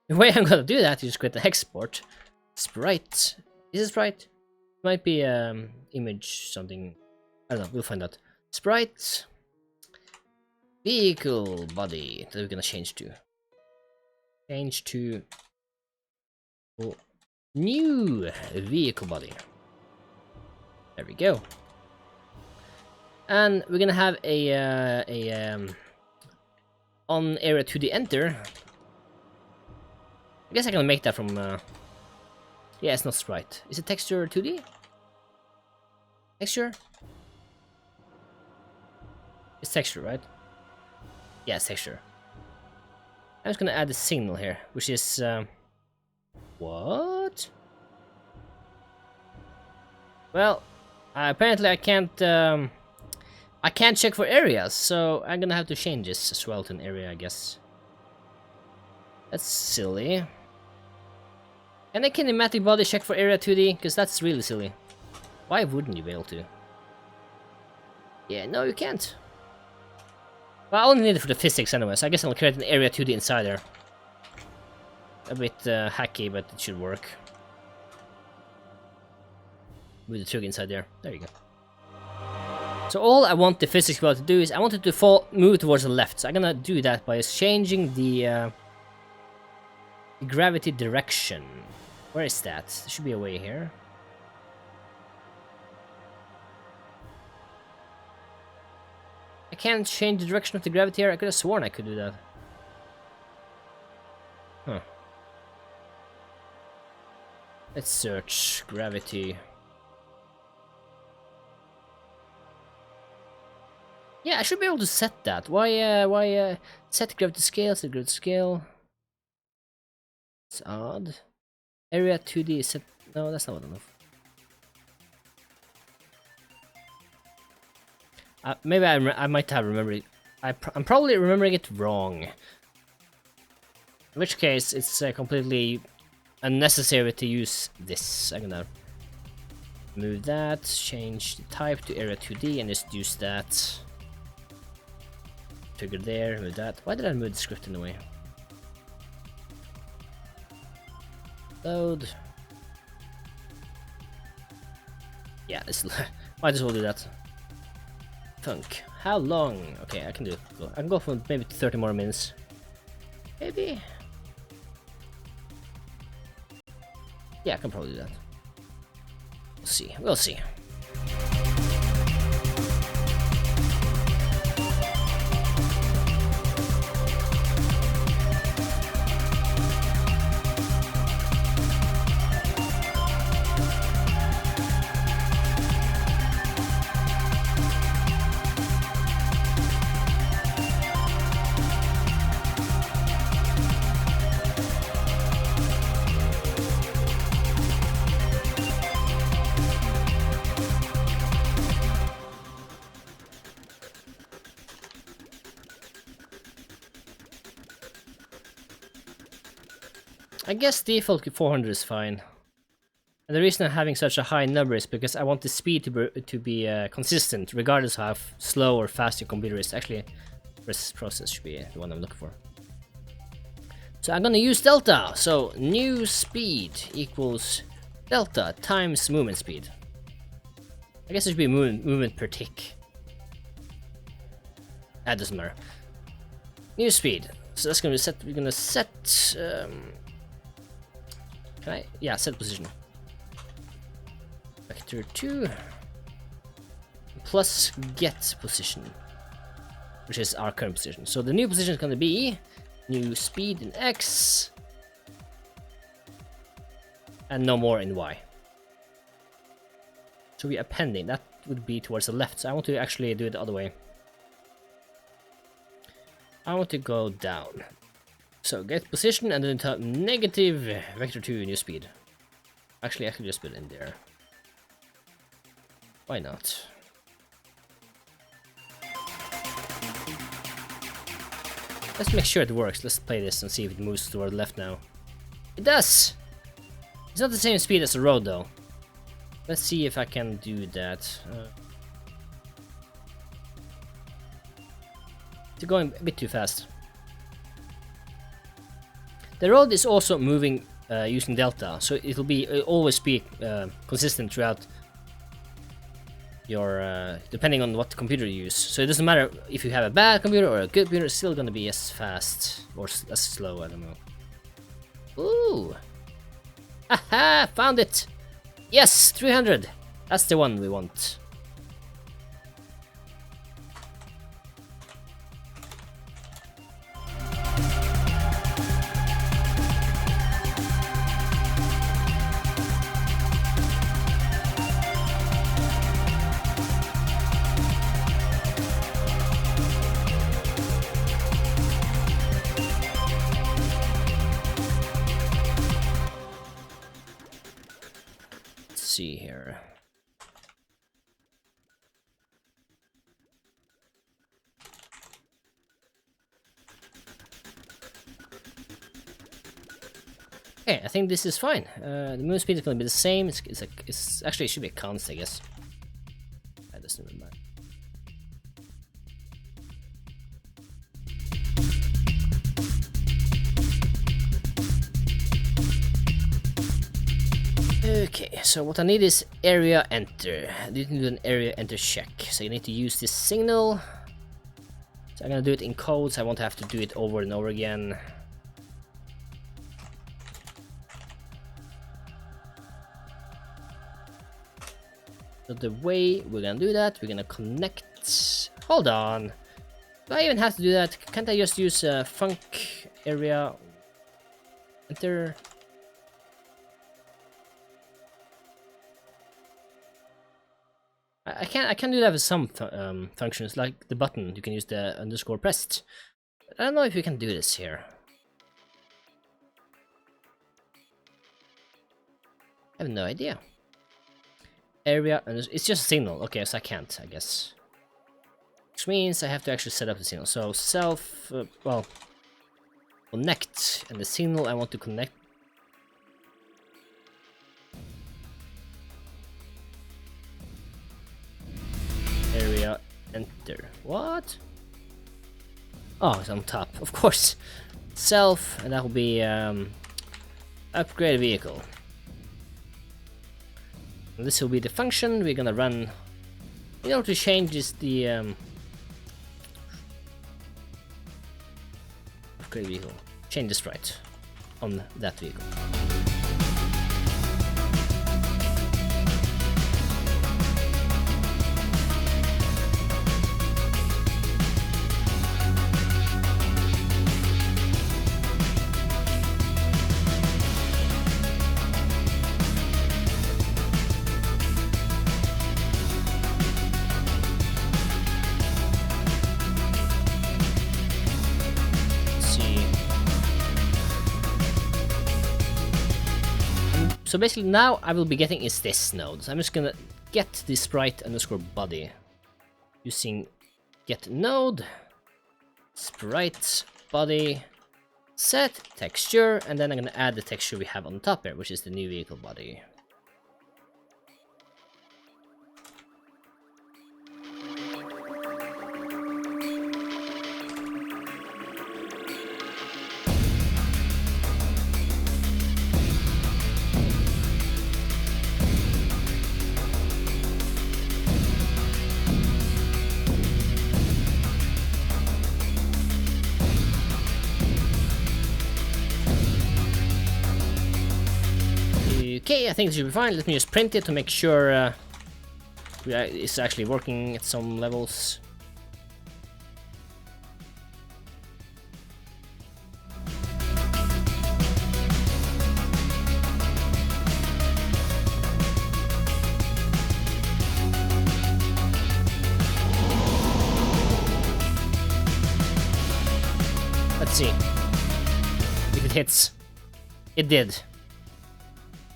the way I'm going to do that is just create an export sprite. Is it sprite? It might be image something. I don't know. We'll find out. Sprite vehicle body that we're gonna change to. Change to new vehicle body. There we go. And we're gonna have a on area 2D enter. I guess I can make that from yeah, it's not sprite. Is it texture 2D? Texture? It's texture, right? Yeah, it's texture. I'm just gonna add a signal here, which is what? Well, apparently I can't check for areas, so I'm gonna have to change this as well to an area, I guess. That's silly. Can a kinematic body check for area 2D? Because that's really silly. Why wouldn't you be able to? Yeah, no, you can't. Well, I only need it for the physics anyway, so I guess I'll create an area 2D inside there. A bit hacky, but it should work. Move the trigger inside there. There you go. So all I want the physics body to do is I want it to move towards the left. So I'm gonna do that by changing the gravity direction. Where is that? There should be a way here. I can't change the direction of the gravity here. I could have sworn I could do that. Huh. Let's search gravity. Yeah, I should be able to set that. Why set gravity scale, set gravity scale. It's odd. Area 2D is set. No, that's not enough. Maybe I might have remembered it. I'm probably remembering it wrong. In which case, it's completely unnecessary to use this. I'm gonna move that, change the type to area 2D, and just use that. Trigger there, move that. Why did I move the script in the way? Load. Yeah, this might as well do that. Funk. How long? Okay, I can do it. I can go for maybe 30 more minutes. Maybe. Yeah, I can probably do that. We'll see. We'll see. I guess default 400 is fine. And the reason I'm having such a high number is because I want the speed to be consistent, regardless of how slow or fast your computer is. Actually, this process should be the one I'm looking for. So I'm gonna use delta. So new speed equals delta times movement speed. I guess it should be movement per tick. That doesn't matter. New speed. So that's gonna be set. We're gonna set. Can I? Yeah, set position. Vector 2 plus get position, which is our current position. So the new position is going to be new speed in X and no more in Y. So we are appending. That would be towards the left. So I want to actually do it the other way. I want to go down. So get position and then type negative vector 2 new speed. Actually, I can just put it in there. Why not? Let's make sure it works. Let's play this and see if it moves toward the left now. It does! It's not the same speed as the road though. Let's see if I can do that. It's going a bit too fast. The road is also moving using delta, so it'll always be consistent throughout your depending on what computer you use. So it doesn't matter if you have a bad computer or a good computer, it's still gonna be as fast or as slow, I don't know. Ooh! Haha! Found it! Yes! 300! That's the one we want. See here. Okay, I think this is fine. The movement speed is going to be the same. It's actually it should be a constant, I guess. That doesn't really matter. Okay, so what I need is area enter. I need to do an area enter check. So you need to use this signal. So I'm gonna do it in code, so I won't have to do it over and over again. So the way we're gonna do that, we're gonna connect. Hold on. Do I even have to do that? Can't I just use func area enter? I can do that with some functions, like the button. You can use the underscore pressed. I don't know if you can do this here. I have no idea. Area, it's just a signal. Okay, so I can't, I guess. Which means I have to actually set up the signal. So self, well, connect, and the signal I want to connect. Area enter. What? Oh, it's on top, of course. Self, and that will be upgrade vehicle. And this will be the function we're gonna run. In order to change is the upgrade vehicle. Change the sprite on that vehicle. So basically now I will be getting is this node. So I'm just gonna get the sprite underscore body using get node sprite body Set texture, and then I'm gonna add the texture we have on top here, which is the new vehicle body. Okay, I think it should be fine. Let me just print it to make sure it's actually working at some levels. Let's see if it hits. It did.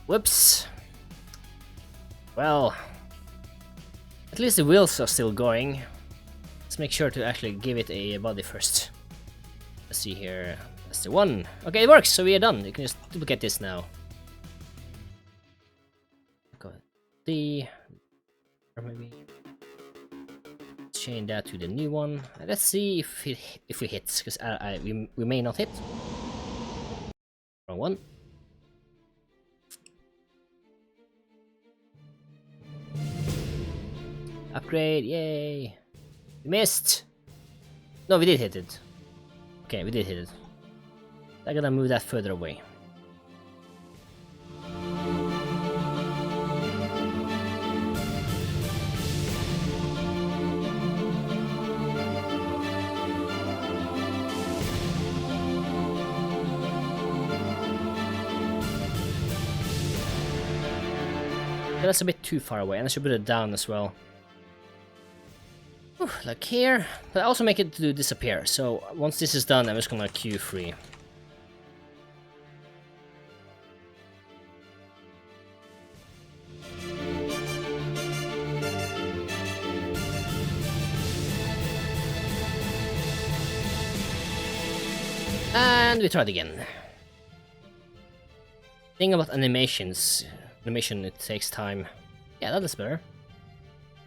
Whoops. Well, at least the wheels are still going. Let's make sure to actually give it a body first. Let's see here. That's the one. Okay, it works, so we are done. You can just look at this now. Go D, or maybe change that to the new one. Let's see if we hit, because we may not hit. Wrong one. Upgrade, yay! We missed! No, we did hit it. Okay, we did hit it. I gotta move that further away. That's a bit too far away, and I should put it down as well. Like here, but I also make it to disappear. So once this is done, I'm just gonna queue free. And we try it again. Thing about animations. Animation, it takes time. Yeah, that is better.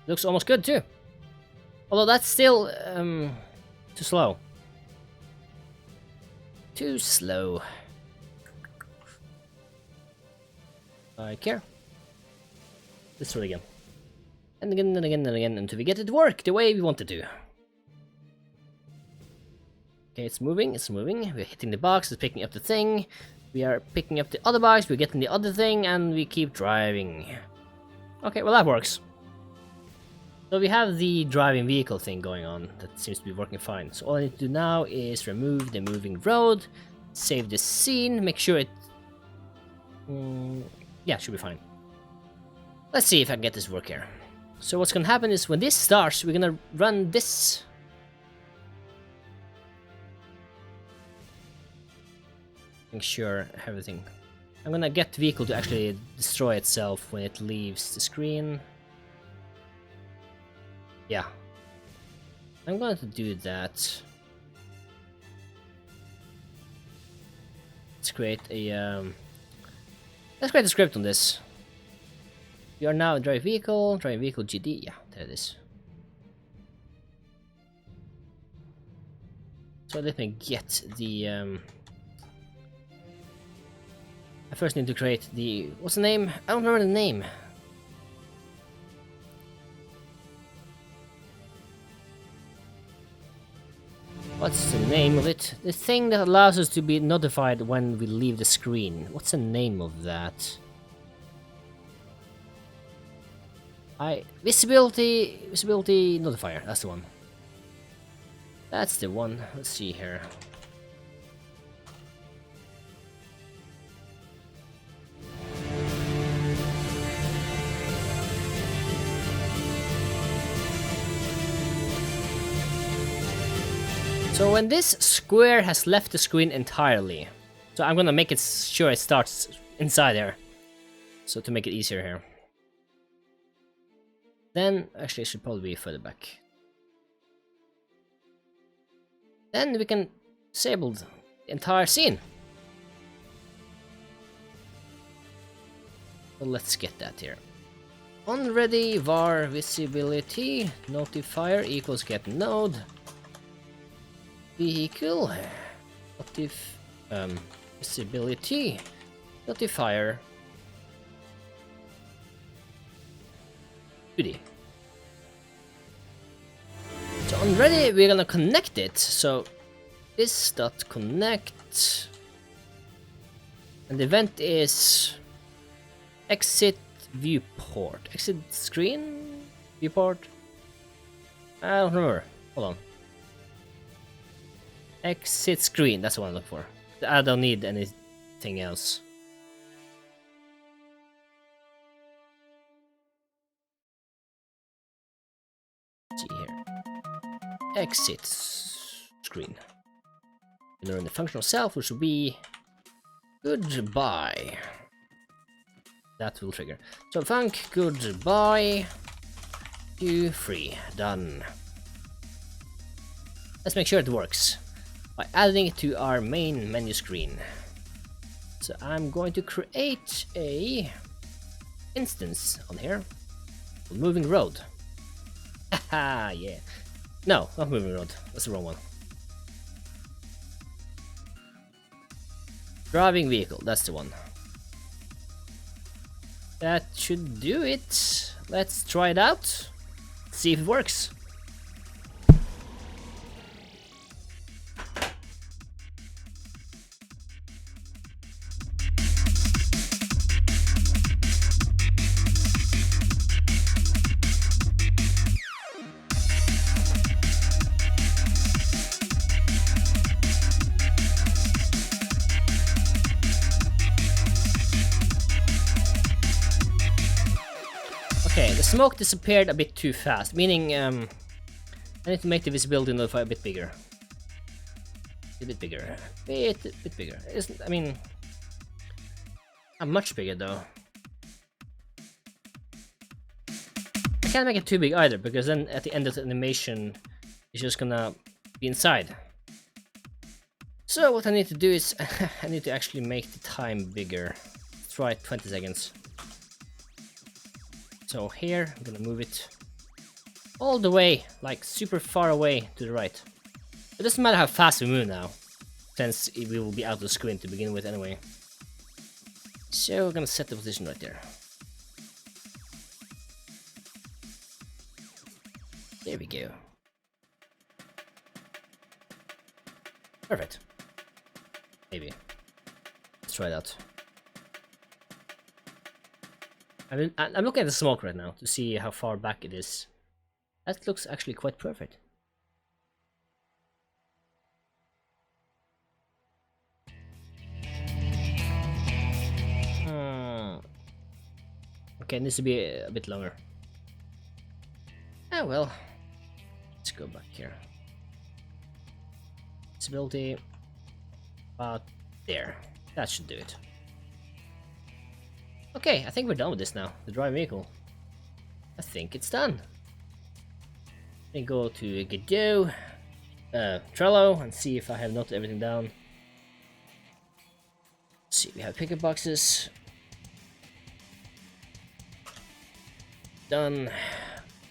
Looks almost good too. Although that's still too slow. Too slow. Like here. Let's try it again. And again and again and again until we get it to work the way we want it to. Okay, it's moving, it's moving. We're hitting the box, it's picking up the thing. We are picking up the other box, we're getting the other thing, and we keep driving. Okay, well that works. So we have the driving vehicle thing going on. That seems to be working fine. So all I need to do now is remove the moving road, save the scene, make sure it... yeah, should be fine. Let's see if I can get this to work here. So what's gonna happen is when this starts, we're gonna run this. Make sure everything... I'm gonna get the vehicle to actually destroy itself when it leaves the screen. Yeah. I'm going to do that. Let's create a script on this. We are now driving vehicle GD. Yeah, there it is. So let me get the I first need to create the... what's the name? I don't remember the name. What's the name of it? The thing that allows us to be notified when we leave the screen. What's the name of that? Visibility notifier. That's the one. That's the one. Let's see here. So when this square has left the screen entirely, so I'm gonna make it sure it starts inside there, so to make it easier here. Then, actually it should probably be further back. Then we can disable entire scene. So let's get that here. On ready var visibility notifier equals get node vehicle visibility notifier 2D. So on ready we're gonna connect it. So this dot connect, and the event is exit viewport, exit screen viewport. I don't remember. Hold on. Exit screen. That's what I look for. I don't need anything else. Let's see here. Exit screen. And learn the functional self, which will be goodbye. That will trigger. So func goodbye to free. Done. Let's make sure it works by adding it to our main menu screen. So I'm going to create a instance on here. Moving road. Haha, yeah. No, not moving road. That's the wrong one. Driving vehicle. That's the one. That should do it. Let's try it out. See if it works. Okay, the smoke disappeared a bit too fast, meaning I need to make the visibility notifier a bit bigger. A bit bigger. Bit bigger. I mean, not much bigger though. I can't make it too big either, because then at the end of the animation, it's just gonna be inside. So what I need to do is, I need to actually make the time bigger. Let's try 20 seconds. So here, I'm gonna move it all the way, like super far away to the right. It doesn't matter how fast we move now, since we will be out of the screen to begin with anyway. So we're gonna set the position right there. There we go. Perfect. Maybe. Let's try that. I'm looking at the smoke right now to see how far back it is. That looks actually quite perfect. Okay, it needs to be a bit longer. Ah well. Let's go back here. Visibility. About there. That should do it. Okay, I think we're done with this now. The drive vehicle. I think it's done. Then go to Godot, Trello, and see if I have noted everything down. Let's see, we have pickup boxes. Done.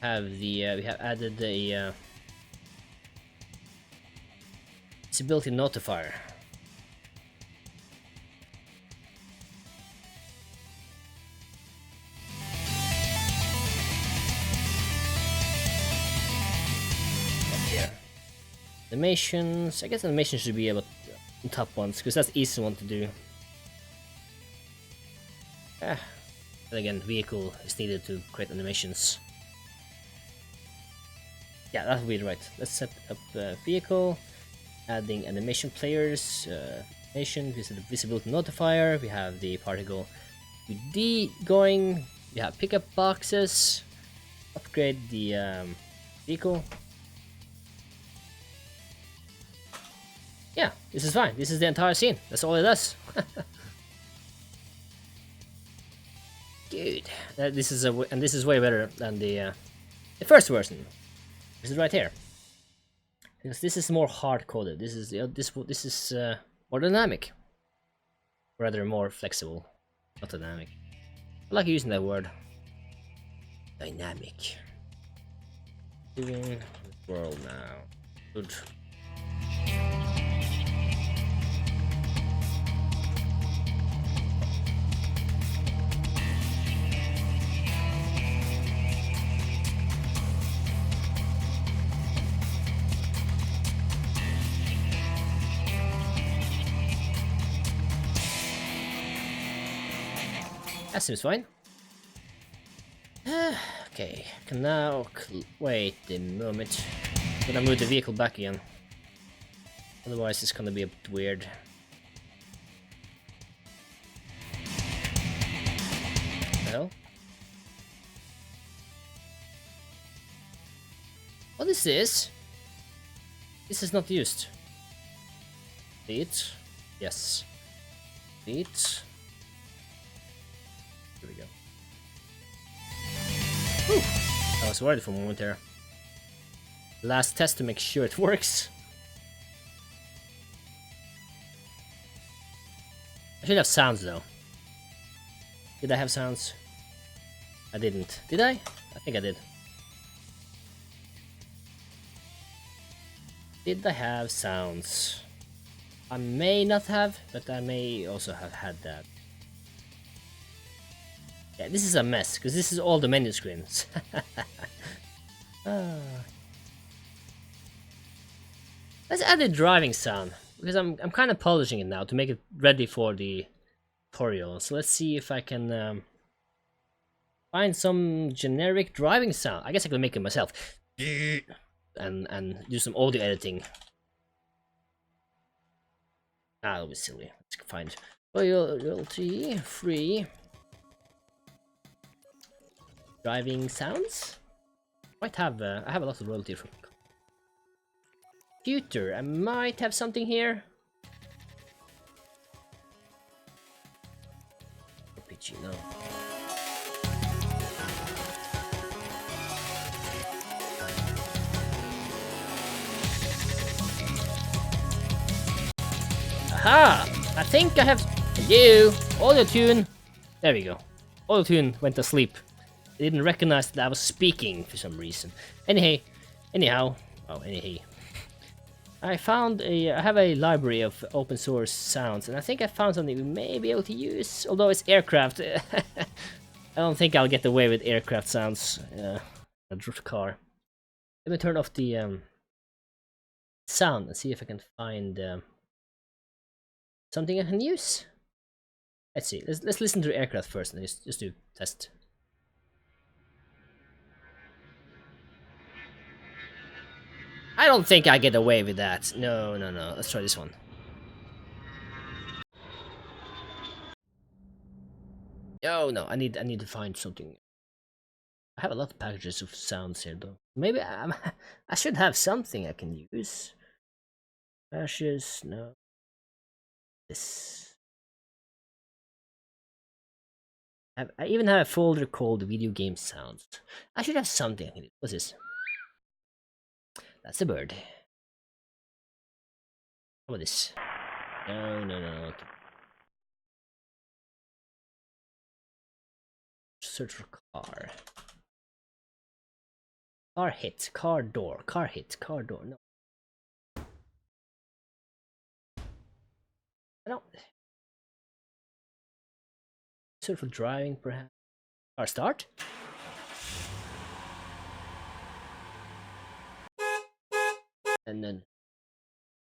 Have the we have added the visibility notifier. Animations. I guess animations should be about the top ones, because that's the easy one to do. And again, vehicle is needed to create animations. Yeah, that would be right. Let's set up vehicle, adding animation players, animation, visibility notifier. We have the particle 2D going. We have pickup boxes. Upgrade the vehicle. Yeah, this is fine. This is the entire scene. That's all it does. Dude, this is way better than the first version. This is right here, because this is more hard coded. This is more dynamic. Rather more flexible, not dynamic. I like using that word. Dynamic. Living in the world now. Good. That seems fine. Okay, can now wait a moment. I'm gonna move the vehicle back again. Otherwise, it's gonna be a bit weird. What the hell? What is this? This is not used. Delete. Yes. Delete. Here we go. Whew. I was worried for a moment there. Last test to make sure it works. I should have sounds though. Did I have sounds? I didn't. Did I? I think I did. Did I have sounds? I may not have, but I may also have had that. Yeah, this is a mess, because this is all the menu screens. Let's add a driving sound, because I'm kind of polishing it now to make it ready for the tutorial. So let's see if I can find some generic driving sound. I guess I can make it myself. And do some audio editing. That'll be silly. Let's find royalty free driving sounds. Might have I have a lot of royalty from computer. I might have something here. RPG, no. Aha! I think I have. Hello! Audio tune! There we go. Audio tune went to sleep. It didn't recognize that I was speaking for some reason. Anyhow. I found I have a library of open source sounds, and I think I found something we may be able to use. Although it's aircraft. I don't think I'll get away with aircraft sounds. A car. Let me turn off the sound and see if I can find something I can use. Let's see. Let's listen to the aircraft first and just do test. I don't think I get away with that. No. Let's try this one. No. I need to find something. I have a lot of packages of sounds here, though. Maybe I should have something I can use. Ashes, no. This. I even have a folder called video game sounds. I should have something I can use. What's this? That's a bird. How about this? No. Okay. Search for car. Car hit, car door, car hit, car door. No. I don't. Search for driving, perhaps. Car start. And then.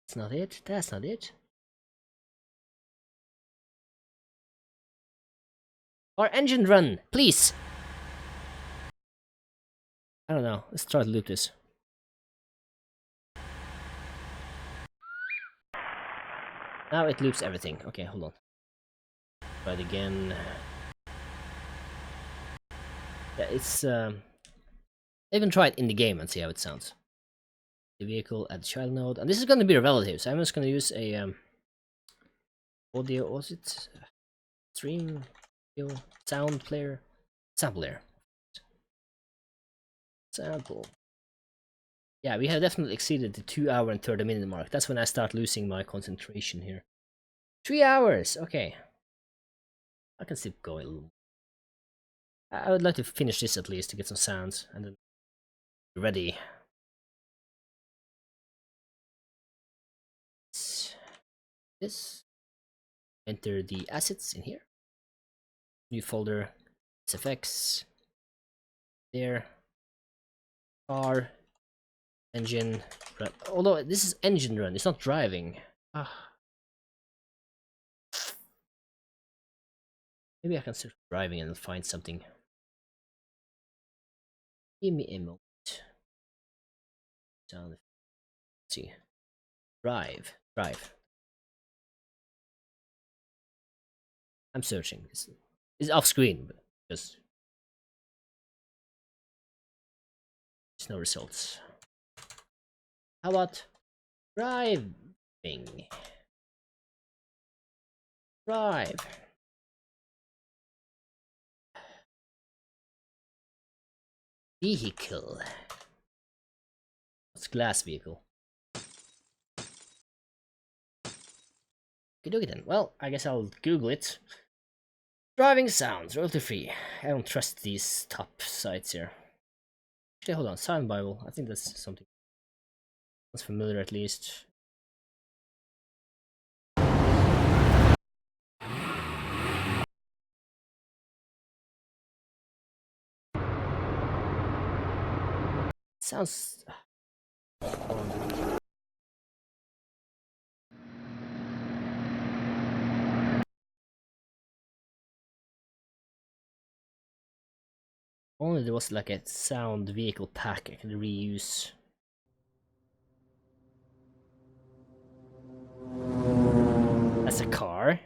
That's not it. That's not it. Car engine run, please. I don't know. Let's try to loop this. Now it loops everything. Okay, hold on. Try it again. Yeah, it's even try it in the game and see how it sounds. The vehicle at the child node, and this is going to be a relative, so I'm just going to use a audio. Was it stream audio sound player? Sample player. Sample. Yeah, we have definitely exceeded the 2 hour and 30 minute mark. That's when I start losing my concentration here. 3 hours. Okay, I can still go a little. I would like to finish this at least to get some sounds and then be ready. This. Enter the assets in here. New folder. SFX. There. Car. Engine. Run. Although this is engine run, it's not driving. Maybe I can search driving and find something. Give me a moment. Sound. Let's see. Drive. I'm searching. It's off screen, but just there's no results. How about driving? Drive. Vehicle. What's glass vehicle? Okay, then. Well, I guess I'll Google it. Driving sounds, royalty free. I don't trust these top sites here. Actually, hold on. Sound Bible. I think that's something that's familiar at least. Sounds. Only there was like a sound vehicle pack I could reuse. That's a car.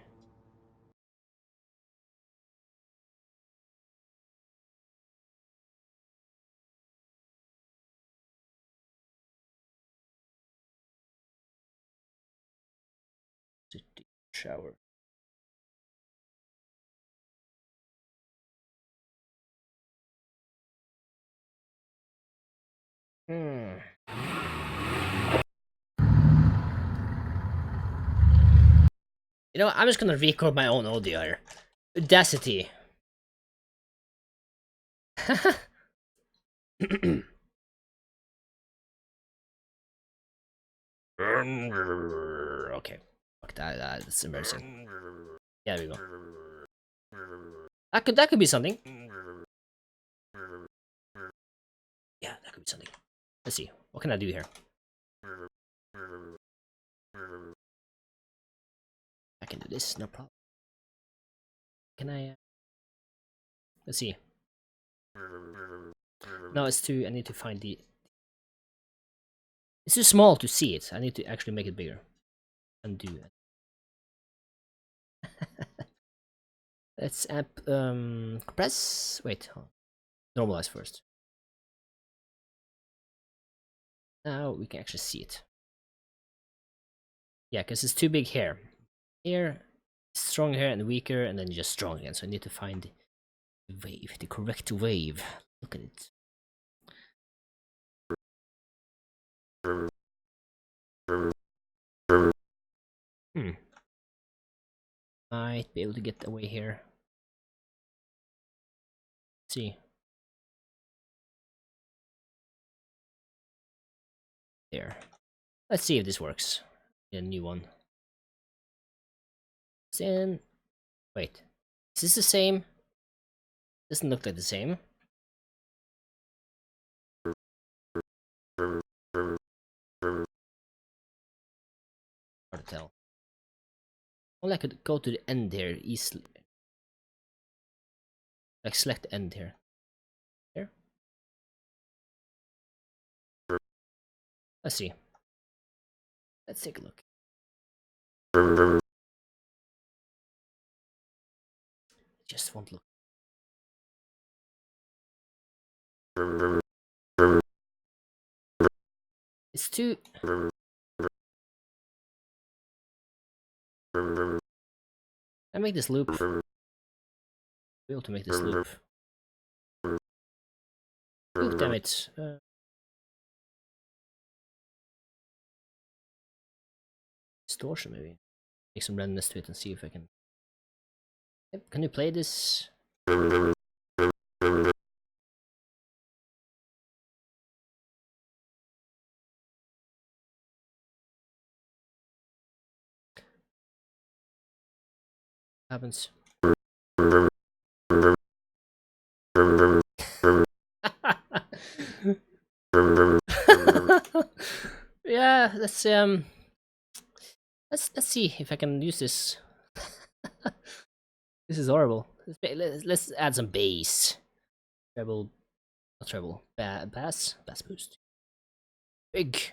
Shower. You know, I'm just gonna record my own audio here. Audacity. Okay. Fuck that. That's embarrassing. Yeah, there we go. That could be something. Yeah, that could be something. Let's see. What can I do here? I can do this, no problem. Can I? Let's see. No, it's too. I need to find the. It's too small to see it. I need to actually make it bigger. Undo it. Let's compress. Wait, normalize first. Now we can actually see it. Yeah, because it's too big here. Here, strong here and weaker, and then just strong again. So I need to find the wave, the correct wave. Look at it. Might be able to get away here. Let's see. There. Let's see if this works. A new one. Then wait. Is this the same? Doesn't look like the same. Hard to tell. Only I could go to the end here easily. Like select the end here. Here. Let's see. Let's take a look. Just won't look. It's too. I make this loop. Be able to make this loop. Oh, damn it. Distortion maybe. make some randomness to it and see if I can. Yep, can you play this? Happens. Yeah, let's see if I can use this. This is horrible. Let's add some bass. Treble, not treble. Bass boost. Big.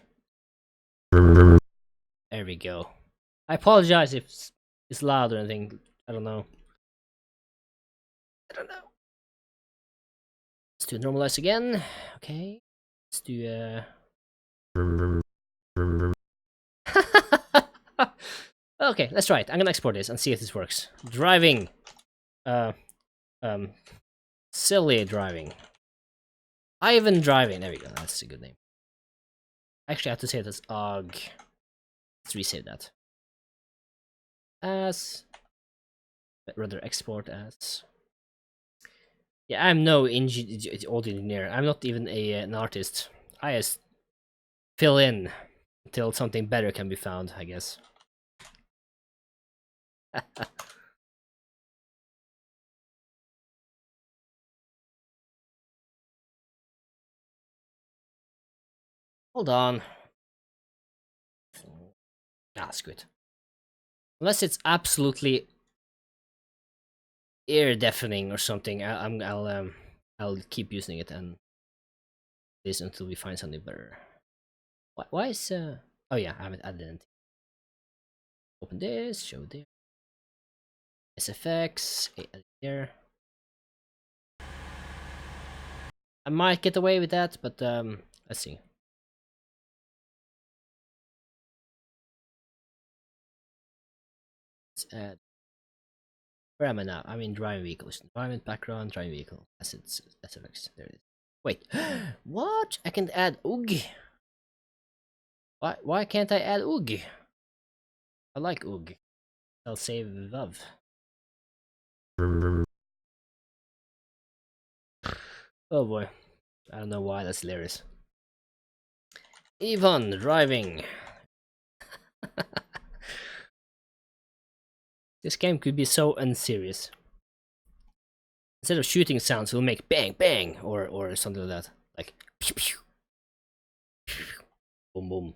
There we go. I apologize if it's loud or anything. I don't know. Let's do normalize again. Okay. Let's do Okay, let's try it. I'm gonna export this and see if this works. Driving. Silly driving. Ivan driving. There we go. That's a good name. Actually, I have to say it as OG. Let's resave that. As. Rather, export as. Yeah, I'm no audio engineer. I'm not even an artist. I just fill in until something better can be found, I guess. Hold on. That's good. Unless it's absolutely ear deafening or something, I'll keep using it and this until we find something better. Why is oh yeah, I haven't added anything. Open this, show there. SFX, edit there. I might get away with that, but let's see. Let's add. Where am I now? I'm in driving vehicles. Environment, background, driving vehicle. Assets, SFX. There it is. Wait, what? I can add UG. Why can't I add UG? I like UG. I'll save Vav. Oh boy. I don't know why, that's hilarious. Ivan driving. This game could be so unserious. Instead of shooting sounds, we'll make bang bang or something like that. Like pew pew. Boom boom.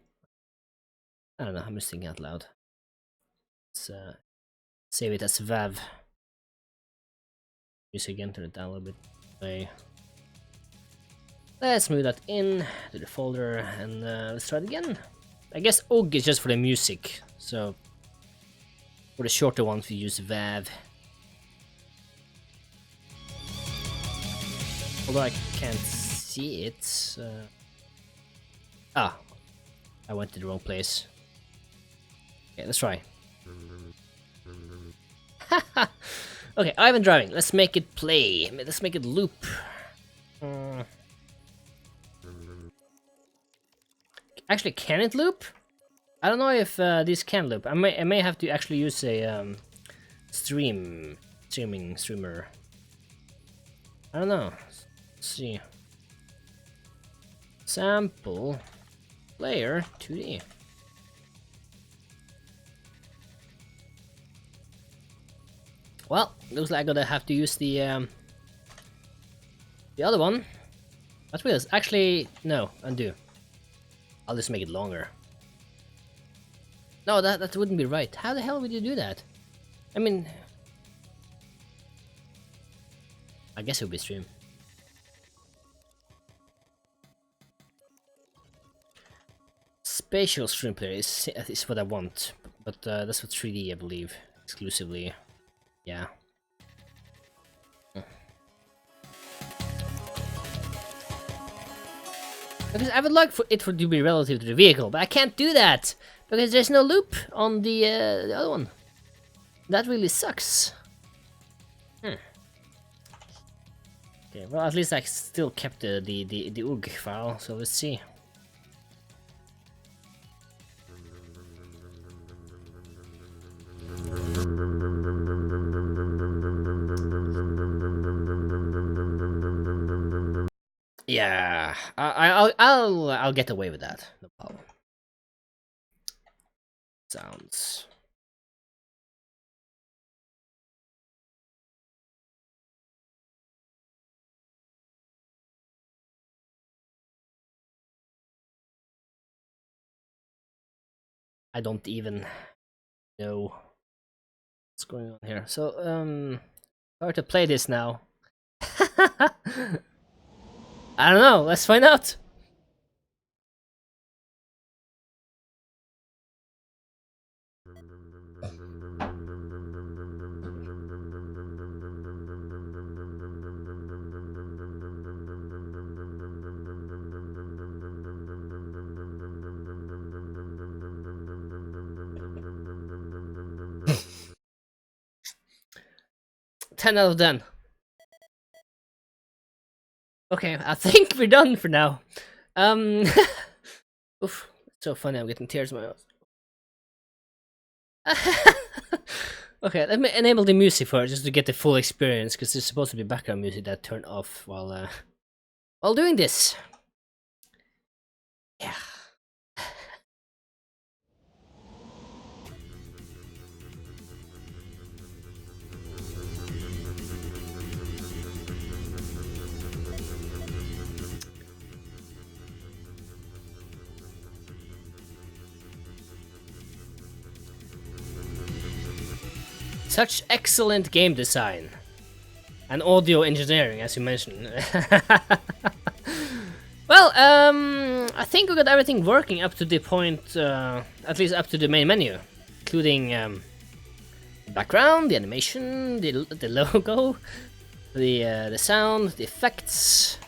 I don't know, I'm just thinking out loud. Let's save it as Vav. Music again, turn it down a little bit. Okay. Let's move that in to the folder and let's try it again. I guess OG is just for the music, so for the shorter ones we use Vav. Although I can't see it. I went to the wrong place. Okay, let's try. Okay, Ivan driving. Let's make it play. Let's make it loop. Actually, can it loop? I don't know if this can loop. I may have to actually use a streamer. I don't know. Let's see. Sample player 2D. Well, looks like I'm gonna have to use the other one. What will actually no, undo. I'll just make it longer. No, that wouldn't be right. How the hell would you do that? I mean, I guess it would be stream. Spatial stream player is what I want, but that's for 3D, I believe, exclusively. Yeah. Because I would like for it to be relative to the vehicle, but I can't do that because there's no loop on the other one. That really sucks. Okay, well at least I still kept the UG file, so let's see. Yeah, I'll get away with that. No problem. Sounds. I don't even know what's going on here. So how to play this now? I don't know. Let's find out. Ten out of 10. Okay, I think we're done for now. Oof, it's so funny. I'm getting tears in my eyes. Okay, let me enable the music first, just to get the full experience, because there's supposed to be background music that turned off while doing this. Yeah. Such excellent game design and audio engineering, as you mentioned. Well, I think we got everything working up to the point, at least up to the main menu, including the background, the animation, the logo, the sound, the effects.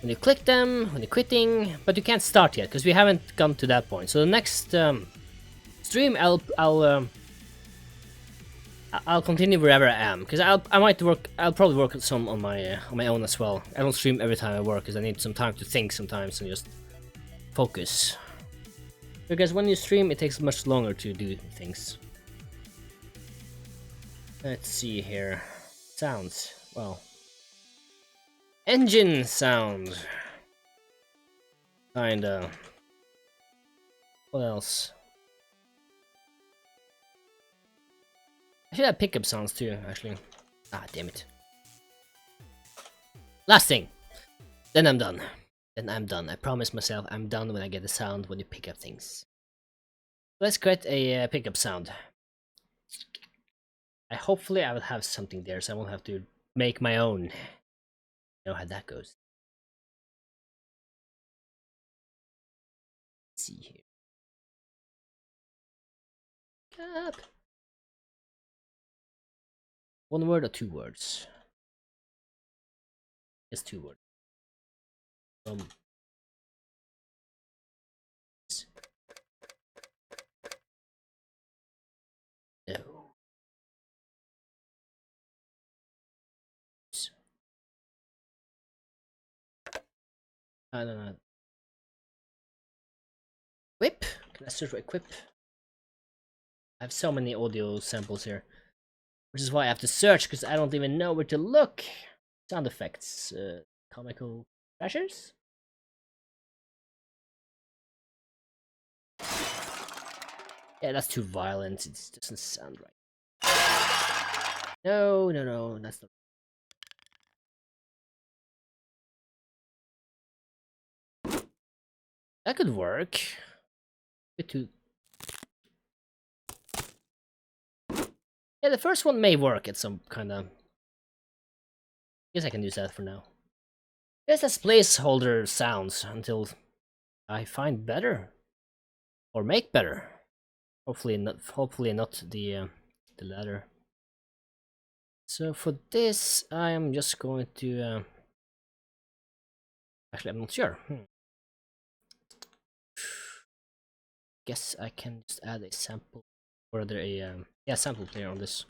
When you click them, when you're quitting, but you can't start yet because we haven't come to that point. So the next stream, I'll continue wherever I am, because I'll probably work some on my own as well. I don't stream every time I work because I need some time to think sometimes and just focus. Because when you stream, it takes much longer to do things. Let's see here. Sounds. Well. Engine sound. Kinda. What else? I should have pickup sounds too, actually. Ah, damn it. Last thing. Then I'm done. Then I'm done. I promise myself I'm done when I get the sound when you pick up things. Let's create a pickup sound. Hopefully I will have something there, so I won't have to make my own. You know how that goes. Let's see here. Up. One word or two words? Just two words. No. I don't know. Whip? Can I search for equip? I have so many audio samples here. Which is why I have to search, because I don't even know where to look. Sound effects. Comical crashers? Yeah, that's too violent. It doesn't sound right. No, no, no. That's not. That could work. Bit too. Yeah, the first one may work at some kind of. Guess I can use that for now. Guess that's placeholder sounds until I find better or make better. Hopefully not. Hopefully not the latter. So for this, I am just going to. Actually, I'm not sure. Guess I can just add a sample, or there a sample player on this.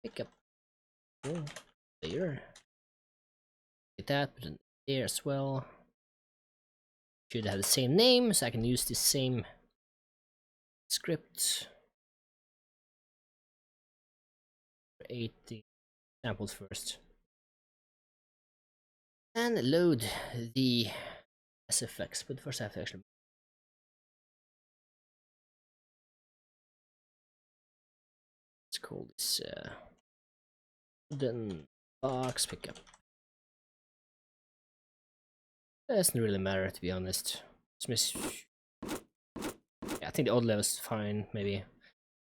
Pick up player. Get that, put it there as well. Should have the same name, so I can use the same script. Create the samples first. and load the SFX. But first I have to actually. Let's call this wooden box pickup. Doesn't really matter, to be honest. Yeah, I think the odd level is fine. Maybe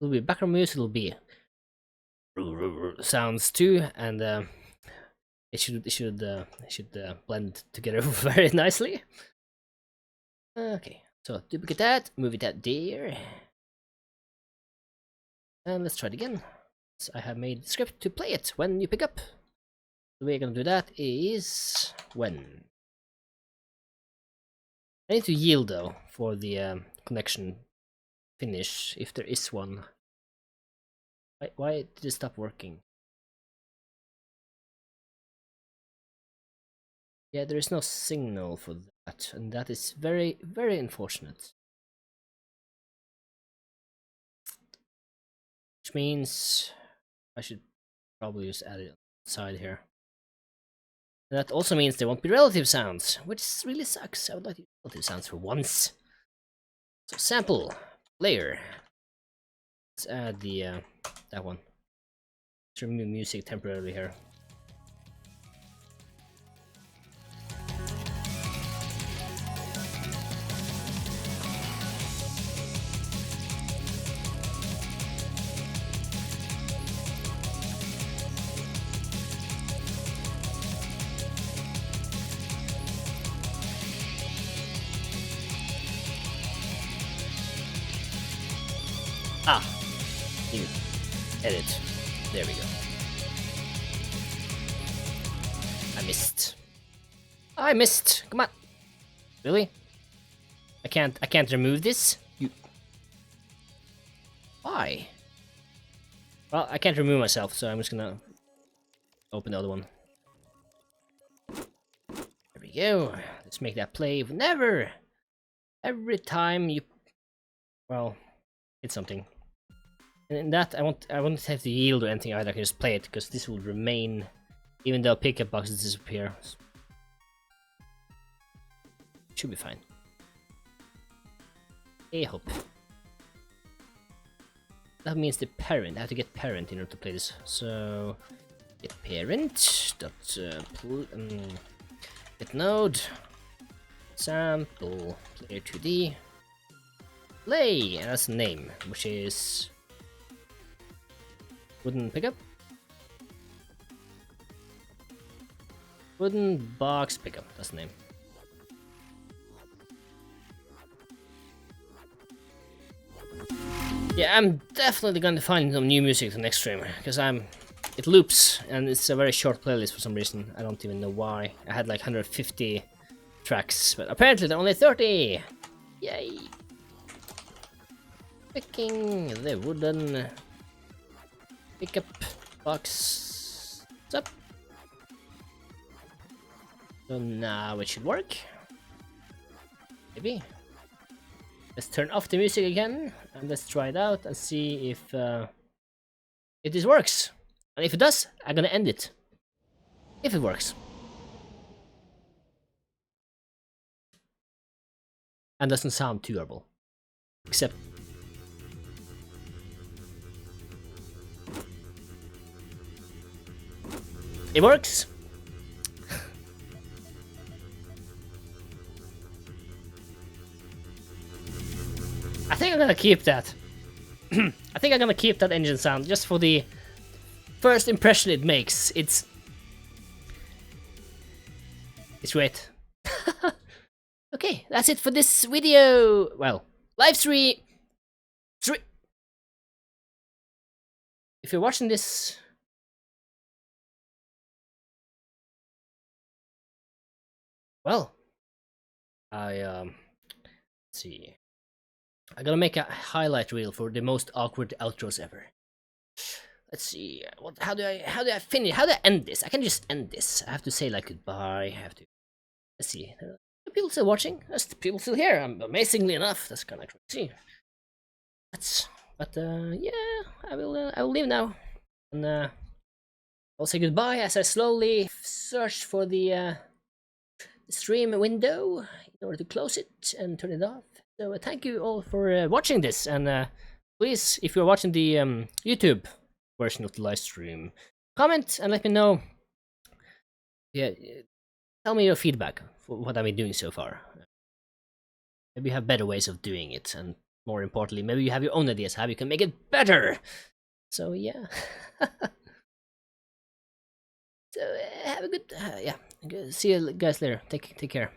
it'll be background music. It'll be sounds too, and it should blend together very nicely. Okay, so duplicate that, move it out there, and let's try it again. So I have made the script to play it when you pick up. The way I'm gonna do that is when. I need to yield though for the connection finish, if there is one. Why did it stop working? Yeah, there is no signal for that, and that is very, very unfortunate. Which means I should probably just add it outside here. And that also means there won't be relative sounds, which really sucks. I would like to use relative sounds for once. So sample, layer. Let's add the that one. Let's remove music temporarily here. New edit. There we go. I missed. Come on. Really? I can't remove this? Why? Well, I can't remove myself, so I'm just gonna open the other one. There we go. Let's make that play whenever. Every time you hit something. And in that I won't have to yield or anything either. I can just play it because this will remain even though pickup boxes disappear. Should be fine. I hope. That means the parent. I have to get parent in order to play this. So get parent dot get node sample player 2D play, and that's the name, which is wooden pickup, wooden box pickup. That's the name. Yeah, I'm definitely going to find some new music for the next stream, because it loops, and it's a very short playlist for some reason. I don't even know why. I had like 150 tracks, but apparently there are only 30! Yay! Picking the wooden pickup box up. So now it should work. Maybe. Let's turn off the music again, and let's try it out and see if this works. And if it does, I'm gonna end it. If it works. And doesn't sound too horrible. Except... it works! I think I'm gonna keep that. I think I'm gonna keep that engine sound just for the first impression it makes. It's great. Okay, that's it for this video. Well, live stream. If you're watching this, well, let's see. I'm gonna make a highlight reel for the most awkward outros ever. Let's see. How do I finish? How do I end this? I can just end this. I have to say like goodbye. I have to. Let's see. Are people still watching? There's people still here. Amazingly enough, that's kind of crazy. But yeah, I will leave now, and I'll say goodbye as I slowly search for the stream window in order to close it and turn it off. So thank you all for watching this, and please, if you're watching the YouTube version of the live stream, comment and let me know. Yeah, tell me your feedback for what I've been doing so far. Maybe you have better ways of doing it, and more importantly, maybe you have your own ideas how you can make it better. So yeah. So have a good see you guys later. Take care.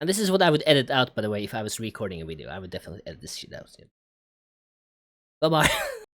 And this is what I would edit out, by the way, if I was recording a video. I would definitely edit this shit out. Bye bye.